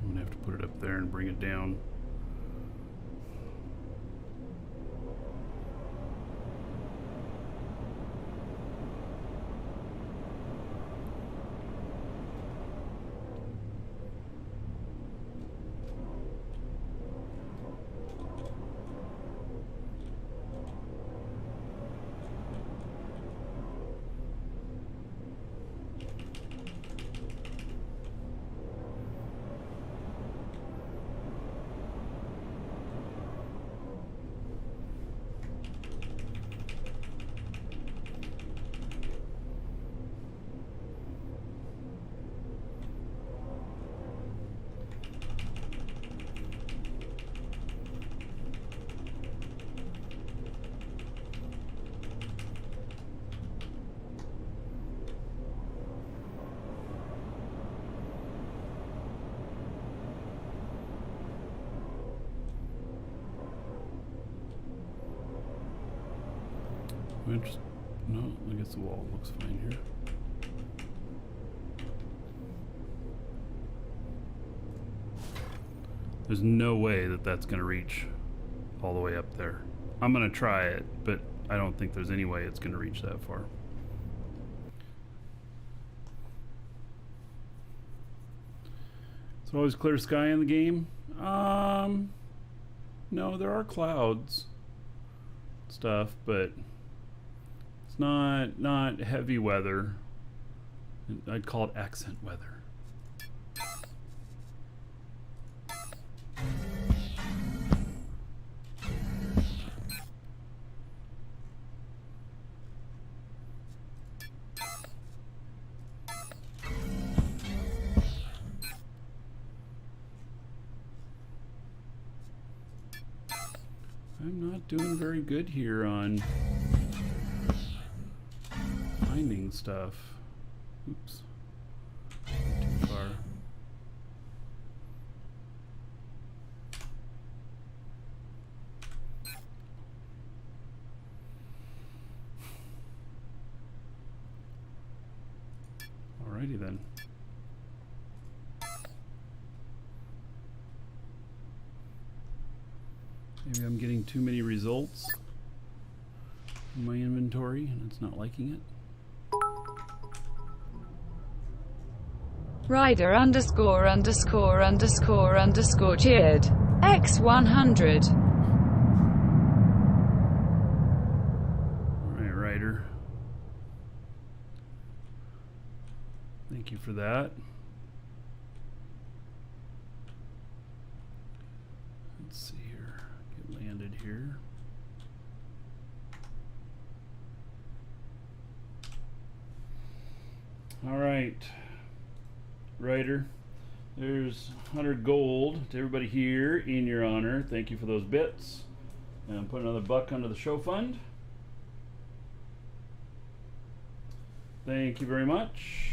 I'm gonna have to put it up there and bring it down. No, I guess the wall looks fine here. There's no way that that's going to reach all the way up there. I'm going to try it, but I don't think there's any way it's going to reach that far. It's always clear sky in the game. No, there are clouds stuff, but it's not heavy weather. I'd call it accent weather. I'm not doing very good here on finding stuff. Oops. Too far. Alrighty then. Maybe I'm getting too many results in my inventory and it's not liking it. Rider underscore underscore underscore underscore cheered. X100. Alright, Rider. Thank you for that. Let's see here. Get landed here. Alright. Rider. There's 100 gold to everybody here in your honor. Thank you for those bits. And put another buck under the show fund. Thank you very much.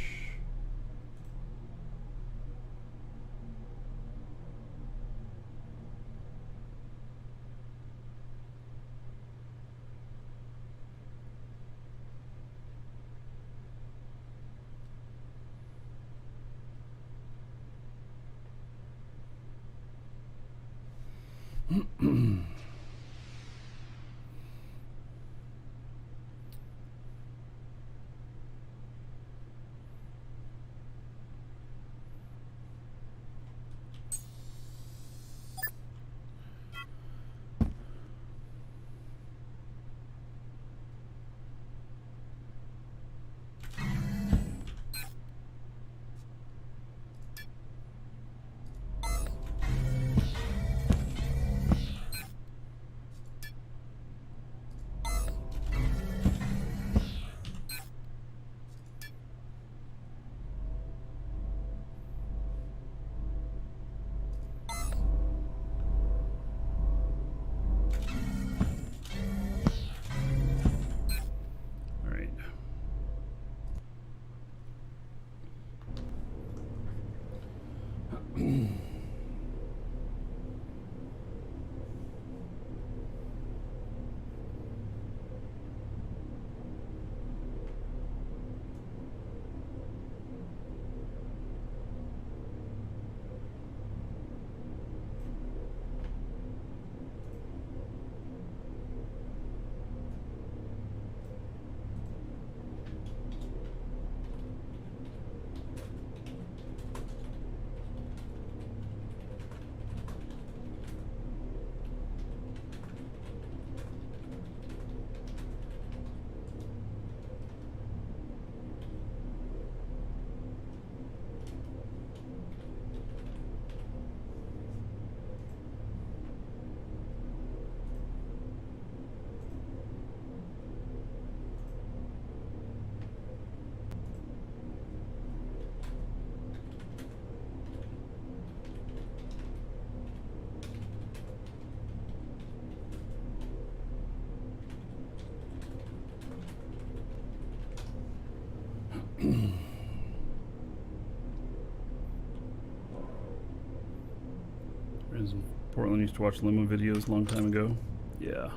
Friends in Portland used to watch limo videos a long time ago. Yeah.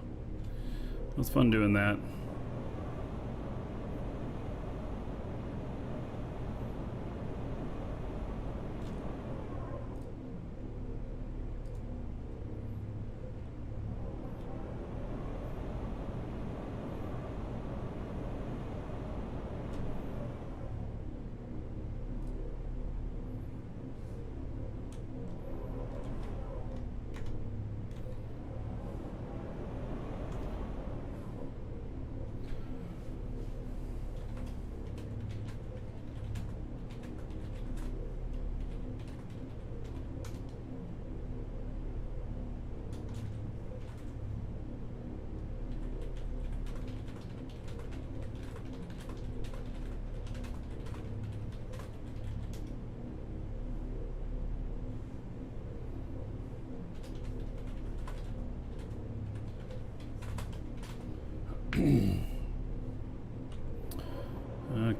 It was fun doing that.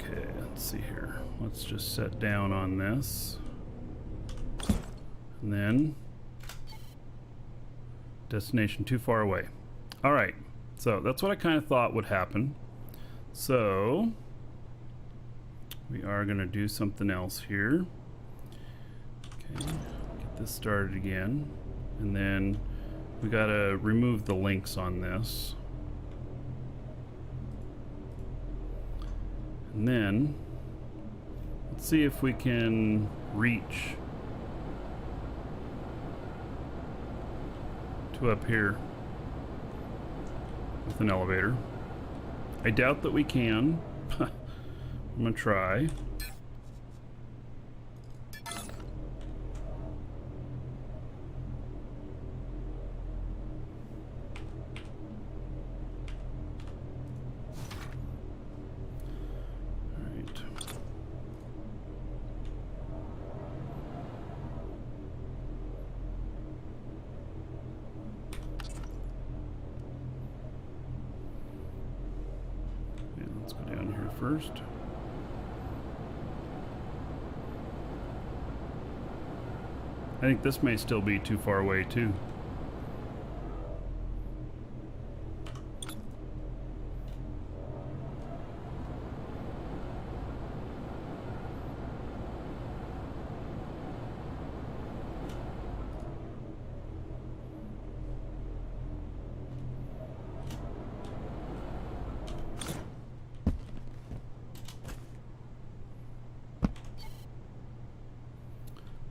Okay, let's see here. Let's just set down on this. And then destination too far away. All right, so that's what I kind of thought would happen. So we are going to do something else here. Okay, get this started again. And then we got to remove the links on this. And then let's see if we can reach to up here with an elevator. I doubt that we can. I'm gonna try. First. I think this may still be too far away too.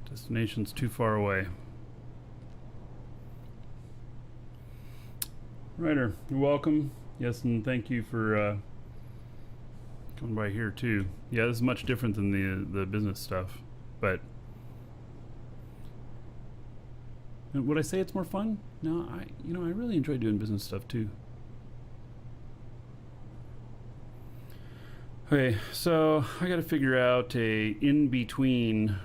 Destination's too far away. Ryder, you're welcome. Yes, and thank you for coming by here too. Yeah, this is much different than the business stuff, but would I say it's more fun? No, I really enjoy doing business stuff too. Okay, so I got to figure out a in-between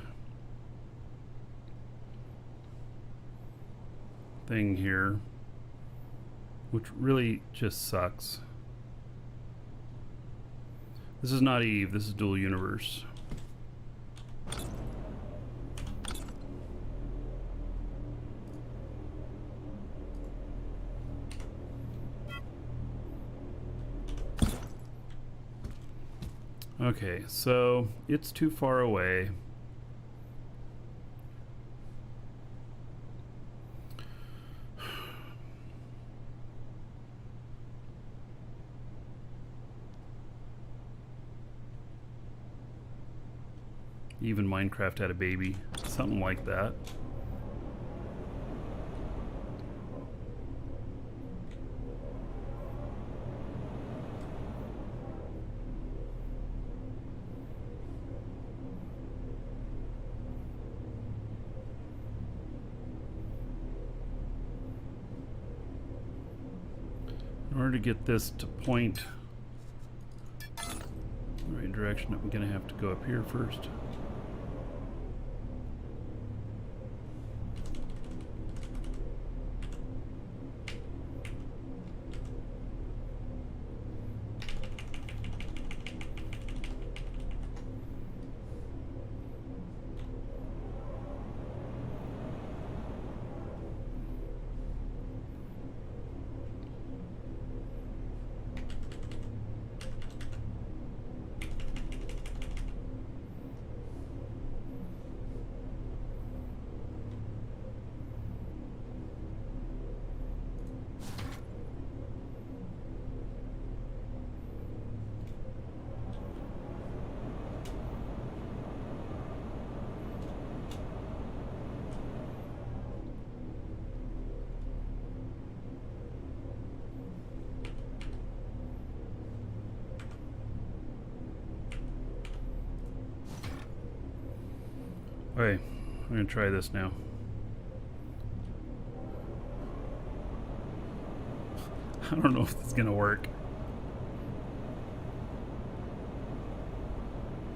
thing here, which really just sucks. This is not Eve, this is Dual Universe. Okay, so it's too far away. Even Minecraft had a baby, something like that. In order to get this to point the right direction, I'm going to have to go up here first. Okay, I'm going to try this now. I don't know if this is going to work.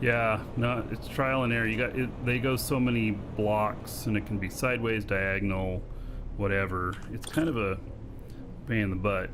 Yeah, no, it's trial and error. You got it, they go so many blocks, and it can be sideways, diagonal, whatever. It's kind of a pain in the butt.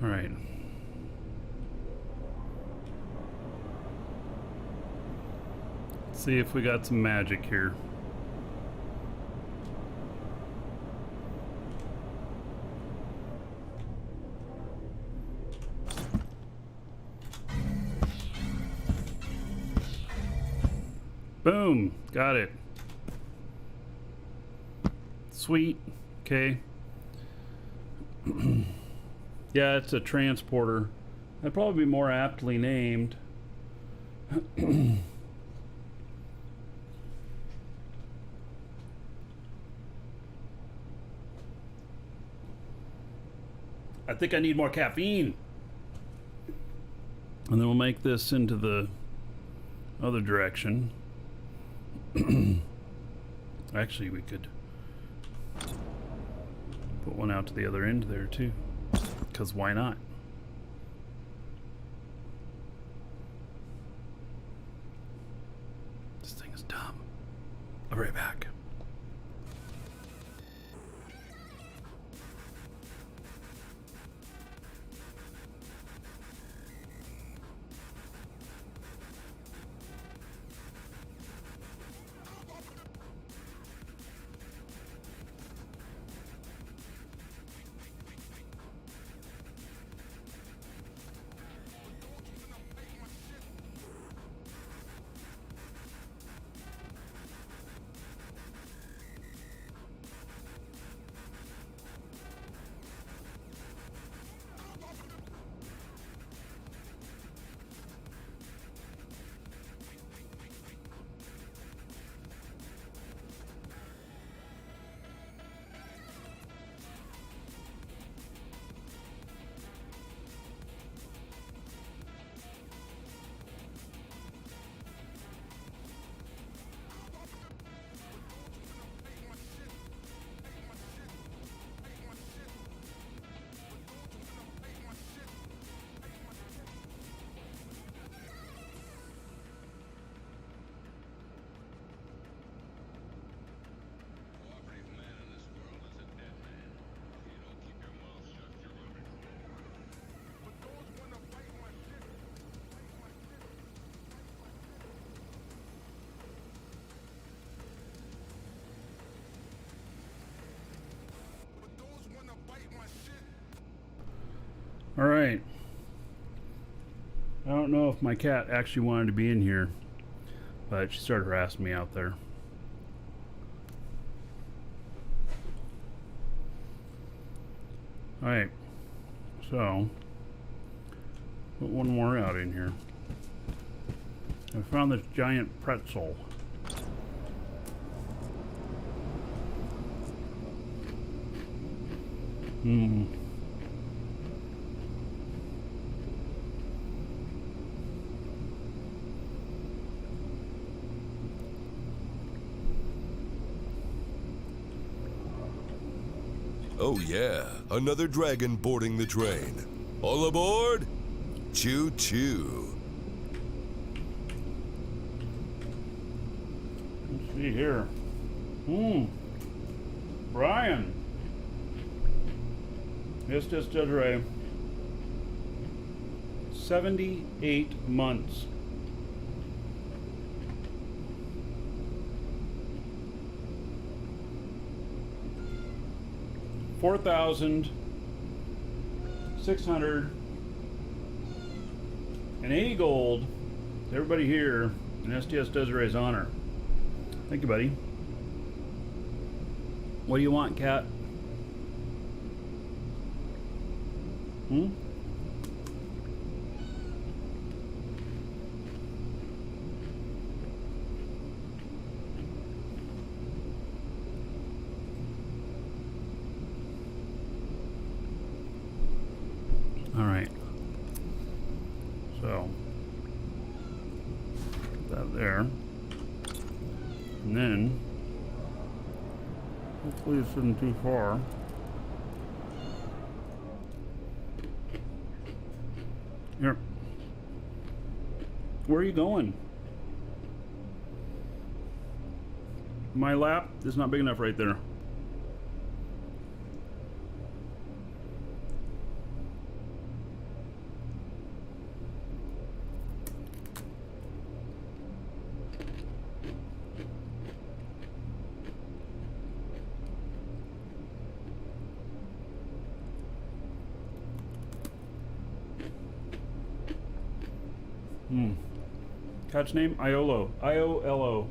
All right. Let's see if we got some magic here. Boom, got it. Sweet. Okay. Yeah, it's a transporter. That'd probably be more aptly named. I think I need more caffeine. And then we'll make this into the other direction. Actually, we could put one out to the other end there too, because why not? This thing is dumb. I'll be right back. All right. I don't know if my cat actually wanted to be in here, but she started harassing me out there. All right. So, put one more out in here. I found this giant pretzel. Oh yeah, another dragon boarding the train. All aboard? Choo choo. Let's see here. Brian. Estes Desiree. 78 months. $4,680 gold to everybody here in STS Desiree's honor. Thank you, buddy. What do you want, cat? All right. So that there, and then hopefully this isn't too far. Here. Where are you going? My lap is not big enough right there. Cat's name? Iolo. I-O-L-O.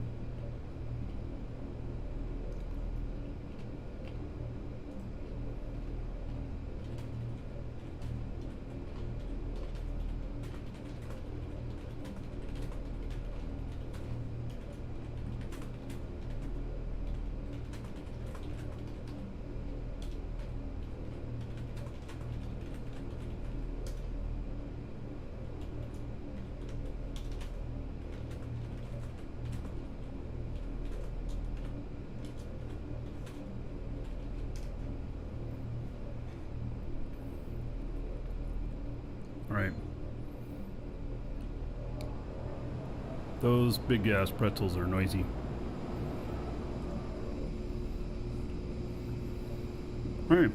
Alright. Those big ass pretzels are noisy. Alright.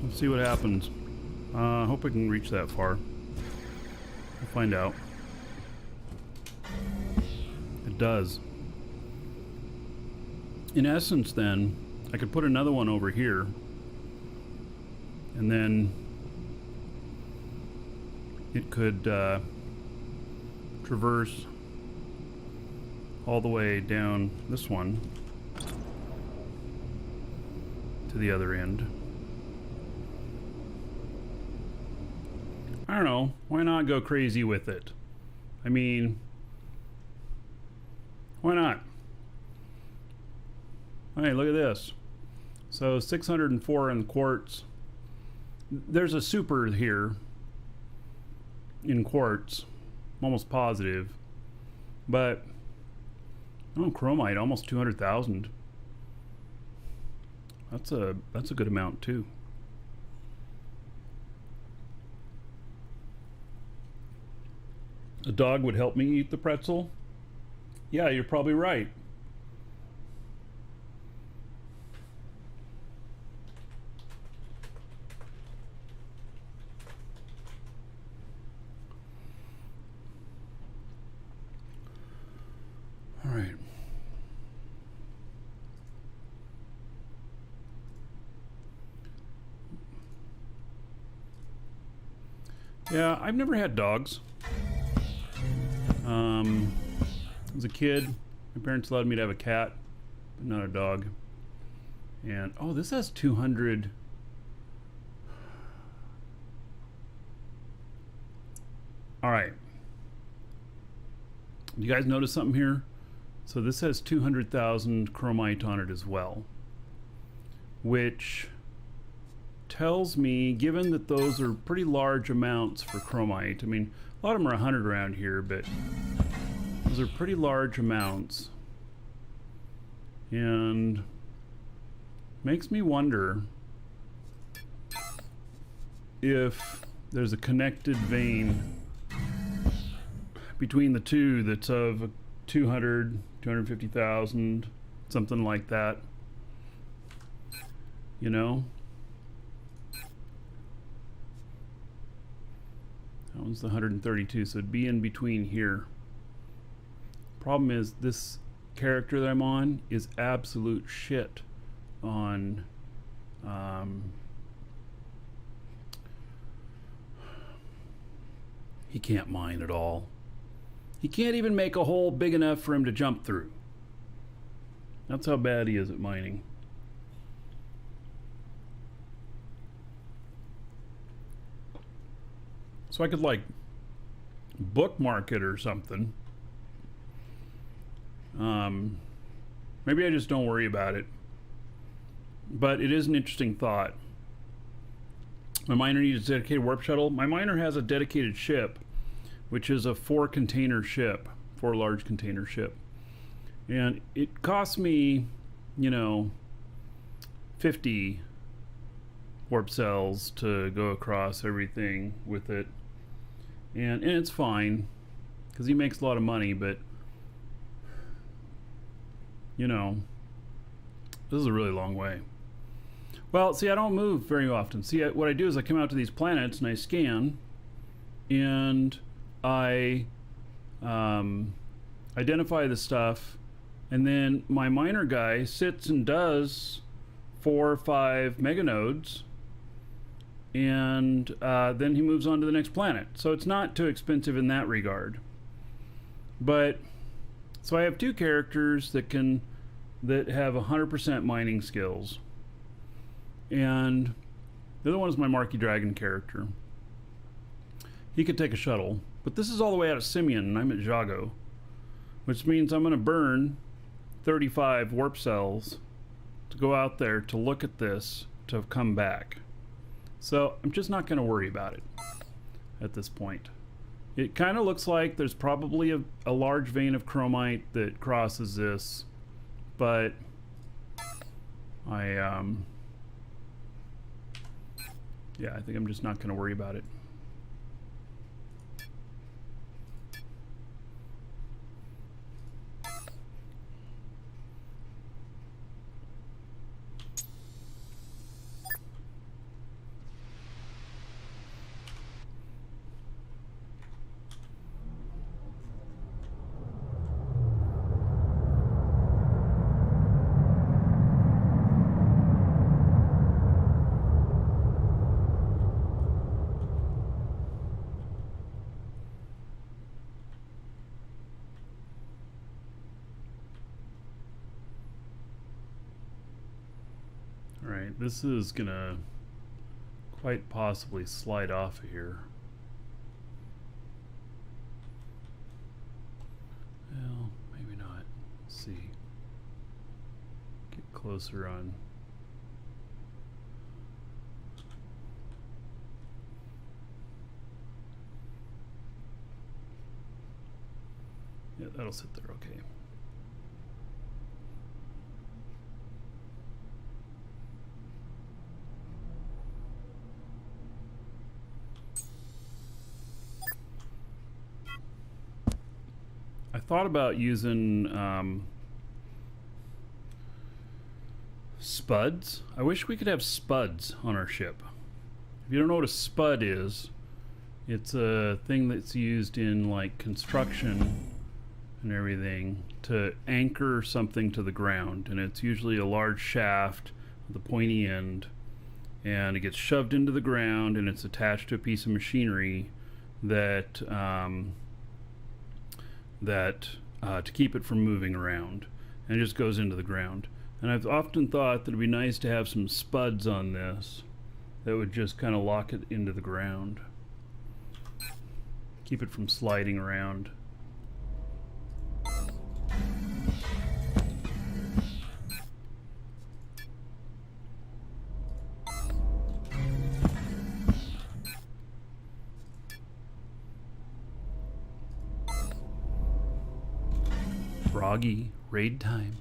Let's see what happens. I hope I can reach that far. We'll find out. It does. In essence, then, I could put another one over here. And then it could traverse all the way down this one to the other end. I don't know, why not go crazy with it? I mean, why not? Hey, look at this. So 604 in quartz. There's a super here in quartz, I'm almost positive, but oh, chromite almost 200,000. That's a good amount too. A dog would help me eat the pretzel? Yeah, you're probably right. All right. Yeah, I've never had dogs. As a kid, my parents allowed me to have a cat, but not a dog. And oh, this has 200. All right. You guys notice something here? So this has 200,000 chromite on it as well, which tells me, given that those are pretty large amounts for chromite, I mean, a lot of them are 100 around here, but those are pretty large amounts, and makes me wonder if there's a connected vein between the two that's of 200, 250,000, something like that, you know? That one's the 132, so it'd be in between here. Problem is, this character that I'm on is absolute shit on he can't mine at all. He can't even make a hole big enough for him to jump through. That's how bad he is at mining. So I could like bookmark it or something. Maybe I just don't worry about it. But it is an interesting thought. My miner needs a dedicated warp shuttle. My miner has a dedicated ship, which is a 4 large container ship. And it cost me, you know, 50 warp cells to go across everything with it. And it's fine, because he makes a lot of money, but, you know, this is a really long way. Well, see, I don't move very often. See, what I do is I come out to these planets and I scan, and I identify the stuff, and then my miner guy sits and does 4 or 5 meganodes, and then he moves on to the next planet. So it's not too expensive in that regard. But so I have two characters that have 100% mining skills, and the other one is my Marquee Dragon character. He could take a shuttle, but this is all the way out of Simeon, and I'm at Jago, which means I'm going to burn 35 warp cells to go out there to look at this to come back. So I'm just not going to worry about it at this point. It kind of looks like there's probably a large vein of chromite that crosses this, but yeah, I think I'm just not going to worry about it. Alright, this is gonna quite possibly slide off of here. Well, maybe not. Let's see. Get closer on. Yeah, that'll sit there okay. I thought about using spuds. I wish we could have spuds on our ship. If you don't know what a spud is, it's a thing that's used in like construction and everything to anchor something to the ground, and it's usually a large shaft with a pointy end, and it gets shoved into the ground and it's attached to a piece of machinery that to keep it from moving around, and it just goes into the ground. And I've often thought that it'd be nice to have some spuds on this that would just kind of lock it into the ground, keep it from sliding around. Froggy, raid time.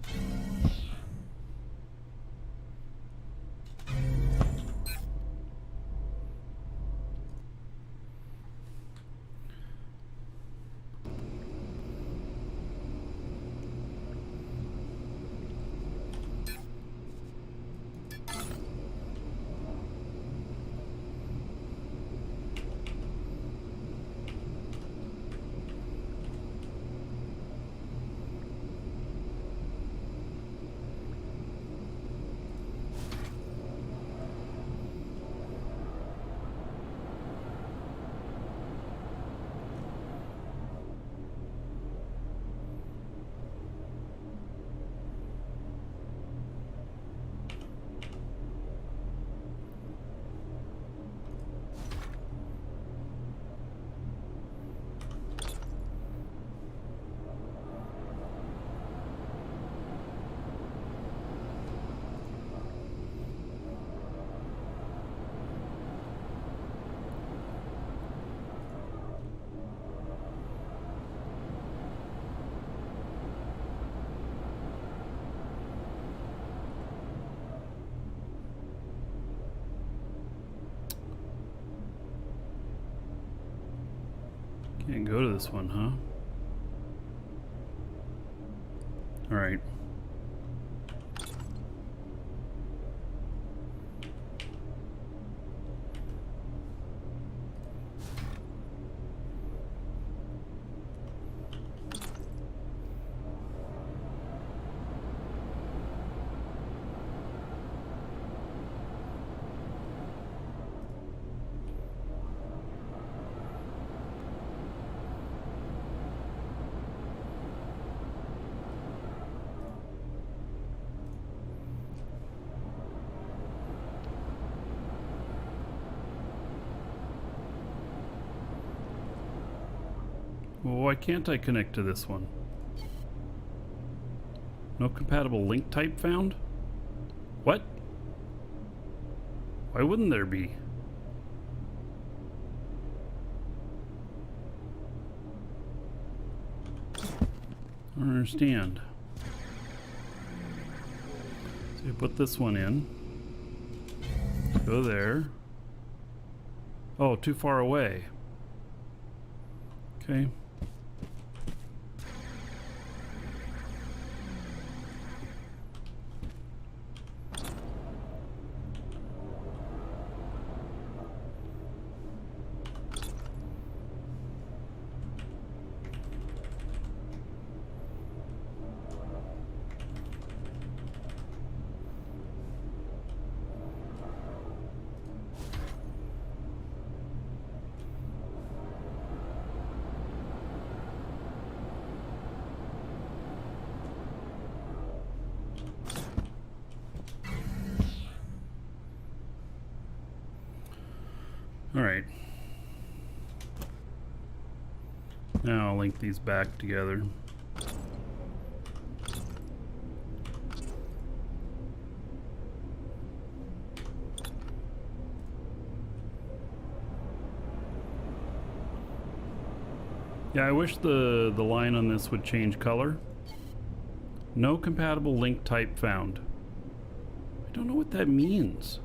Can't go to this one, huh? All right. Well, why can't I connect to this one? No compatible link type found? What? Why wouldn't there be? I don't understand. So you put this one in. Go there. Oh, too far away. Okay. All right. Now I'll link these back together. Yeah, I wish the line on this would change color. No compatible link type found. I don't know what that means.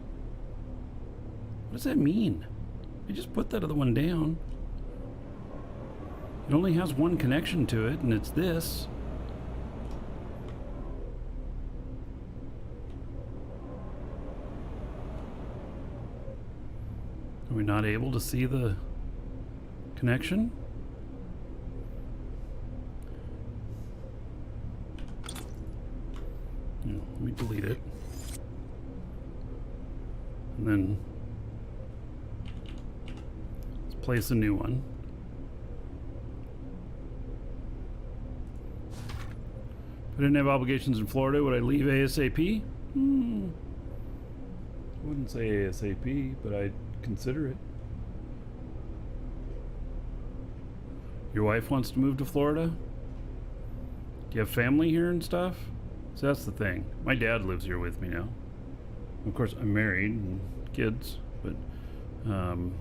What does that mean? I just put that other one down. It only has one connection to it, and it's this. Are we not able to see the connection? Let me delete it. And then place a new one. If I didn't have obligations in Florida, would I leave ASAP? I wouldn't say ASAP, but I'd consider it. Your wife wants to move to Florida? Do you have family here and stuff? So that's the thing. My dad lives here with me now. Of course, I'm married and kids, but all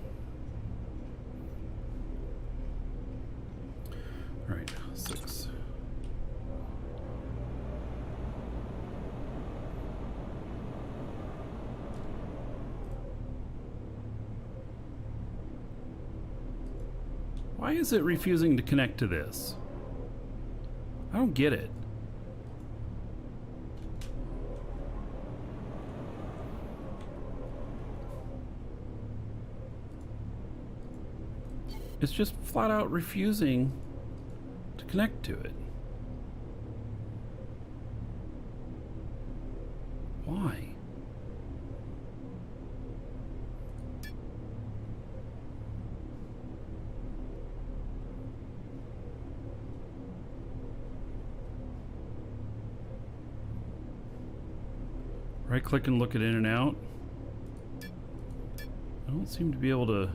right, 6. Why is it refusing to connect to this? I don't get it. It's just flat out refusing to connect to it. Why? Right click and look at in and out. I don't seem to be able to.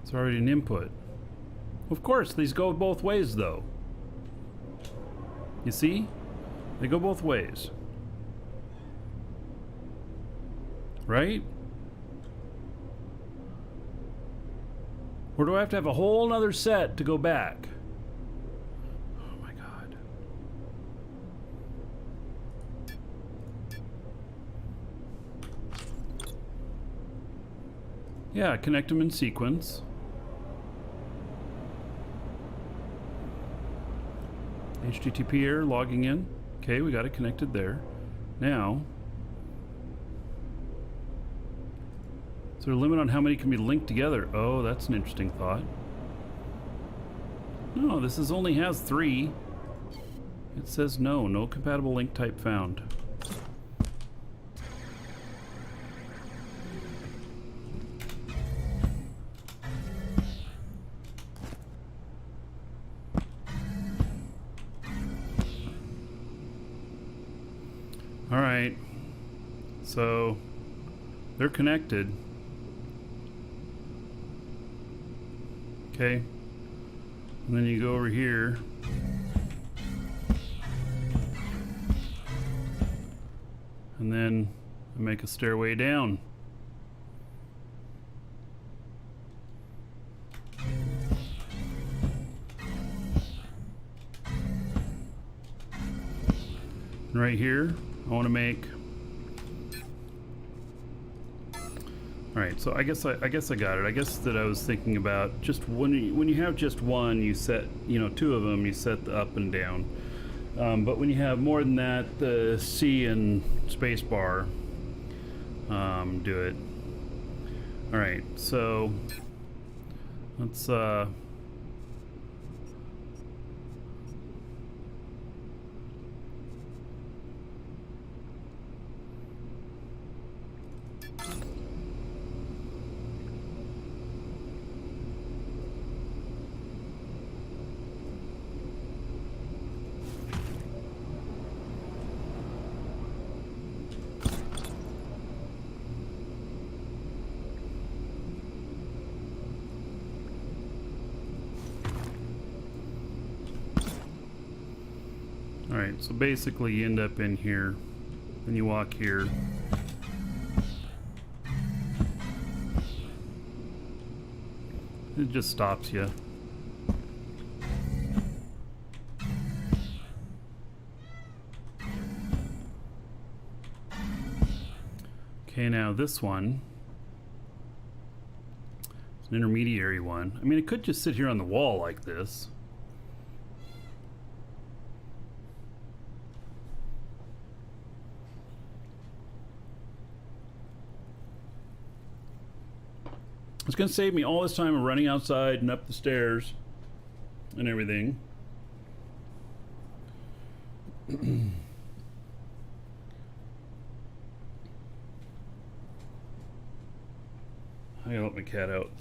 It's already an input. Of course, these go both ways though. You see? They go both ways. Right? Or do I have to have a whole nother set to go back? Oh my God. Yeah, connect them in sequence. HTTP error, logging in. Okay, we got it connected there. Now, is there a limit on how many can be linked together? Oh, that's an interesting thought. No, this only has 3. It says no compatible link type found. All right, so They're connected. Okay. And then you go over here. And then make a stairway down. And right here, I want to make. All right, so I guess I got it. I guess that I was thinking about just when you have just one, you set, you know, two of them, you set the up and down. But when you have more than that, the C and space bar do it. All right, so let's Alright, so basically you end up in here, and you walk here. It just stops you. Okay, now this one is an intermediary one. I mean, it could just sit here on the wall like this. It's going to save me all this time of running outside and up the stairs and everything. I gotta let my cat out.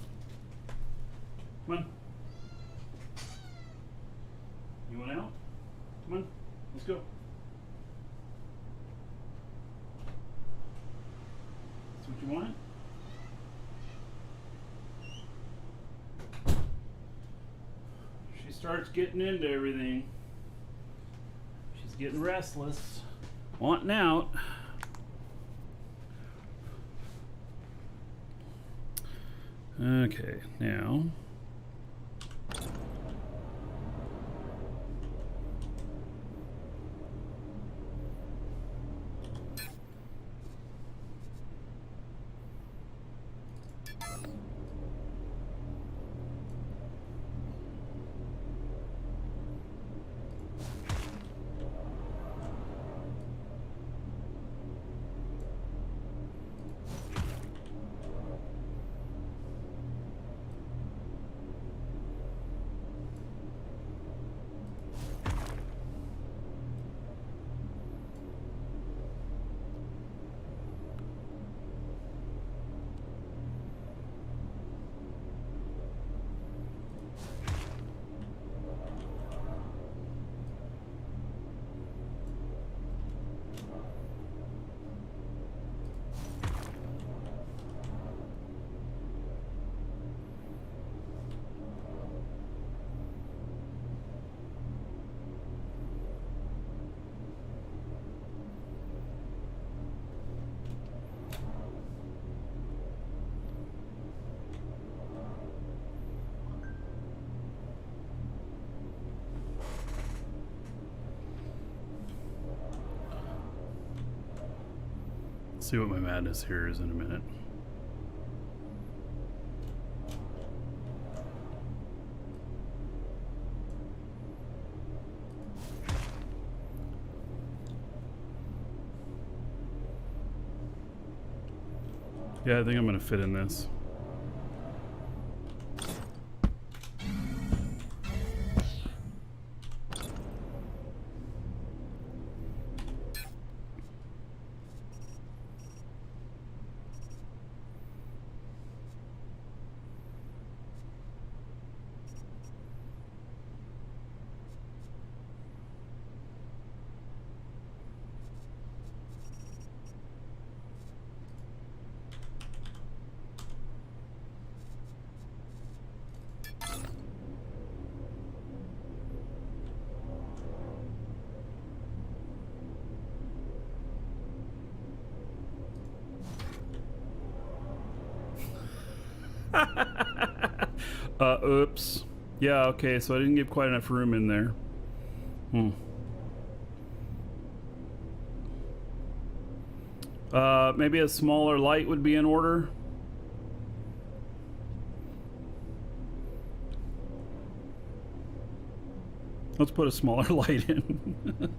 Come on. You want out? Come on. Let's go. That's what you want? She starts getting into everything. She's getting restless, wanting out. Okay, now see what my madness here is in a minute. Yeah, I think I'm gonna fit in this. Oops. Yeah, okay, so I didn't get quite enough room in there. Maybe a smaller light would be in order. Let's put a smaller light in.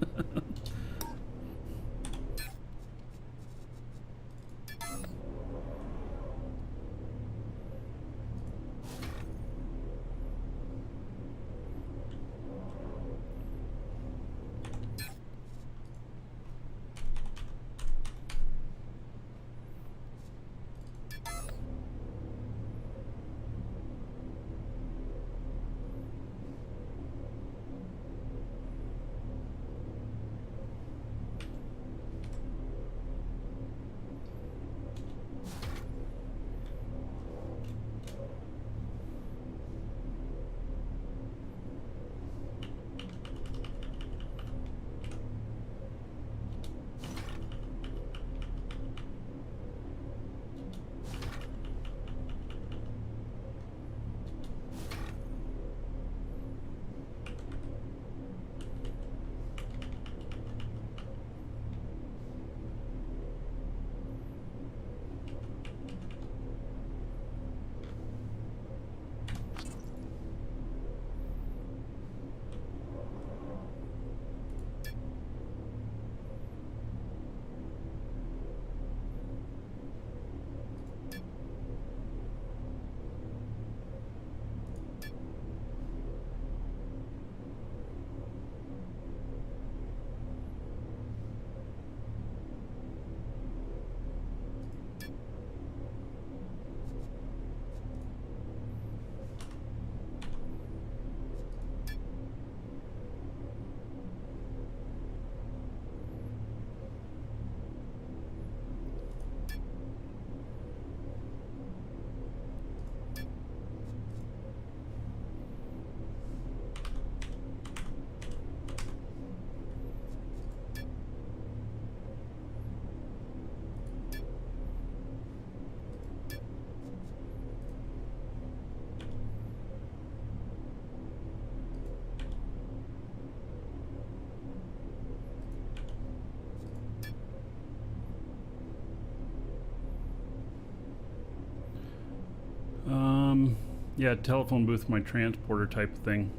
Yeah, telephone booth, my transporter type thing.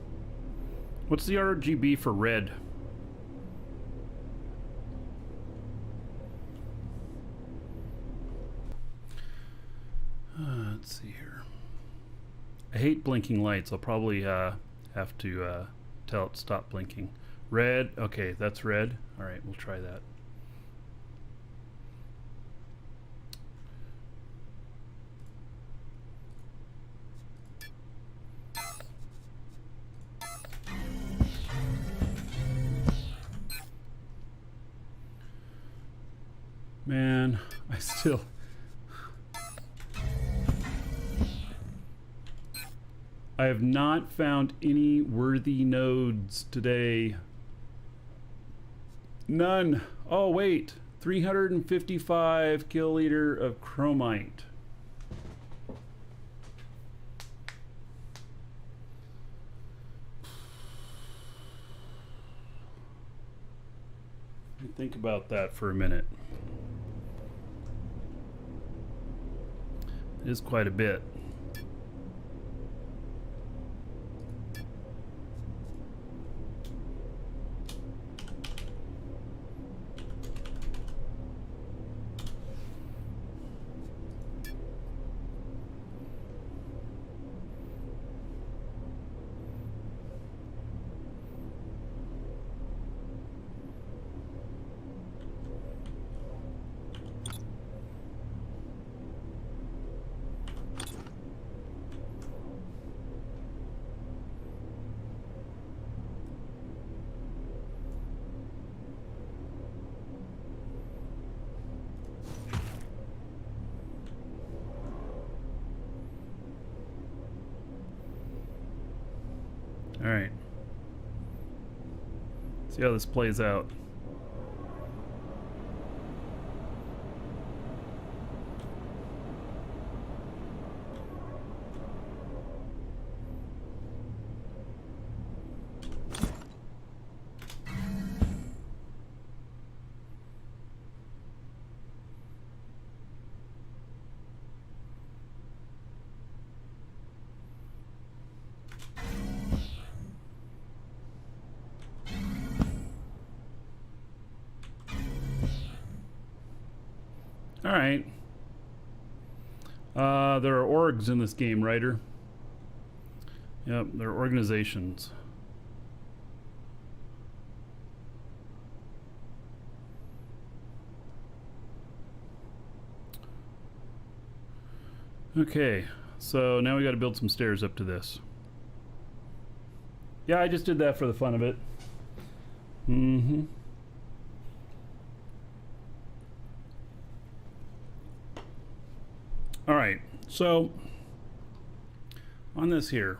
What's the RGB for red? Let's see here. I hate blinking lights. I'll probably have to tell it to stop blinking. Red. Okay, that's red. All right, we'll try that. Man, I have not found any worthy nodes today. None. Oh wait, 355 kiloliter of chromite. Let me think about that for a minute. It is quite a bit. All right. See how this plays out. All right. There are orgs in this game, Ryder. Yep, there are organizations. Okay, so now we got to build some stairs up to this. Yeah, I just did that for the fun of it. Mm-hmm. All right, so on this here,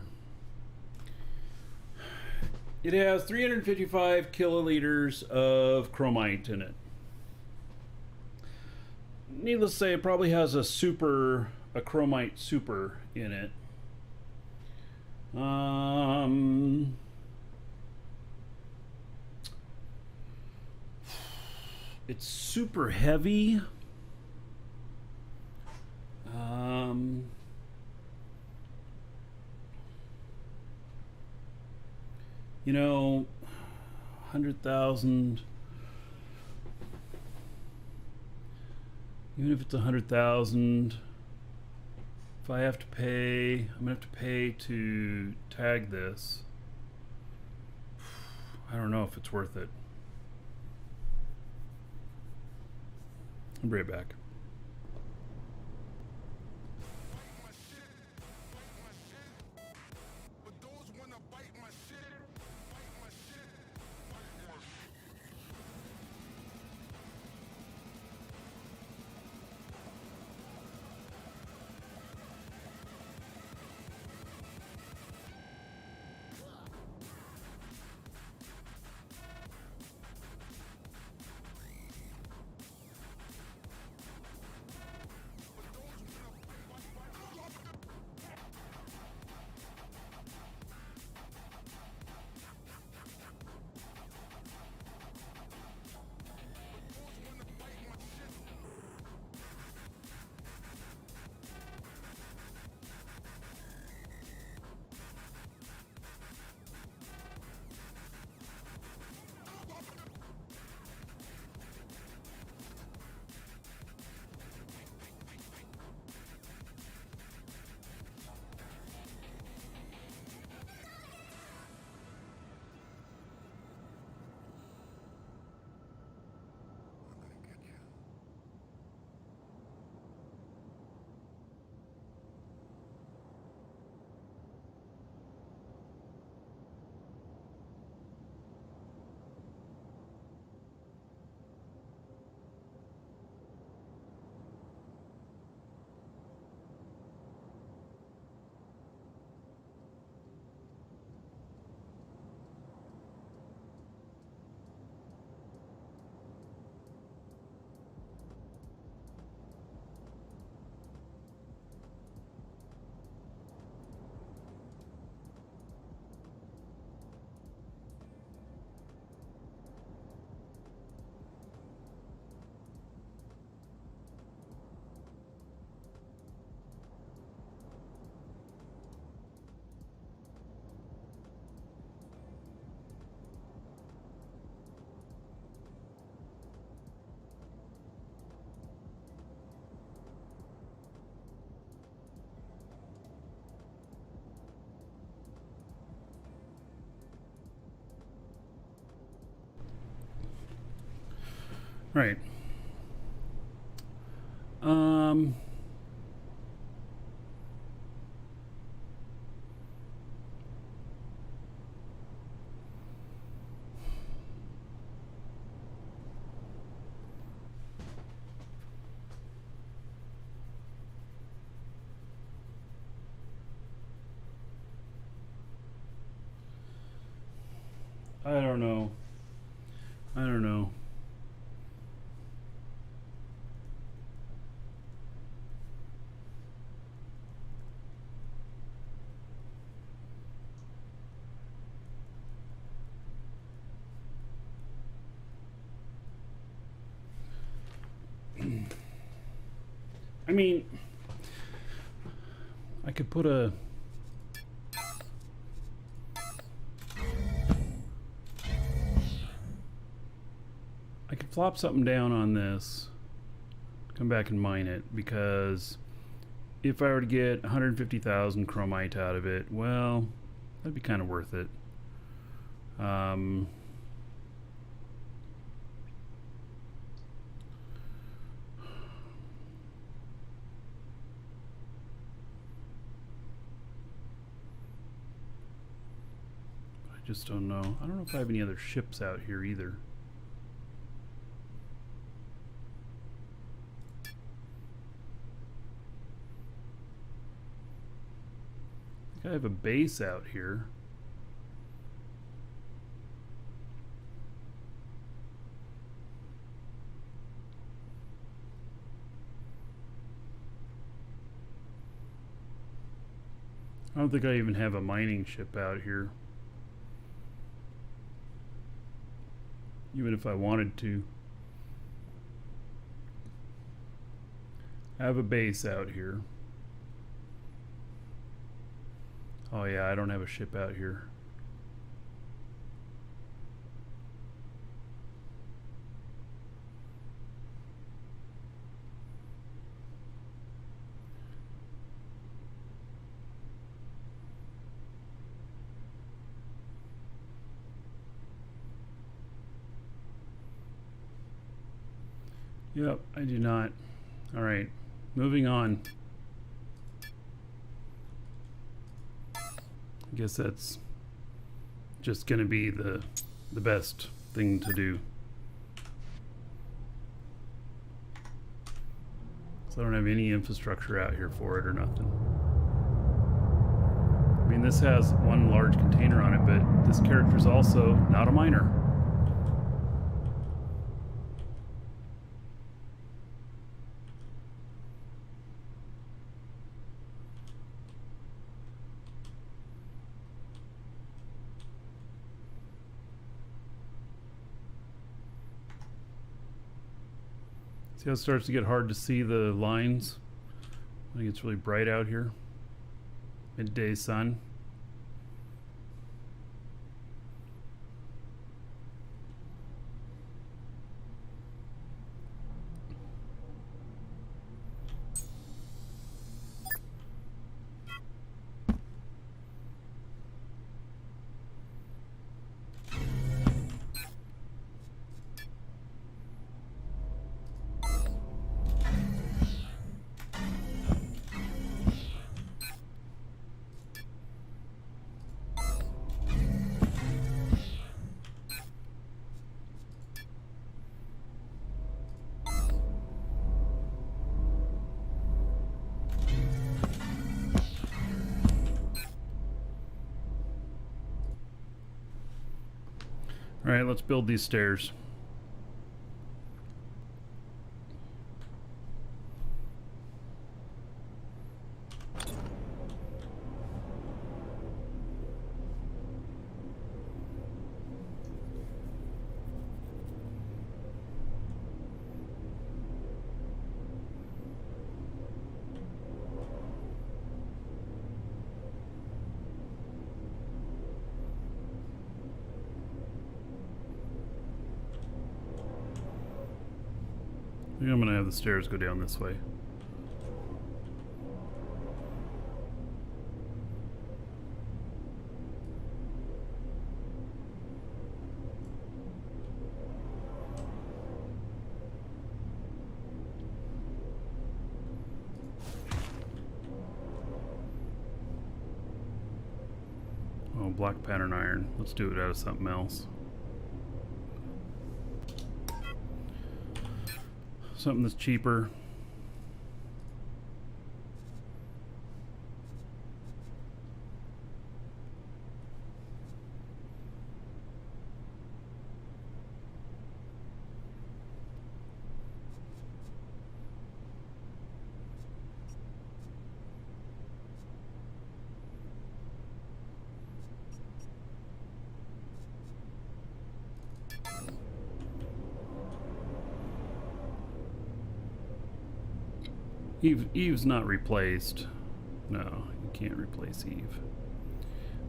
it has 355 kiloliters of chromite in it. Needless to say, it probably has a chromite super in it. It's super heavy. You know, 100,000. Even if it's 100,000, if I have to pay, I'm gonna have to pay to tag this. I don't know if it's worth it. I'll be right back. Right. I don't know. I don't know. I mean, I could put a... I could flop something down on this come back and mine it, because if I were to get 150,000 chromite out of it, well, that'd be kind of worth it. I just don't know. I don't know if I have any other ships out here either. I think I have a base out here. I don't think I even have a mining ship out here. Even if I wanted to. I have a base out here. Oh yeah, I don't have a ship out here. Yep, I do not. All right, moving on. I guess that's just going to be the best thing to do. So I don't have any infrastructure out here for it or nothing. I mean, this has one large container on it, but this character's also not a miner. See how it starts to get hard to see the lines? I think it's really bright out here. Midday sun. All right, let's build these stairs. I think I'm gonna have the stairs go down this way. Oh, black pattern iron. Let's do it out of something else. Something that's cheaper. Eve's not replaced. No, you can't replace Eve.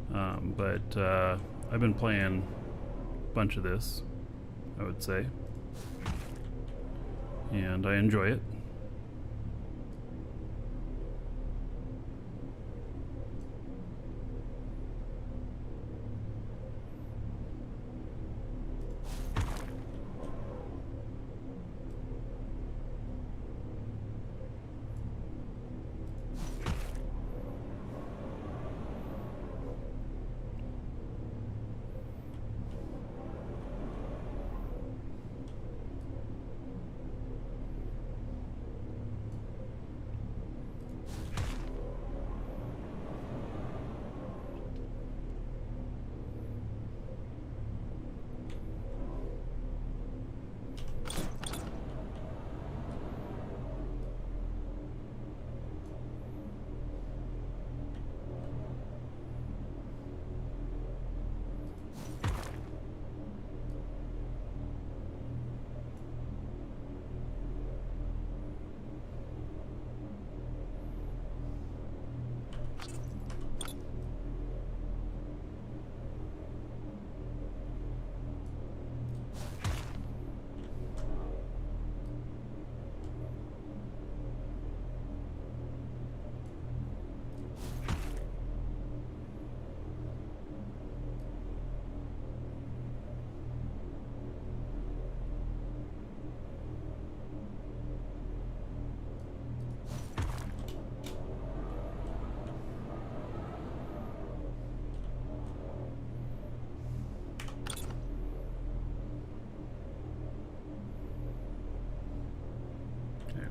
But I've been playing a bunch of this, I would say. And I enjoy it.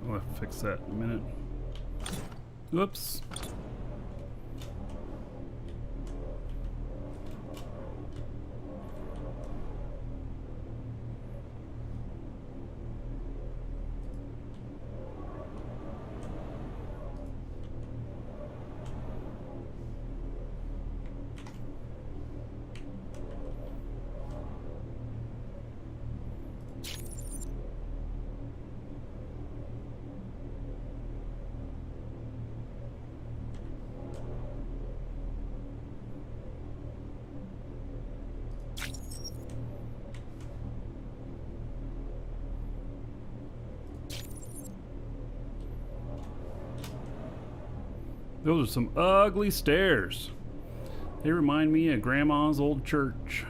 I'll have to fix that in a minute. Whoops. Those are some ugly stairs. They remind me of Grandma's old church.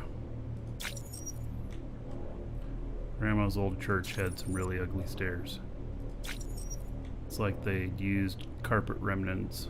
Grandma's old church had some really ugly stairs. It's like they used carpet remnants.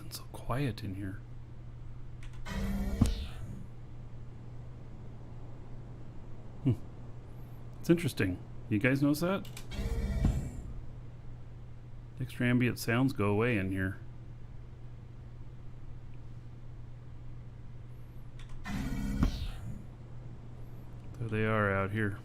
So quiet in here. It's interesting. You guys notice that? Extra ambient sounds go away in here. There they are out here.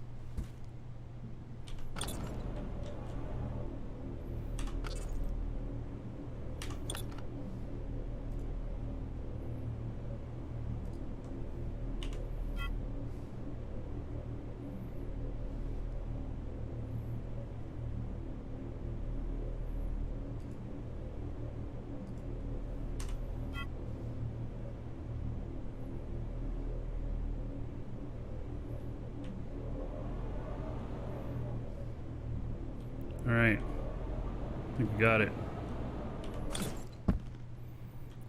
Alright, I think we got it.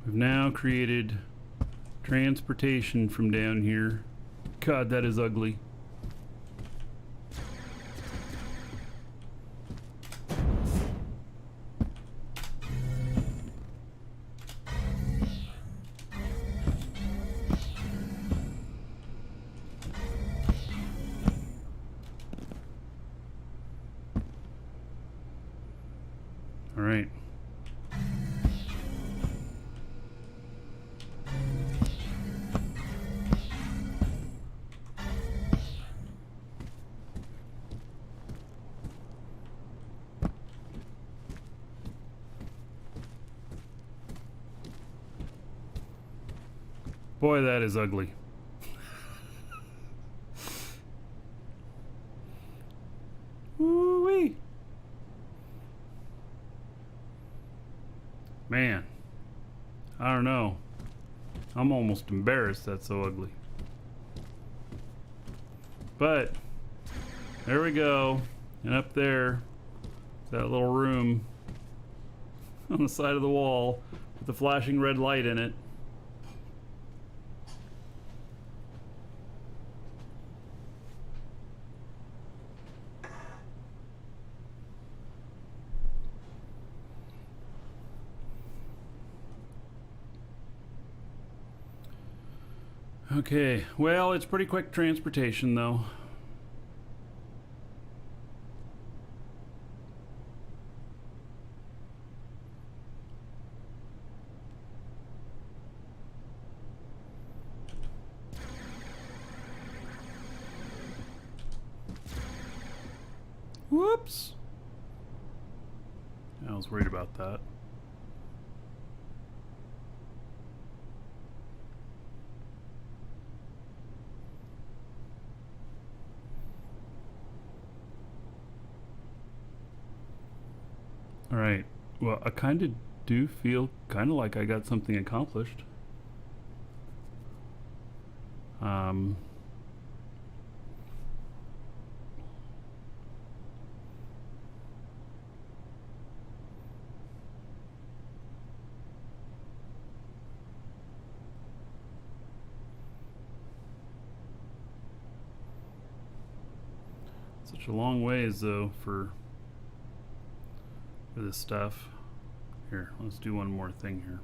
We've now created transportation from down here. God, that is ugly. All right. Boy, that is ugly. Woo-wee. Man, I don't know. I'm almost embarrassed that's so ugly. But there we go. And up there, that little room on the side of the wall with the flashing red light in it. Okay, well, it's pretty quick transportation though. Whoops. I was worried about that. All right. Well, I kind of do feel kind of like I got something accomplished. Such a long ways though for this stuff. Here, let's do one more thing here.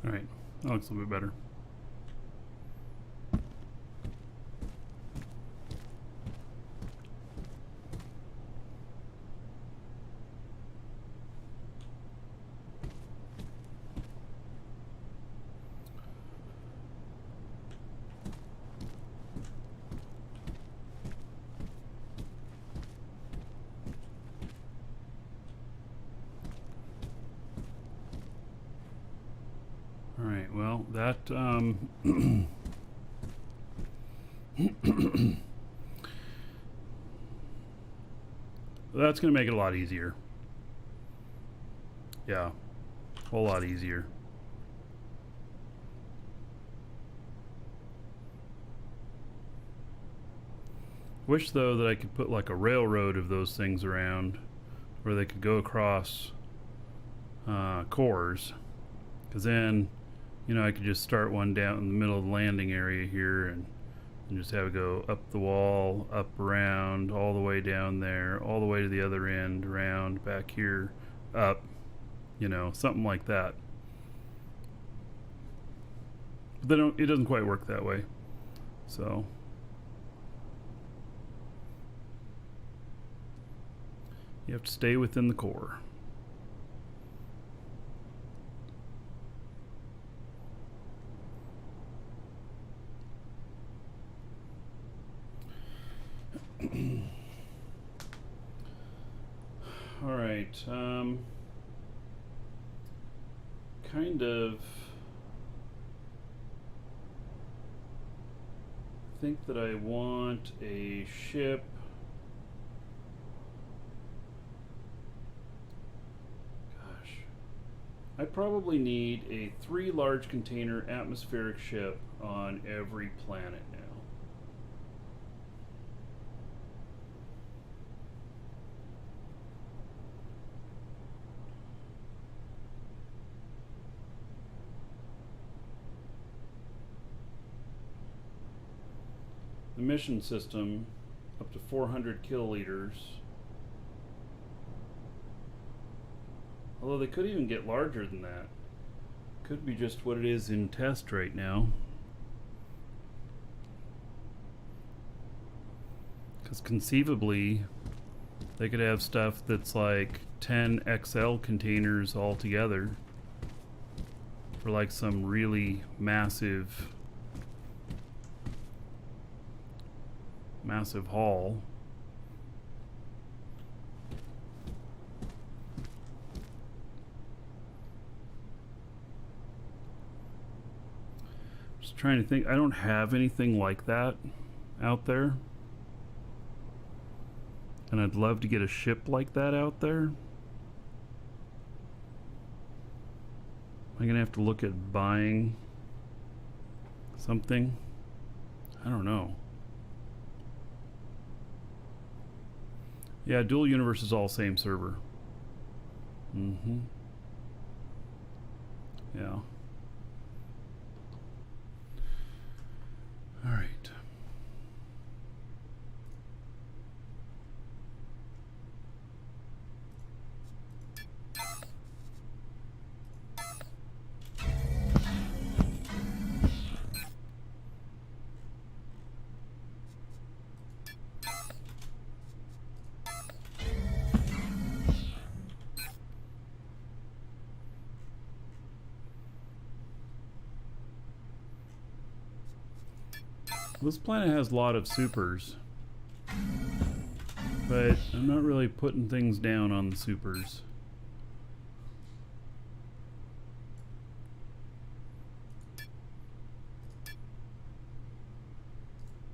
All right, that looks a little bit better. All right, well, that that's going to make it a lot easier. Yeah, a whole lot easier. Wish though that I could put like a railroad of those things around where they could go across cores, because then, you know, I could just start one down in the middle of the landing area here and just have it go up the wall, up around, all the way down there, all the way to the other end, around, back here, up, you know, something like that. But it doesn't quite work that way. So you have to stay within the core. All right, kind of think that I want a ship. Gosh, I probably need a 3 large container atmospheric ship on every planet now. The mission system up to 400 kiloliters. Although they could even get larger than that. Could be just what it is in test right now. Because conceivably, they could have stuff that's like 10 XL containers all together for like some really massive haul. Just trying to think. I don't have anything like that out there. And I'd love to get a ship like that out there. I'm gonna have to look at buying something. I don't know. Yeah, Dual Universe is all same server. Mm-hmm. Yeah. All right. This planet has a lot of supers, but I'm not really putting things down on the supers.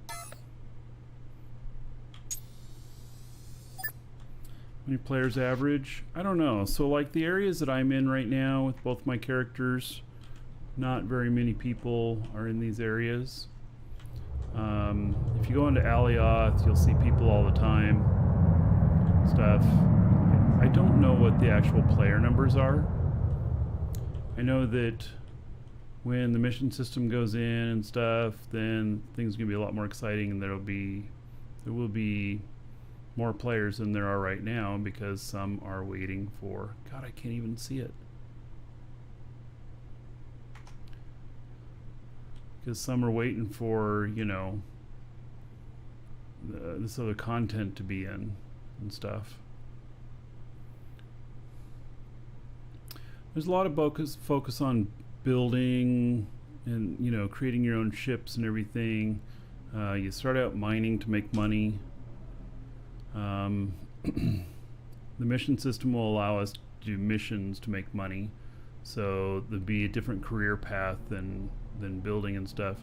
How many players average? I don't know. So like the areas that I'm in right now with both my characters, not very many people are in these areas. If you go into Alioth, you'll see people all the time. Stuff. I don't know what the actual player numbers are. I know that when the mission system goes in and stuff, then things are gonna be a lot more exciting, and there will be more players than there are right now, because some are waiting for. God, I can't even see it. Because some are waiting for, you know, this other content to be in and stuff. There's a lot of focus on building and, you know, creating your own ships and everything. You start out mining to make money. The mission system will allow us to do missions to make money. So there'll be a different career path than building and stuff.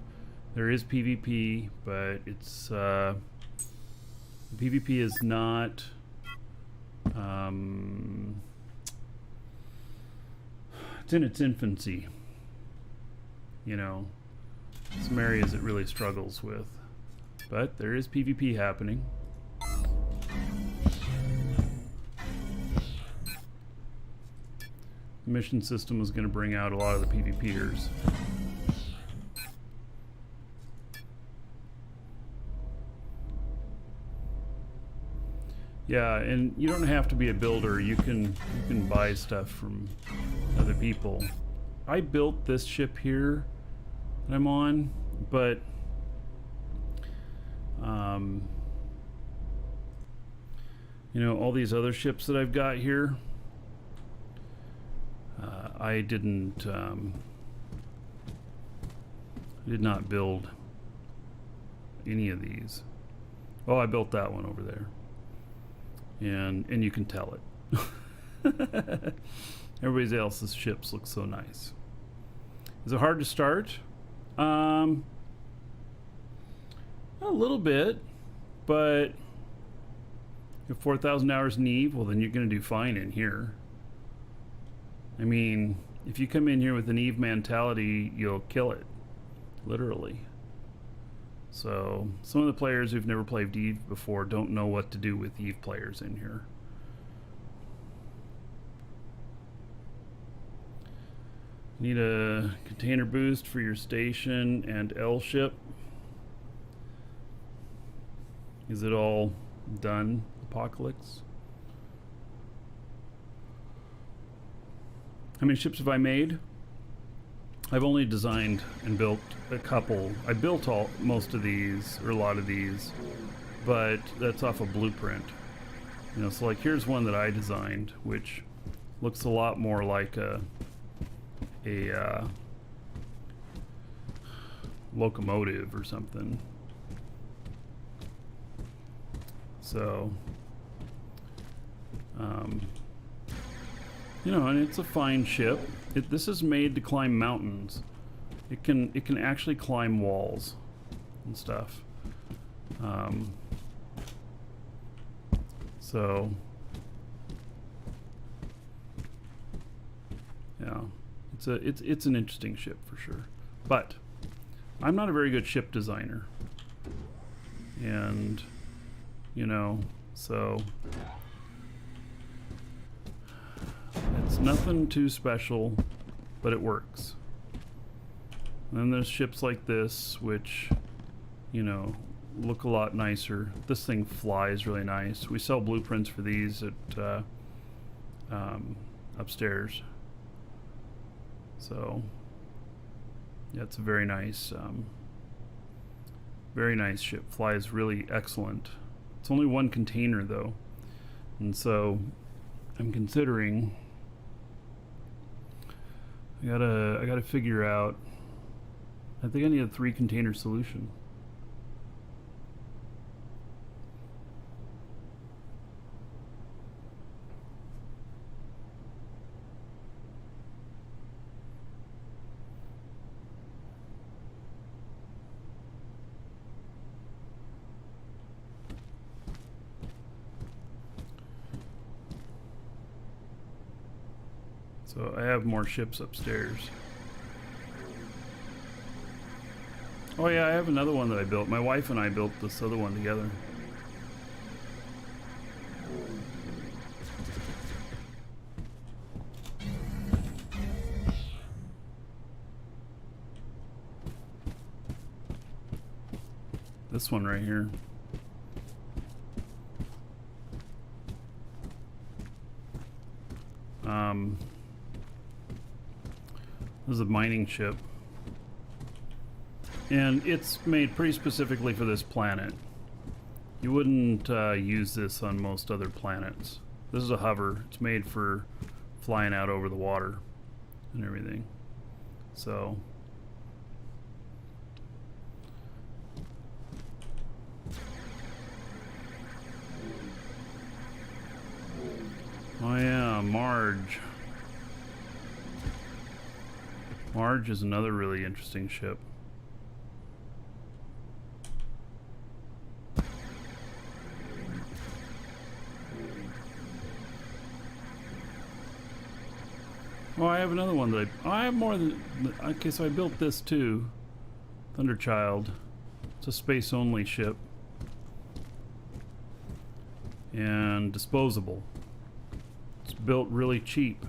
There is PvP, but it's PvP is not it's in its infancy. You know, some areas it really struggles with, but there is PvP happening. The mission system is going to bring out a lot of the PvPers. Yeah, and you don't have to be a builder. You can buy stuff from other people. I built this ship here that I'm on, but you know, all these other ships that I've got here, I did not build any of these. Oh, I built that one over there. And you can tell it. Everybody else's ships look so nice. Is it hard to start? A little bit, but you have 4,000 hours in Eve, well then you're going to do fine in here. I mean, if you come in here with an Eve mentality, you'll kill it. Literally. So, some of the players who've never played Eve before don't know what to do with Eve players in here. Need a container boost for your station and L ship. Is it all done, Apocalypse? How many ships have I made? I've only designed and built a couple. I built most of these, or a lot of these, but that's off a blueprint. You know, so like here's one that I designed, which looks a lot more like a locomotive or something. So, you know, and it's a fine ship. This is made to climb mountains. It can actually climb walls and stuff. So, yeah, it's an interesting ship for sure. But I'm not a very good ship designer, and you know, so it's nothing too special, but it works. And then there's ships like this, which, you know, look a lot nicer. This thing flies really nice. We sell blueprints for these at upstairs. So yeah, it's a very nice ship. Flies really excellent. It's only one container though, and so I'm considering. I gotta figure out. I think I need a 3-container solution. So I have more ships upstairs. Oh yeah, I have another one that I built. My wife and I built this other one together. This one right here. This is a mining ship. And it's made pretty specifically for this planet. You wouldn't use this on most other planets. This is a hover. It's made for flying out over the water and everything. So oh yeah, Marge. Marge is another really interesting ship. Oh, I have another one that I have more than. Okay, so I built this too. Thunderchild. It's a space only ship. And disposable. It's built really cheap.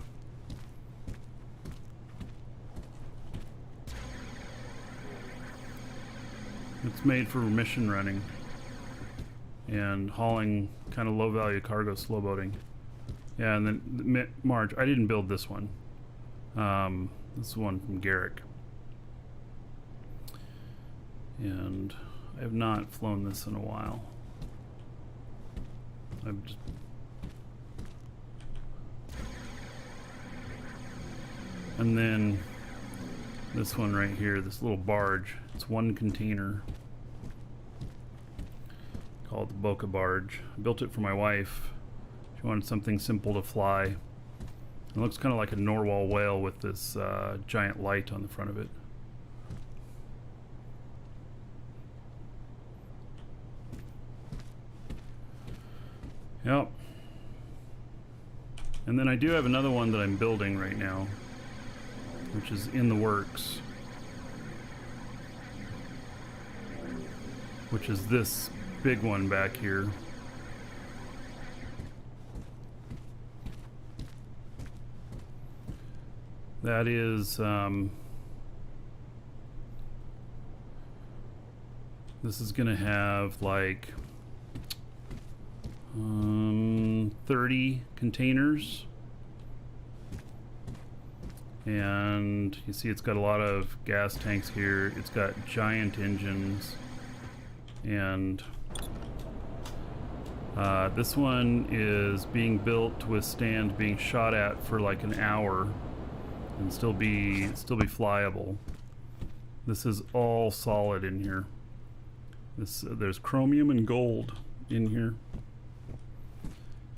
It's made for mission running and hauling kind of low value cargo, slow boating. Yeah, and then Marge, I didn't build this one. This is one from Garrick. And I have not flown this in a while. I've just and then this one right here, this little barge, it's one container called the Boca Barge. I built it for my wife. She wanted something simple to fly. It looks kind of like a narwhal whale with this giant light on the front of it. Yep. And then I do have another one that I'm building right now, which is in the works, which is this big one back here. That is this is gonna have like 30 containers, And you see it's got a lot of gas tanks here. It's got giant engines. And this one is being built to withstand being shot at for like an hour and still be flyable. This is all solid in here. There's chromium and gold in here.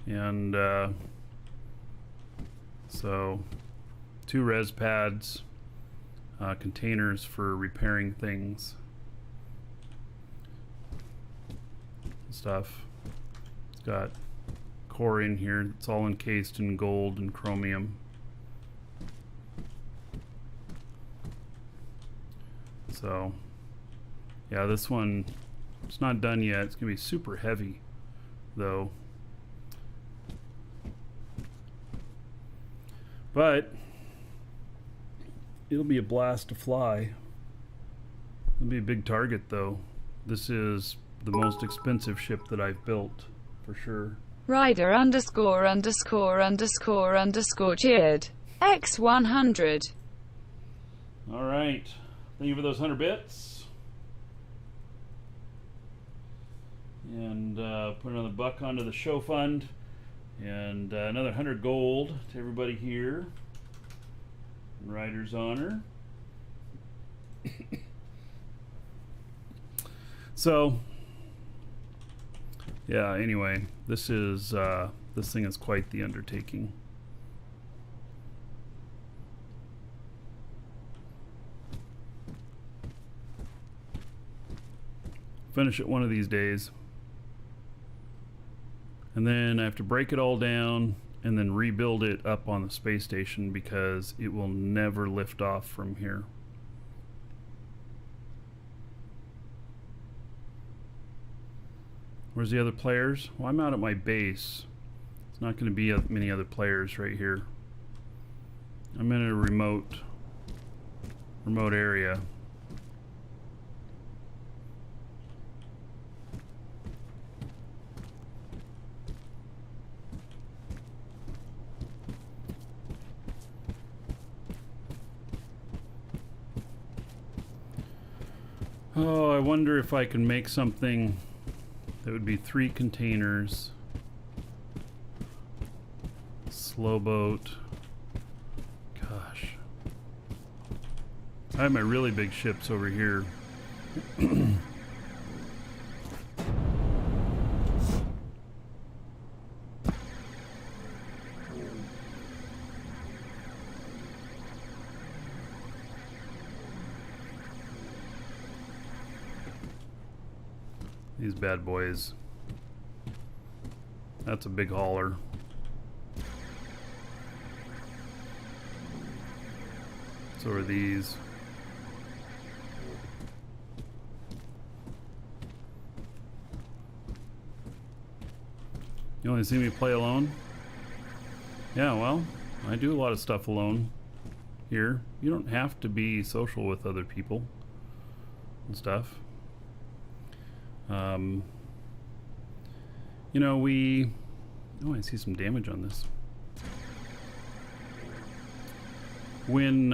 And so 2 res pads, containers for repairing things, stuff. It's got core in here. It's all encased in gold and chromium. So yeah, this one, it's not done yet. It's gonna be super heavy though. But it'll be a blast to fly. It'll be a big target though. This is the most expensive ship that I've built, for sure. Rider underscore cheered. X100. Alright. Thank you for those 100 bits. And put another buck onto the show fund. And another 100 gold to everybody here. In Rider's honor. So, yeah, anyway, this thing is quite the undertaking. Finish it one of these days. And then I have to break it all down and then rebuild it up on the space station because it will never lift off from here. Where's the other players? Well, I'm out at my base. It's not going to be many other players right here. I'm in a remote area. Oh, I wonder if I can make something that would be 3 containers. Slow boat. Gosh. I have my really big ships over here. These bad boys. That's a big hauler. So are these. You only see me play alone? Yeah, well, I do a lot of stuff alone here. You don't have to be social with other people and stuff. You know, I see some damage on this. When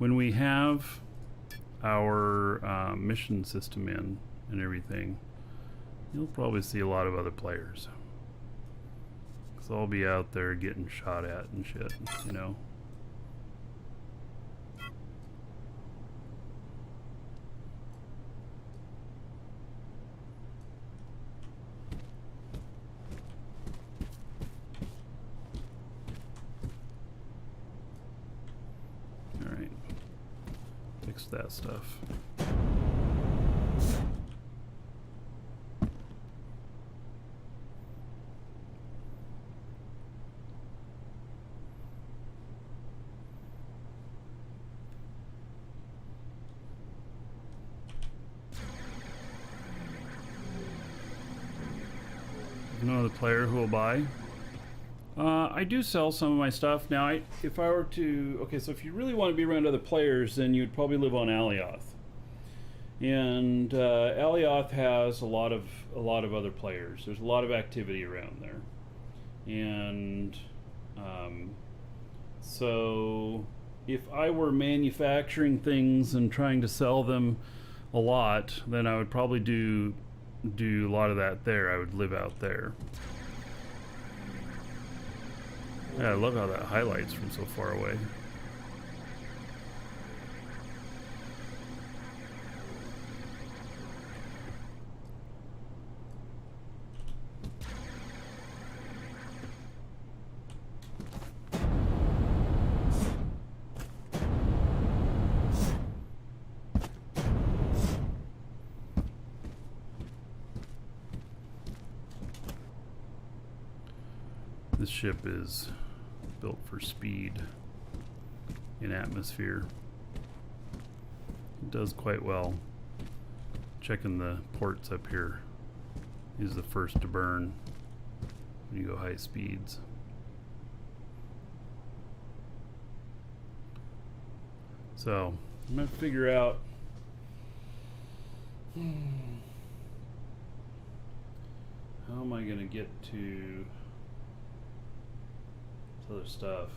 we have our mission system in and everything, you'll probably see a lot of other players. 'Cause I'll be out there getting shot at and shit, you know. That stuff. No other player who will buy. I do sell some of my stuff. Now, if I were to... Okay, so if you really want to be around other players, then you'd probably live on Alioth. And Alioth has a lot of other players. There's a lot of activity around there. And So if I were manufacturing things and trying to sell them a lot, then I would probably do a lot of that there. I would live out there. Yeah, I love how that highlights from so far away. This ship is built for speed in atmosphere. It does quite well. Checking the ports up here is the first to burn when you go high speeds. So I'm gonna figure out how am I gonna get to other stuff.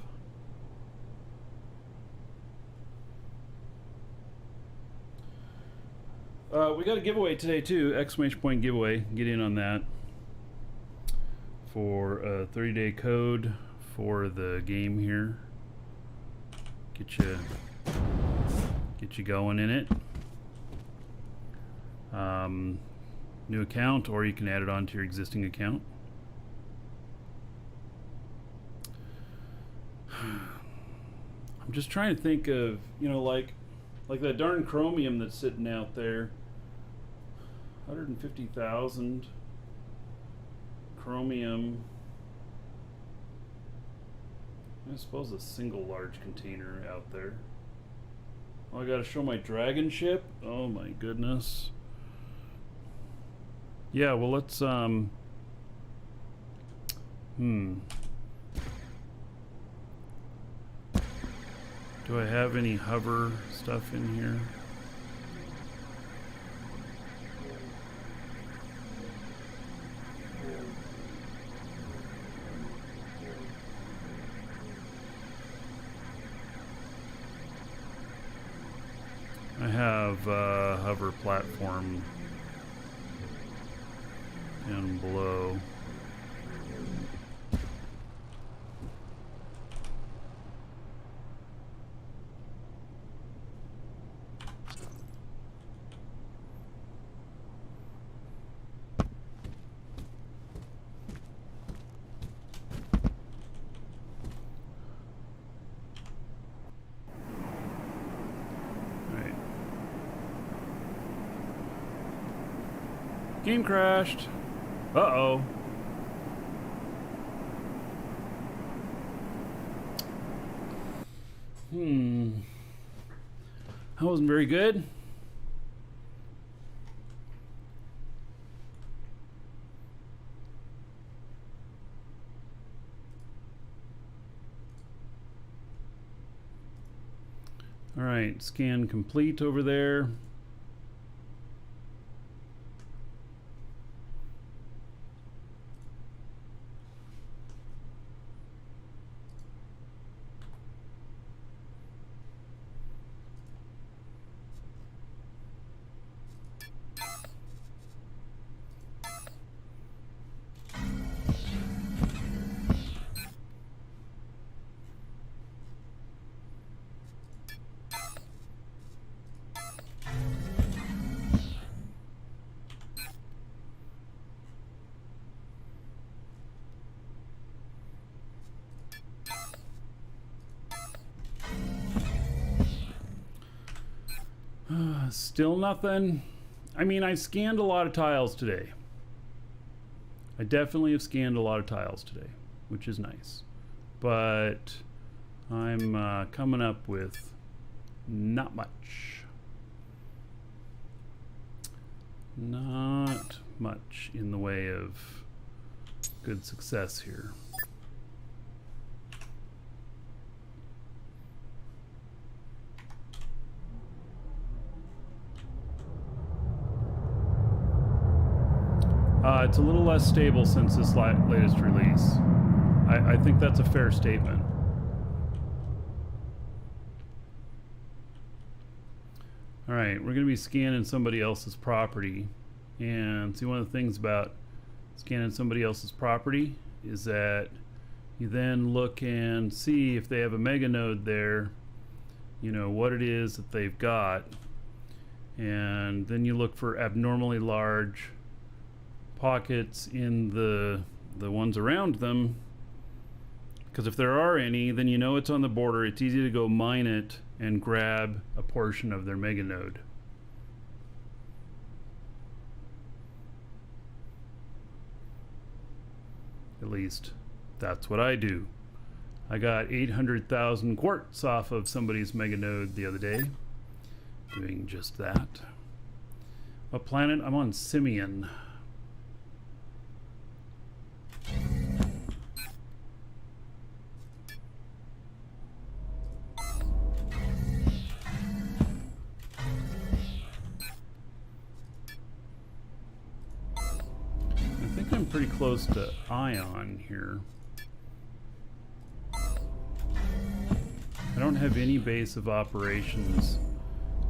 We got a giveaway today too, exclamation point giveaway. Get in on that for a 30-day code for the game here. Get you going in it. New account, or you can add it on to your existing account. I'm just trying to think of, you know, like that darn chromium that's sitting out there. 150,000 chromium. I suppose a single large container out there. Oh, I gotta show my dragon ship? Oh my goodness. Yeah, well let's do I have any hover stuff in here? I have a hover platform down below. Game crashed. Uh-oh. That wasn't very good. All right, scan complete over there. Still nothing. I mean, I scanned a lot of tiles today. I definitely have scanned a lot of tiles today, which is nice. But I'm coming up with not much. Not much in the way of good success here. It's a little less stable since this latest release. I think that's a fair statement. Alright, we're going to be scanning somebody else's property. And see, one of the things about scanning somebody else's property is that you then look and see if they have a mega node there, you know, what it is that they've got. And then you look for abnormally large pockets in the ones around them. Because if there are any, then you know it's on the border. It's easy to go mine it and grab a portion of their mega node. At least that's what I do. I got 800,000 quartz off of somebody's mega node the other day, doing just that. What planet? I'm on Simeon. I'm pretty close to Ion here. I don't have any base of operations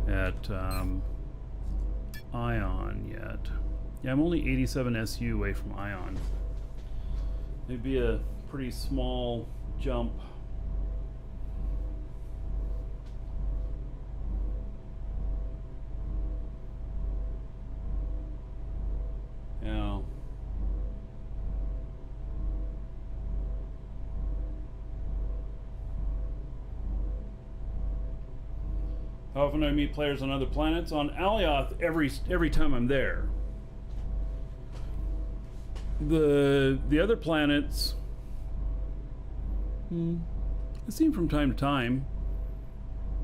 at Ion yet. Yeah, I'm only 87 SU away from Ion. It'd be a pretty small jump. Yeah. How often do I meet players on other planets? On Alioth, every time I'm there. The other planets, I see them from time to time.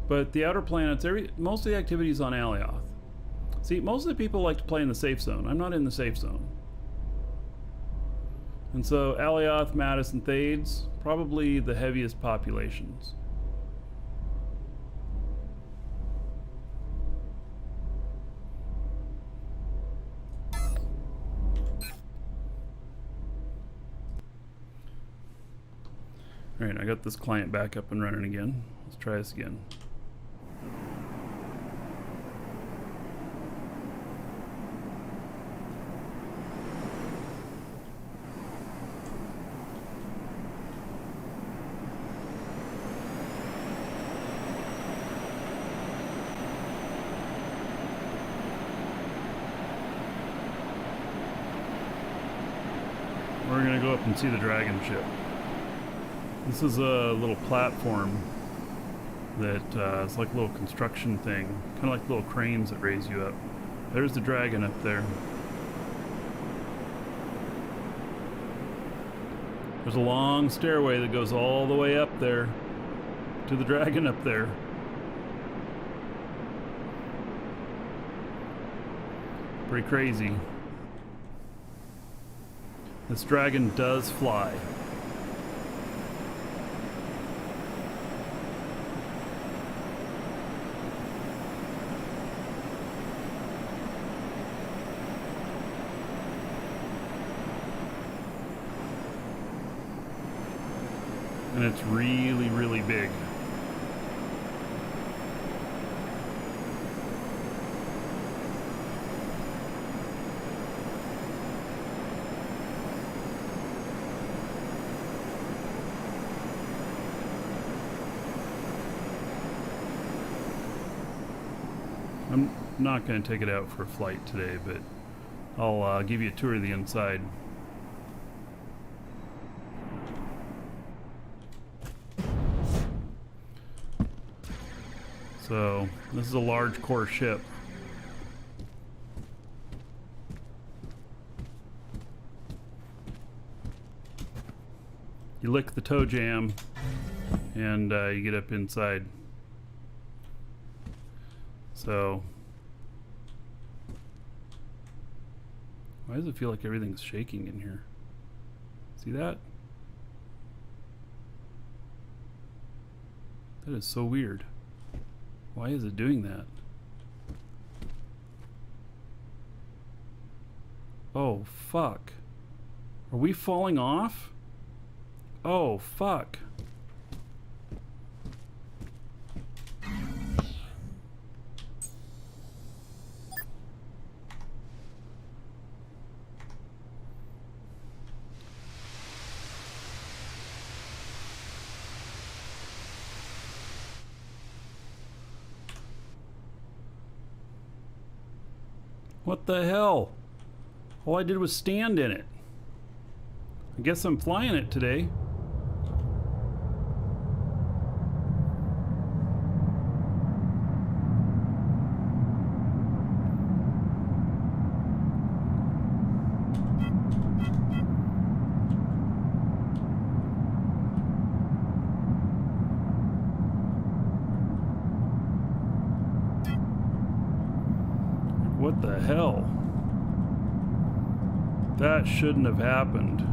But the outer planets, most of the activities on Alioth. See, most of the people like to play in the safe zone. I'm not in the safe zone. And so Alioth, Mattis, and Thades, probably the heaviest populations. Alright, I got this client back up and running again. Let's try this again. We're gonna go up and see the dragon ship. This is a little platform that it's like a little construction thing, kind of like little cranes that raise you up. There's the dragon up there. There's a long stairway that goes all the way up there to the dragon up there. Pretty crazy. This dragon does fly. And it's really, really big. I'm not going to take it out for a flight today, but I'll give you a tour of the inside. So, this is a large core ship. You lick the toe jam and you get up inside. So, why does it feel like everything's shaking in here? See that? That is so weird. Why is it doing that? Oh, fuck. Are we falling off? Oh, fuck. What the hell? All I did was stand in it. I guess I'm flying it today. What the hell? That shouldn't have happened.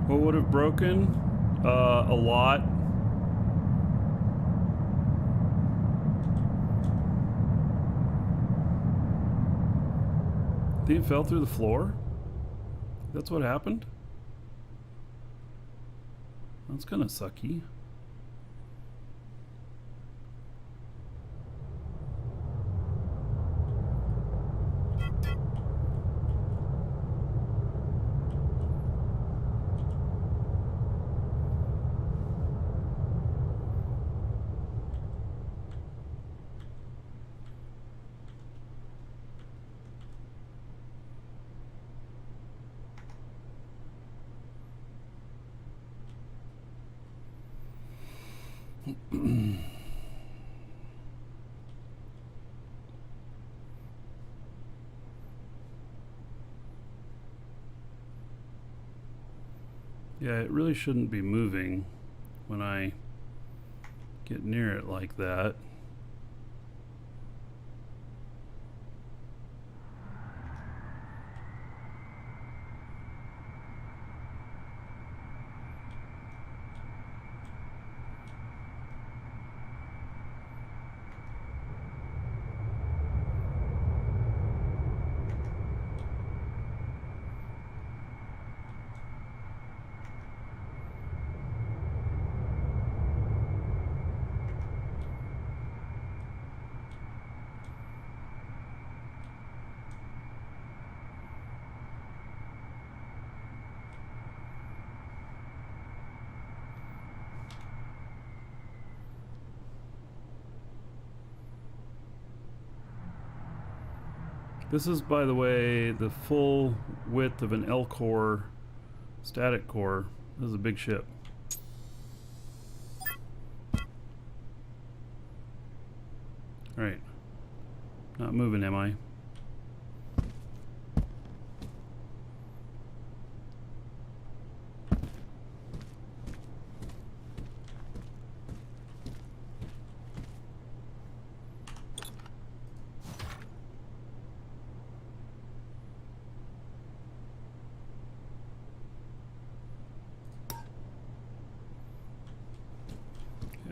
What would have broken? A lot. Think it fell through the floor? That's what happened? That's kind of sucky. Yeah, it really shouldn't be moving when I get near it like that. This is, by the way, the full width of an L core static core. This is a big ship. Alright. Not moving, am I?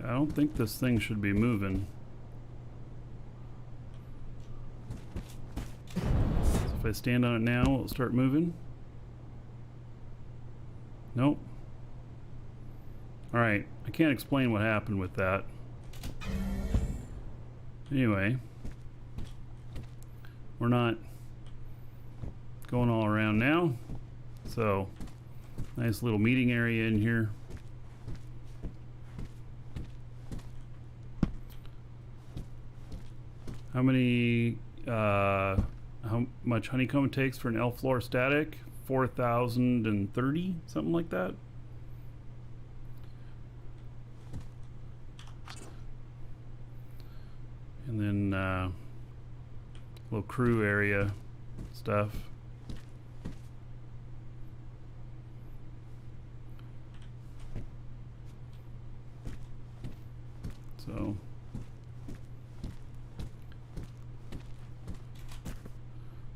I don't think this thing should be moving. So if I stand on it now, it'll start moving. Nope. Alright, I can't explain what happened with that. Anyway, we're not going all around now. So, nice little meeting area in here. How much honeycomb it takes for an L floor static? 4,030, something like that. little crew area stuff. So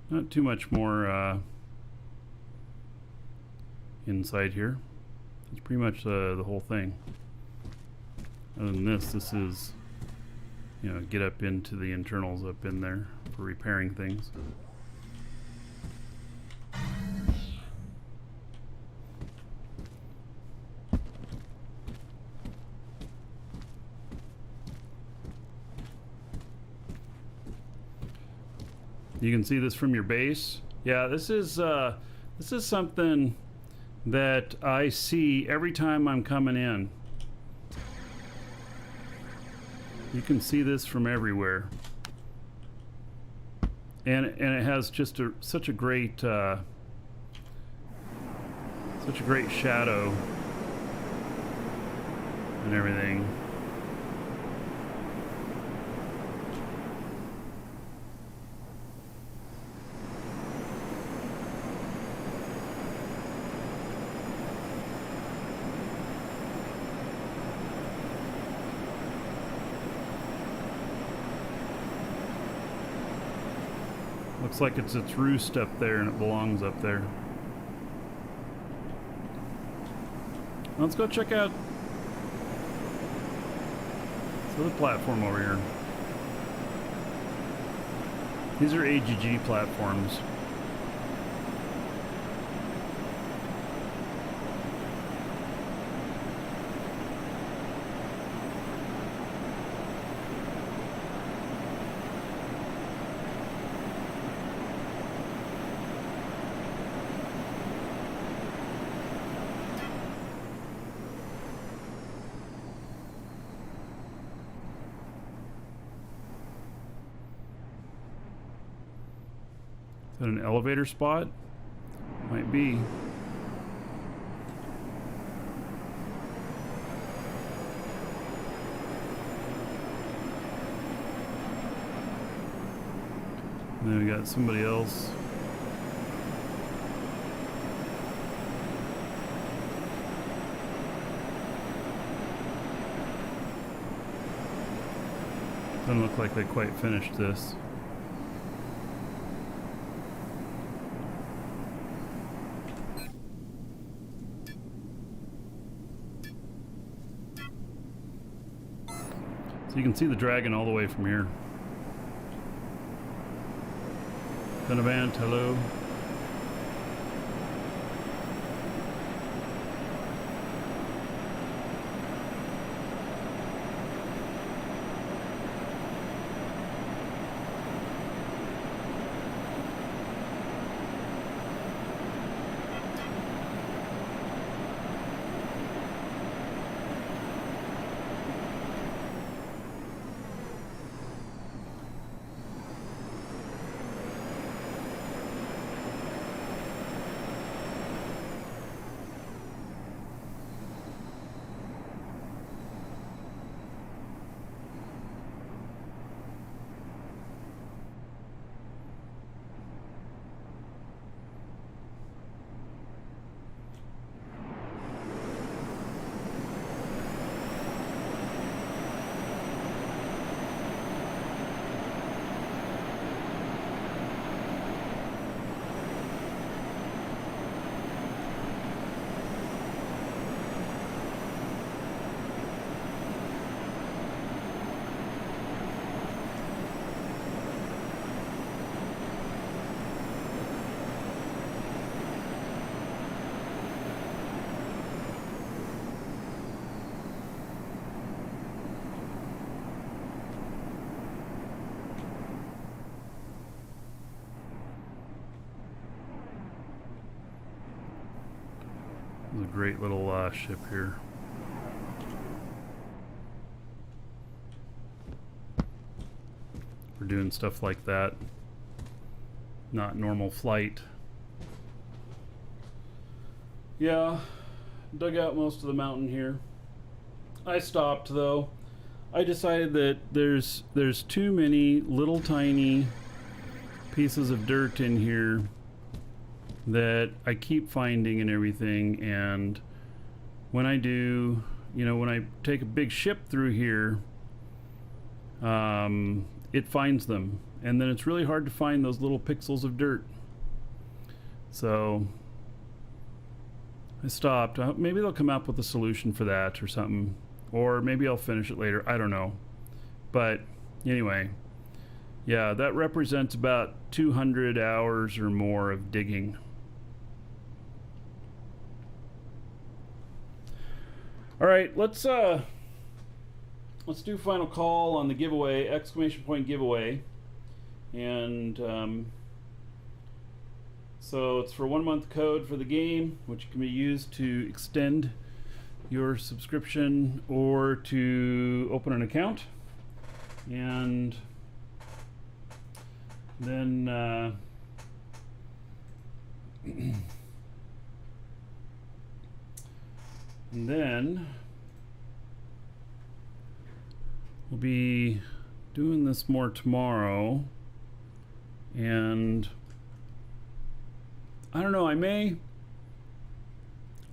not too much more inside here. It's pretty much the whole thing. Other than this is, you know, get up into the internals up in there for repairing things. You can see this from your base. Yeah, this is something that I see every time I'm coming in. You can see this from everywhere, and it has just such a great shadow and everything. Looks like it's its roost up there and it belongs up there. Let's go check out this other platform over here. These are AGG platforms. Is that an elevator spot? Might be. And then we got somebody else. Doesn't look like they quite finished this. So you can see the dragon all the way from here. Donovan, hello. It's a great little ship here. For doing stuff like that. Not normal flight. Yeah, dug out most of the mountain here. I stopped though. I decided that there's too many little tiny pieces of dirt in here that I keep finding and everything, and when I do, you know, when I take a big ship through here, it finds them, and then it's really hard to find those little pixels of dirt. So I stopped. Maybe they'll come up with a solution for that or something, or maybe I'll finish it later. I don't know. But anyway, yeah, that represents about 200 hours or more of digging. All right, let's do final call on the giveaway, exclamation point giveaway, and so it's for 1 month code for the game, which can be used to extend your subscription or to open an account, and then and then we'll be doing this more tomorrow, and I don't know, I may,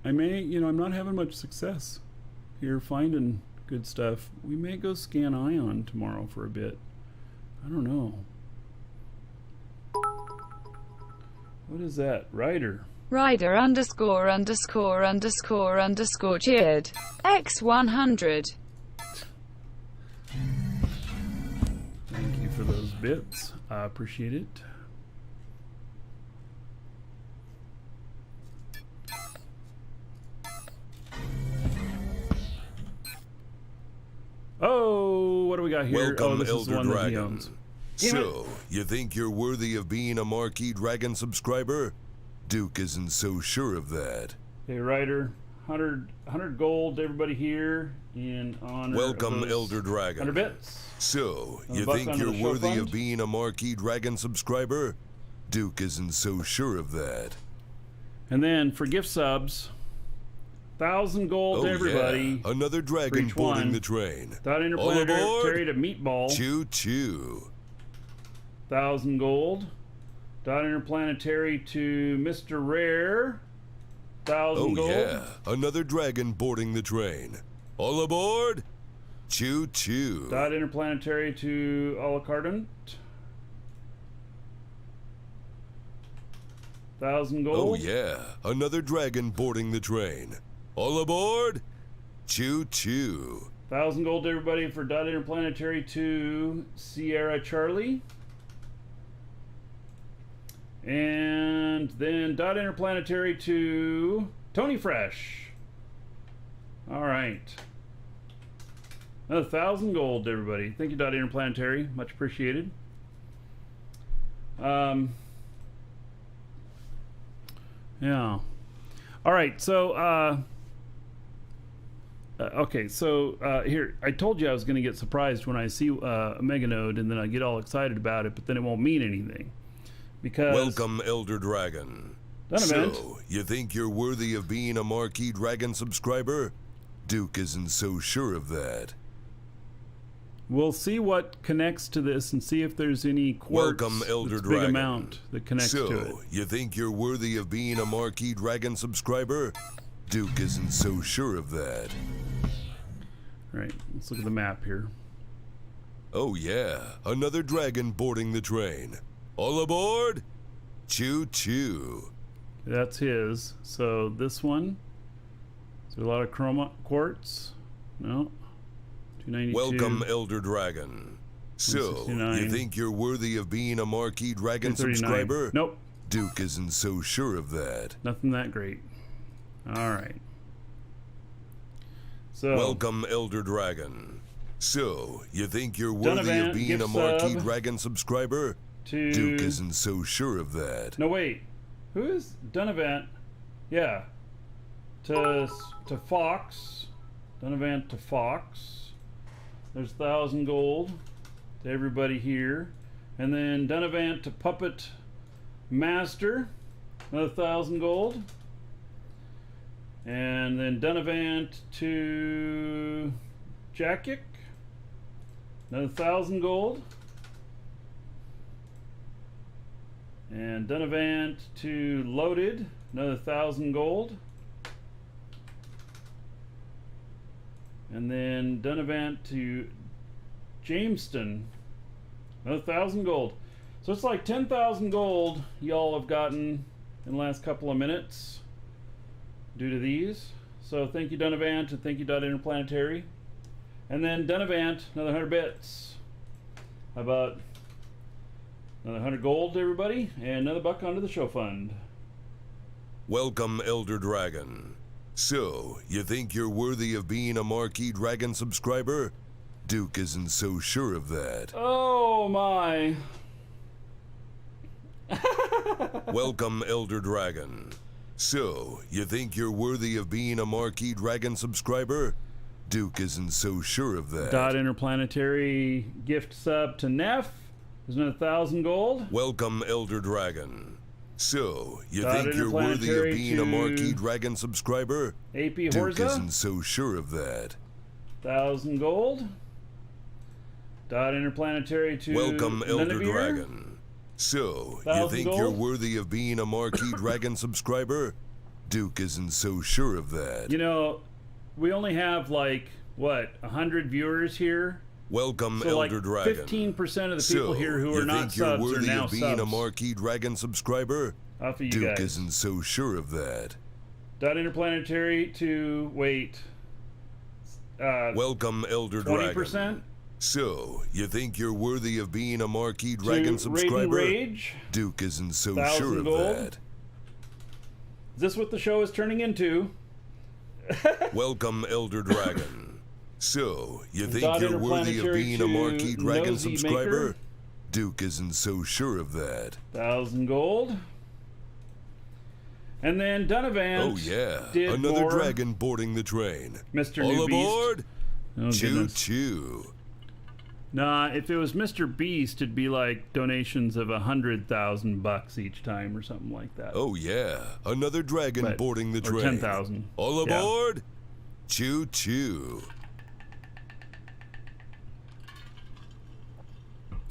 you know, I'm not having much success here finding good stuff. We may go scan Ion tomorrow for a bit. I don't know. What is that? Rider. Rider underscore underscore underscore underscore cheered. X100. Thank you for those bits. I appreciate it. Oh, what do we got here? Welcome, this is the Elder one that he Dragon. owns. So, you think you're worthy of being a Marquee Dragon subscriber? Duke isn't so sure of that. Hey, Ryder, 100 gold to everybody here in honor Welcome, of those Elder Dragon. 100 bits. So, And you a buck think under you're the show worthy fund? of being a Marquee Dragon subscriber? Duke isn't so sure of that. And then for gift subs, 1,000 gold to everybody. Yeah. Another dragon each boarding one. the train. Dot All aboard! interplanetary to Meatball, Choo choo. 1,000 gold. Dot interplanetary to Mr. Rare, 1,000 Oh gold. yeah, another dragon boarding the train. All aboard! Choo choo. Dot interplanetary to Alucardant, 1,000 gold. Oh yeah, another dragon boarding the train. All aboard! Choo choo. 1,000 gold to everybody for Dot interplanetary to Sierra Charlie. And then Dot interplanetary to Tony Fresh. All right. Another 1,000 gold to everybody. Thank you, Dot interplanetary. Much appreciated. Yeah. All right. So, okay. So here, I told you I was going to get surprised when I see a Mega Node, and then I get all excited about it, but then it won't mean anything. Because Welcome, Elder Dragon. Done event. So, you think you're worthy of being a Marquee Dragon subscriber? Duke isn't so sure of that. We'll see what connects to this and see if there's any quartz. Welcome, Elder that's Dragon. big amount that connects so, to it. you think you're worthy of being a Marquee Dragon subscriber? Duke isn't so sure of that. Right. Let's look at the map here. Oh yeah, another dragon boarding the train. All aboard? Choo choo. That's his. So this one. Is there a lot of chroma quartz? No. 292. Welcome, Elder Dragon. So, 169. you think you're worthy of being a Marquee Dragon 239. subscriber? Nope. Duke isn't so sure of that. Nothing that great. All right. So Welcome, Elder Dragon. So, you think you're worthy Donovan, of being gift a Marquee sub Dragon subscriber? to Duke isn't so sure of that. No, wait. Who is Donovan? Yeah. To Fox. Donovan to Fox. There's 1,000 gold to everybody here. And then Donovan to Puppet Master. Another 1,000 gold. And then Donovan to Jackick. Another 1,000 gold. And Dunavant to Loaded. Another 1,000 gold. And then Dunavant to Jameston. Another 1,000 gold. So it's like 10,000 gold y'all have gotten in the last couple of minutes due to these. So thank you, Dunavant, and thank you, Interplanetary. And then Dunavant, another 100 bits. How about another 100 gold to everybody, and another buck onto the show fund. Welcome, Elder Dragon. So, you think you're worthy of being a Marquee Dragon subscriber? Duke isn't so sure of that. Oh my. Welcome, Elder Dragon. So, you think you're worthy of being a Marquee Dragon subscriber? Duke isn't so sure of that. Interplanetary gift sub to Neff. There's another 1,000 gold. Welcome, Elder Dragon. So, you think you're worthy of being a Marquee Dragon subscriber? AP Duke Horza. isn't so sure of that. 1,000 gold. Interplanetary to Welcome, Elder Nenevere. Dragon. So, you 1,000 think gold? you're worthy of being a Marquee Dragon subscriber? Duke isn't so sure of that. You know, we only have like, what, 100 viewers here? Welcome, So Elder like Dragon. 15% of the people here who are not subs you are think you're worthy now of being subs. a Marquee Dragon subscriber? Off of you Duke guys. isn't so sure of that. Interplanetary to, wait, Welcome, Elder 20%? Dragon. So, you think you're worthy of being a Marquee Dragon to subscriber? Rage. Duke isn't so 1,000 sure of gold. that. Is this what the show is turning into? Welcome, Elder Dragon. So, you think Dot you're worthy of Interplanetary being to a Marquee Dragon Nosy subscriber? Maker. Duke isn't so sure of that. 1,000 gold. And then Dunavant. Oh yeah, did another more. dragon boarding the train. Mr. All New Beast. aboard! Oh, Choo goodness. choo. Nah, if it was Mr. Beast, it'd be like donations of $100,000 each time or something like that. Oh yeah, another dragon But- boarding the or train. 10,000. All Yeah. aboard! Choo choo.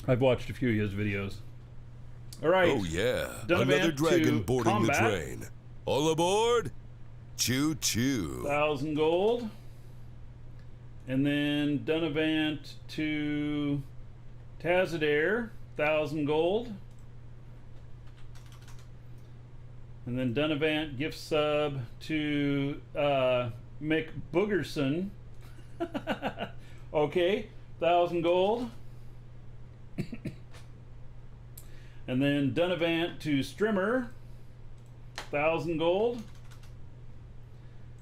I've watched a few of his videos. All right. Oh yeah, Dunavant another dragon to boarding combat. the train. All aboard! Choo choo. 1,000 gold. And then Dunavant to Tazadair, 1,000 gold. And then Dunavant gift sub to Mick Boogerson. Okay, 1,000 gold. And then Dunavant to Strimmer, 1,000 gold.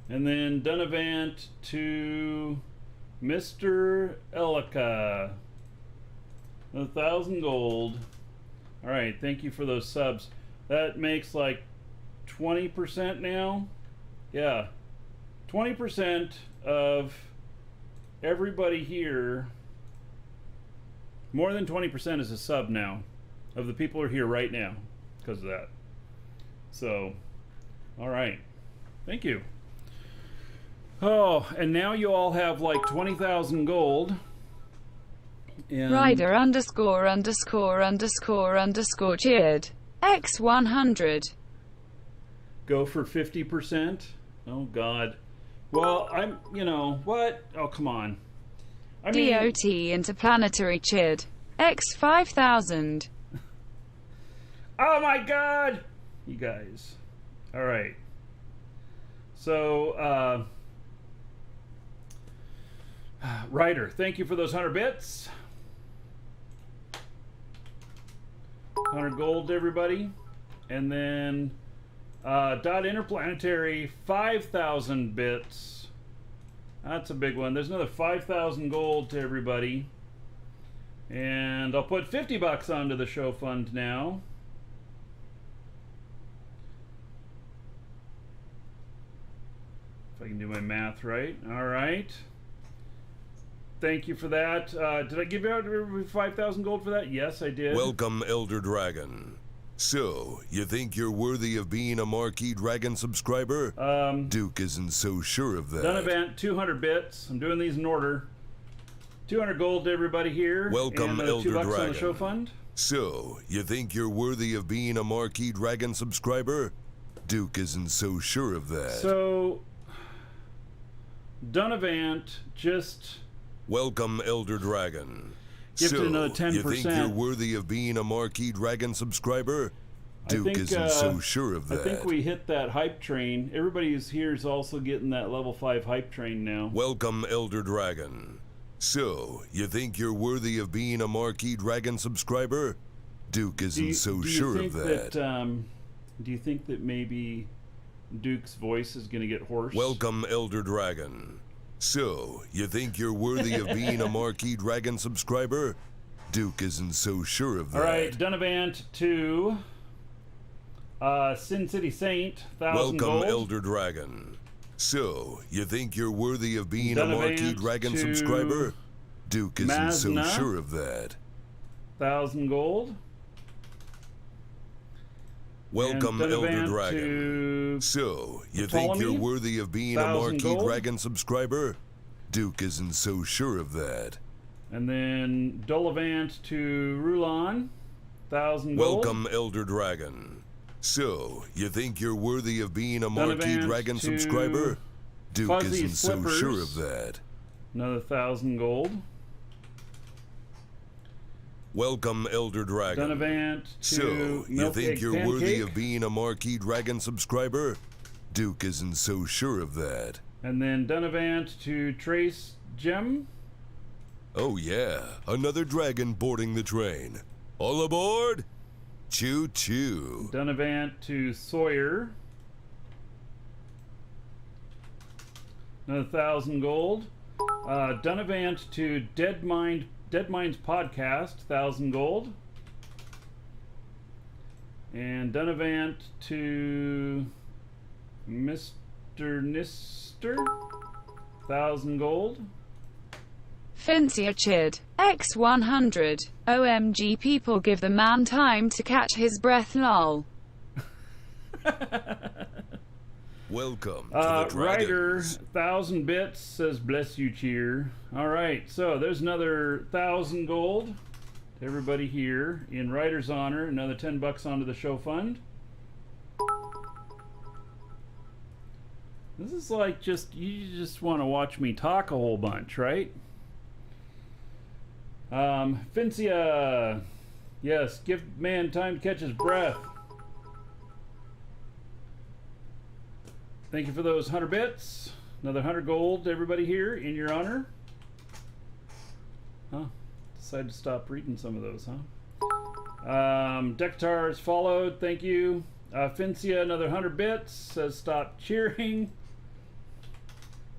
And then Dunavant to Mr. Elika, 1,000 gold. All right, thank you for those subs. That makes like 20% now. Yeah, 20% of everybody here. More than 20% is a sub now of the people who are here right now because of that. So, all right. Thank you. Oh, and now you all have like 20,000 gold. And Rider underscore underscore underscore underscore cheered. X100. go for 50%. Oh, God. Well, I'm, you know, what? Oh, come on. I mean, DOT interplanetary cheered. X5000. oh my God! You guys. All right. So, Ryder, thank you for those 100 bits. 100 gold to everybody. And then, Interplanetary, 5,000 bits. That's a big one. There's another 5,000 gold to everybody. And I'll put $50 onto the show fund now. If I can do my math right. All right. Thank you for that. Did I give out 5,000 gold for that? Yes, I did. Welcome, Elder Dragon. So, you think you're worthy of being a Marquee Dragon subscriber? Duke isn't so sure of that. Dunavant, 200 bits. I'm doing these in order. 200 gold to everybody here. Welcome, and, Elder $2 on Dragon. the show fund. So, you think you're worthy of being a Marquee Dragon subscriber? Duke isn't so sure of that. So, Donovan just Welcome, Elder Dragon. gifted So, another 10%. you think you're worthy of being a Marquee Dragon subscriber? Duke think, isn't so sure of I that. think we hit that hype train. Everybody who's here is also getting that level 5 hype train now. Welcome, Elder Dragon. So, you think you're worthy of being a Marquee Dragon subscriber? Duke isn't so sure of that. Do you think that maybe Duke's voice is going to get hoarse? Welcome, Elder Dragon. So, you think you're worthy of being a Marquee Dragon subscriber? Duke isn't so sure of that. All right, Donavant to Sin City Saint, 1,000 Welcome, gold. Elder Dragon. So, you think you're worthy of being a Donovan Marquee Dragon to subscriber? Duke isn't so Mazna. sure of that. 1,000 gold. Welcome, And Elder Donovan Dragon. to So, you think you're Talami, worthy of being a 1,000 Marquee gold. Dragon subscriber? Duke isn't so sure of that. And then Dolavant to Rulon, 1,000 gold. Welcome, Elder Dragon. So, you think you're worthy of being a Marquee Donovan Dragon to subscriber? Duke Fuzzy isn't so Slippers. sure of that. Another 1,000 gold. Welcome, Elder Dragon. Donavant to So, you Milk think Egg you're Pancake. worthy of being a Marquee Dragon subscriber? Duke isn't so sure of that. And then Donavant to Trace Gem. Oh yeah, another dragon boarding the train. All aboard? Choo choo. Donavant to Sawyer. Another 1,000 gold. Donavant to Dead Minds Podcast, 1,000 gold. And Donavant to Mr. Nister, 1,000 gold. Fincia Chid. X100. OMG, people give the man time to catch his breath, lol. Welcome to the Ryder, Dragons. 1,000 bits, says bless you, cheer. Alright, so there's another 1,000 gold to everybody here in Ryder's honor. Another $10 onto the show fund. This is like you just want to watch me talk a whole bunch, right? Fincia, yes, give man time to catch his breath. Thank you for those 100 bits. Another 100 gold to everybody here in your honor. Huh? Decided to stop reading some of those, huh? Dectar is followed. Thank you. Fincia, another 100 bits. Says stop cheering.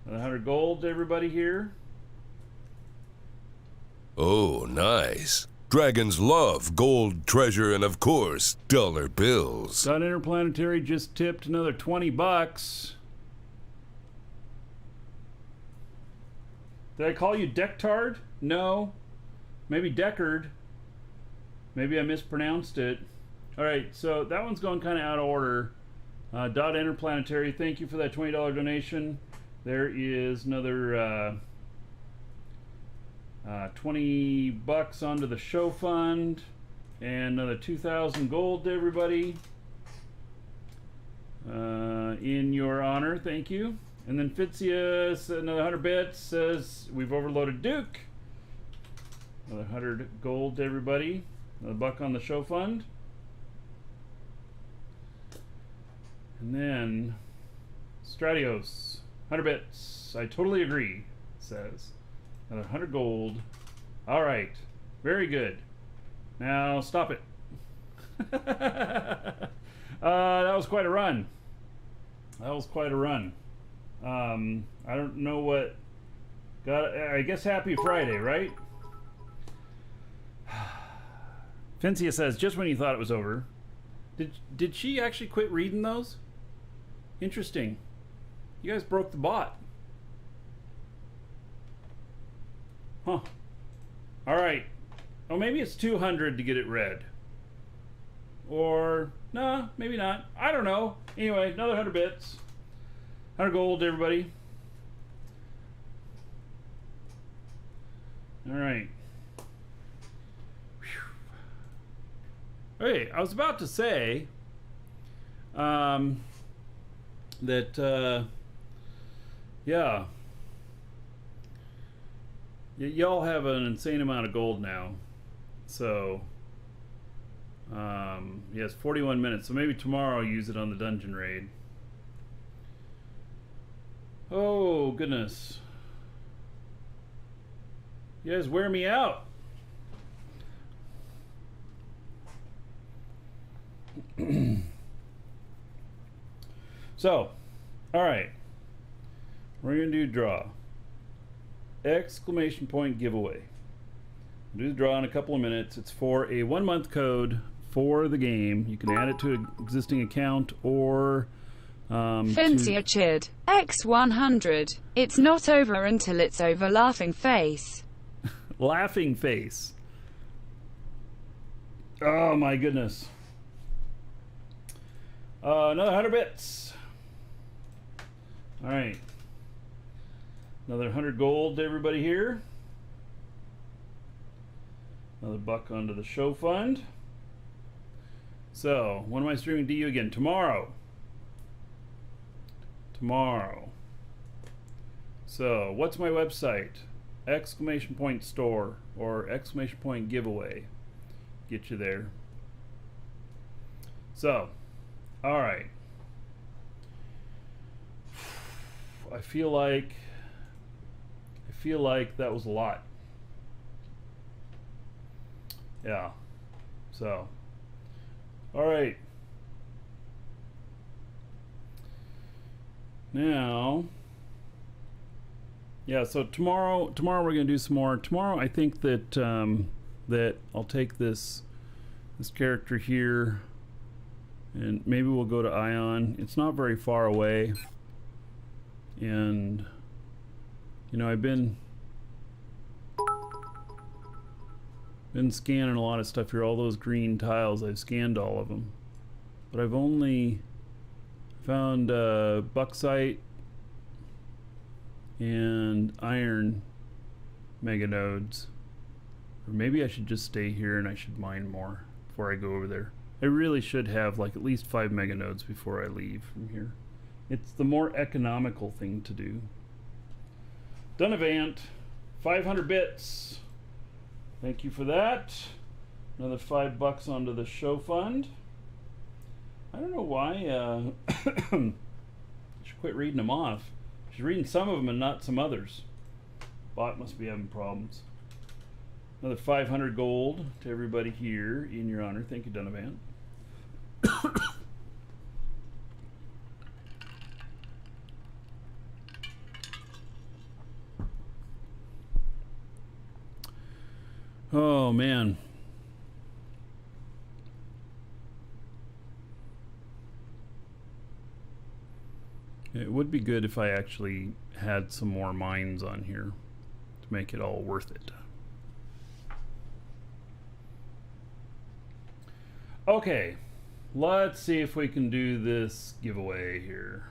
Another 100 gold to everybody here. Oh, nice. Dragons love gold, treasure, and of course, dollar bills. Dot Interplanetary just tipped another $20. Did I call you Dectard? No. Maybe Deckard. Maybe I mispronounced it. Alright, so that one's going kind of out of order. Dot Interplanetary, thank you for that $20 donation. There is another $20 onto the show fund. And another 2,000 gold to everybody. In your honor, thank you. And then Fitzia, another 100 bits, says we've overloaded Duke. Another 100 gold to everybody. Another $1 on the show fund. And then Stratios, 100 bits. I totally agree, says. Another 100 gold. All right, very good. Now stop it. That was quite a run. That was quite a run. I don't know what. I guess happy Friday, right? Fincia says just when you thought it was over. Did she actually quit reading those? Interesting. You guys broke the bot. Huh. All right. Oh, maybe it's 200 to get it read. Or, nah, maybe not. I don't know. Anyway, another 100 bits. 100 gold to everybody. All right. Okay, I was about to say that yeah, y'all have an insane amount of gold now. So yes, 41 minutes. So maybe tomorrow I'll use it on the dungeon raid. Oh goodness, you guys wear me out. So, all right, we're gonna do draw. Exclamation point giveaway. We'll do the draw in a couple of minutes. It's for a 1-month code for the game. You can add it to an existing account or Finsia Chid, X100. It's not over until it's over, laughing face. Laughing face. Oh my goodness. Another 100 bits. All right. Another 100 gold to everybody here. Another buck onto the show fund. So, when am I streaming to you again? Tomorrow. Tomorrow. So, what's my website? Exclamation point store or exclamation point giveaway. Get you there. So, all right. I feel like that was a lot. Yeah. So, all right. Now, yeah, so tomorrow we're gonna do some more. Tomorrow I think that that I'll take this character here and maybe we'll go to Ion. It's not very far away. And you know, I've been scanning a lot of stuff here. All those green tiles, I've scanned all of them. But I've only found bauxite and iron mega nodes. Or maybe I should just stay here and I should mine more before I go over there. I really should have like at least 5 mega nodes before I leave from here. It's the more economical thing to do. Donovan, 500 bits. Thank you for that. Another $5 onto the show fund. I don't know why I should quit reading them off. She's reading some of them and not some others. Bot must be having problems. Another 500 gold to everybody here in your honor. Thank you, Donovan. Oh man. It would be good if I actually had some more mines on here to make it all worth it. Okay, let's see if we can do this giveaway here.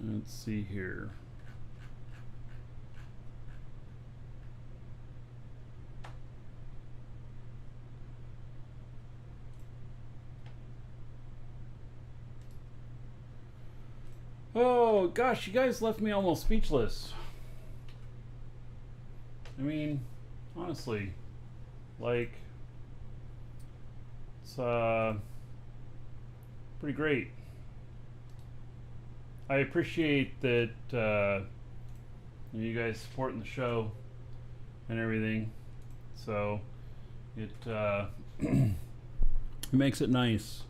Let's see here. Oh gosh, you guys left me almost speechless. I mean, honestly, like, it's pretty great. I appreciate that you guys supporting the show and everything. So it it makes it nice.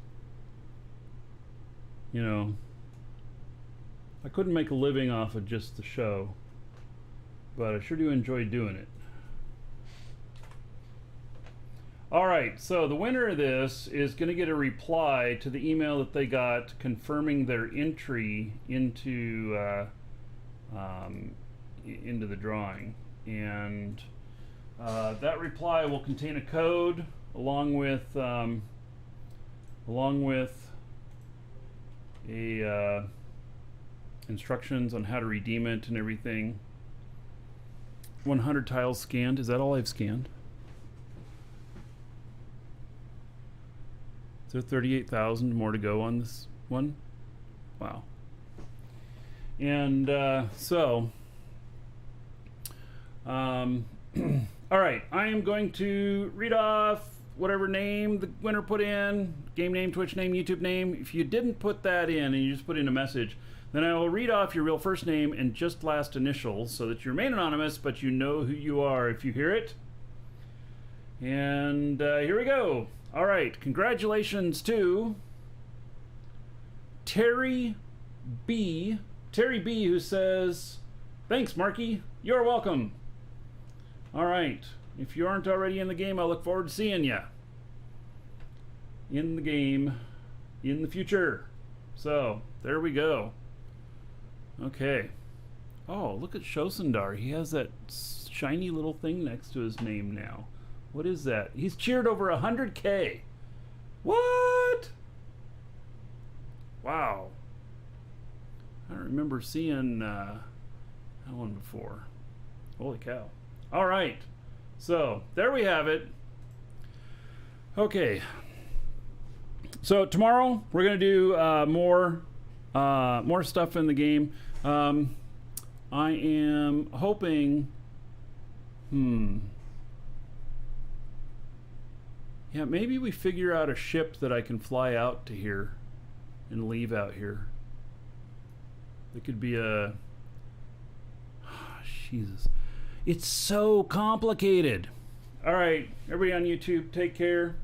You know, I couldn't make a living off of just the show, but I sure do enjoy doing it. All right, so the winner of this is going to get a reply to the email that they got confirming their entry into the drawing, and That reply will contain a code along with instructions on how to redeem it and everything. 100 tiles scanned. Is that all I've scanned? Is there 38,000 more to go on this one? Wow. And all right, I am going to read off whatever name the winner put in, game name, Twitch name, YouTube name. If you didn't put that in and you just put in a message, then I will read off your real first name and just last initials so that you remain anonymous, but you know who you are if you hear it. And here we go. All right, congratulations to Terry B, who says, "Thanks, Marky. You're welcome." All right. If you aren't already in the game, I look forward to seeing you in the game in the future. So, there we go. Okay. Oh, look at Shosundar. He has that shiny little thing next to his name now. What is that? He's cheered over 100K. What? Wow. I don't remember seeing that one before. Holy cow. All right. So, there we have it. Okay. So, tomorrow we're going to do more stuff in the game. I am hoping... Yeah, maybe we figure out a ship that I can fly out to here and leave out here. It could be a... Jesus. It's so complicated. All right, everybody on YouTube, take care.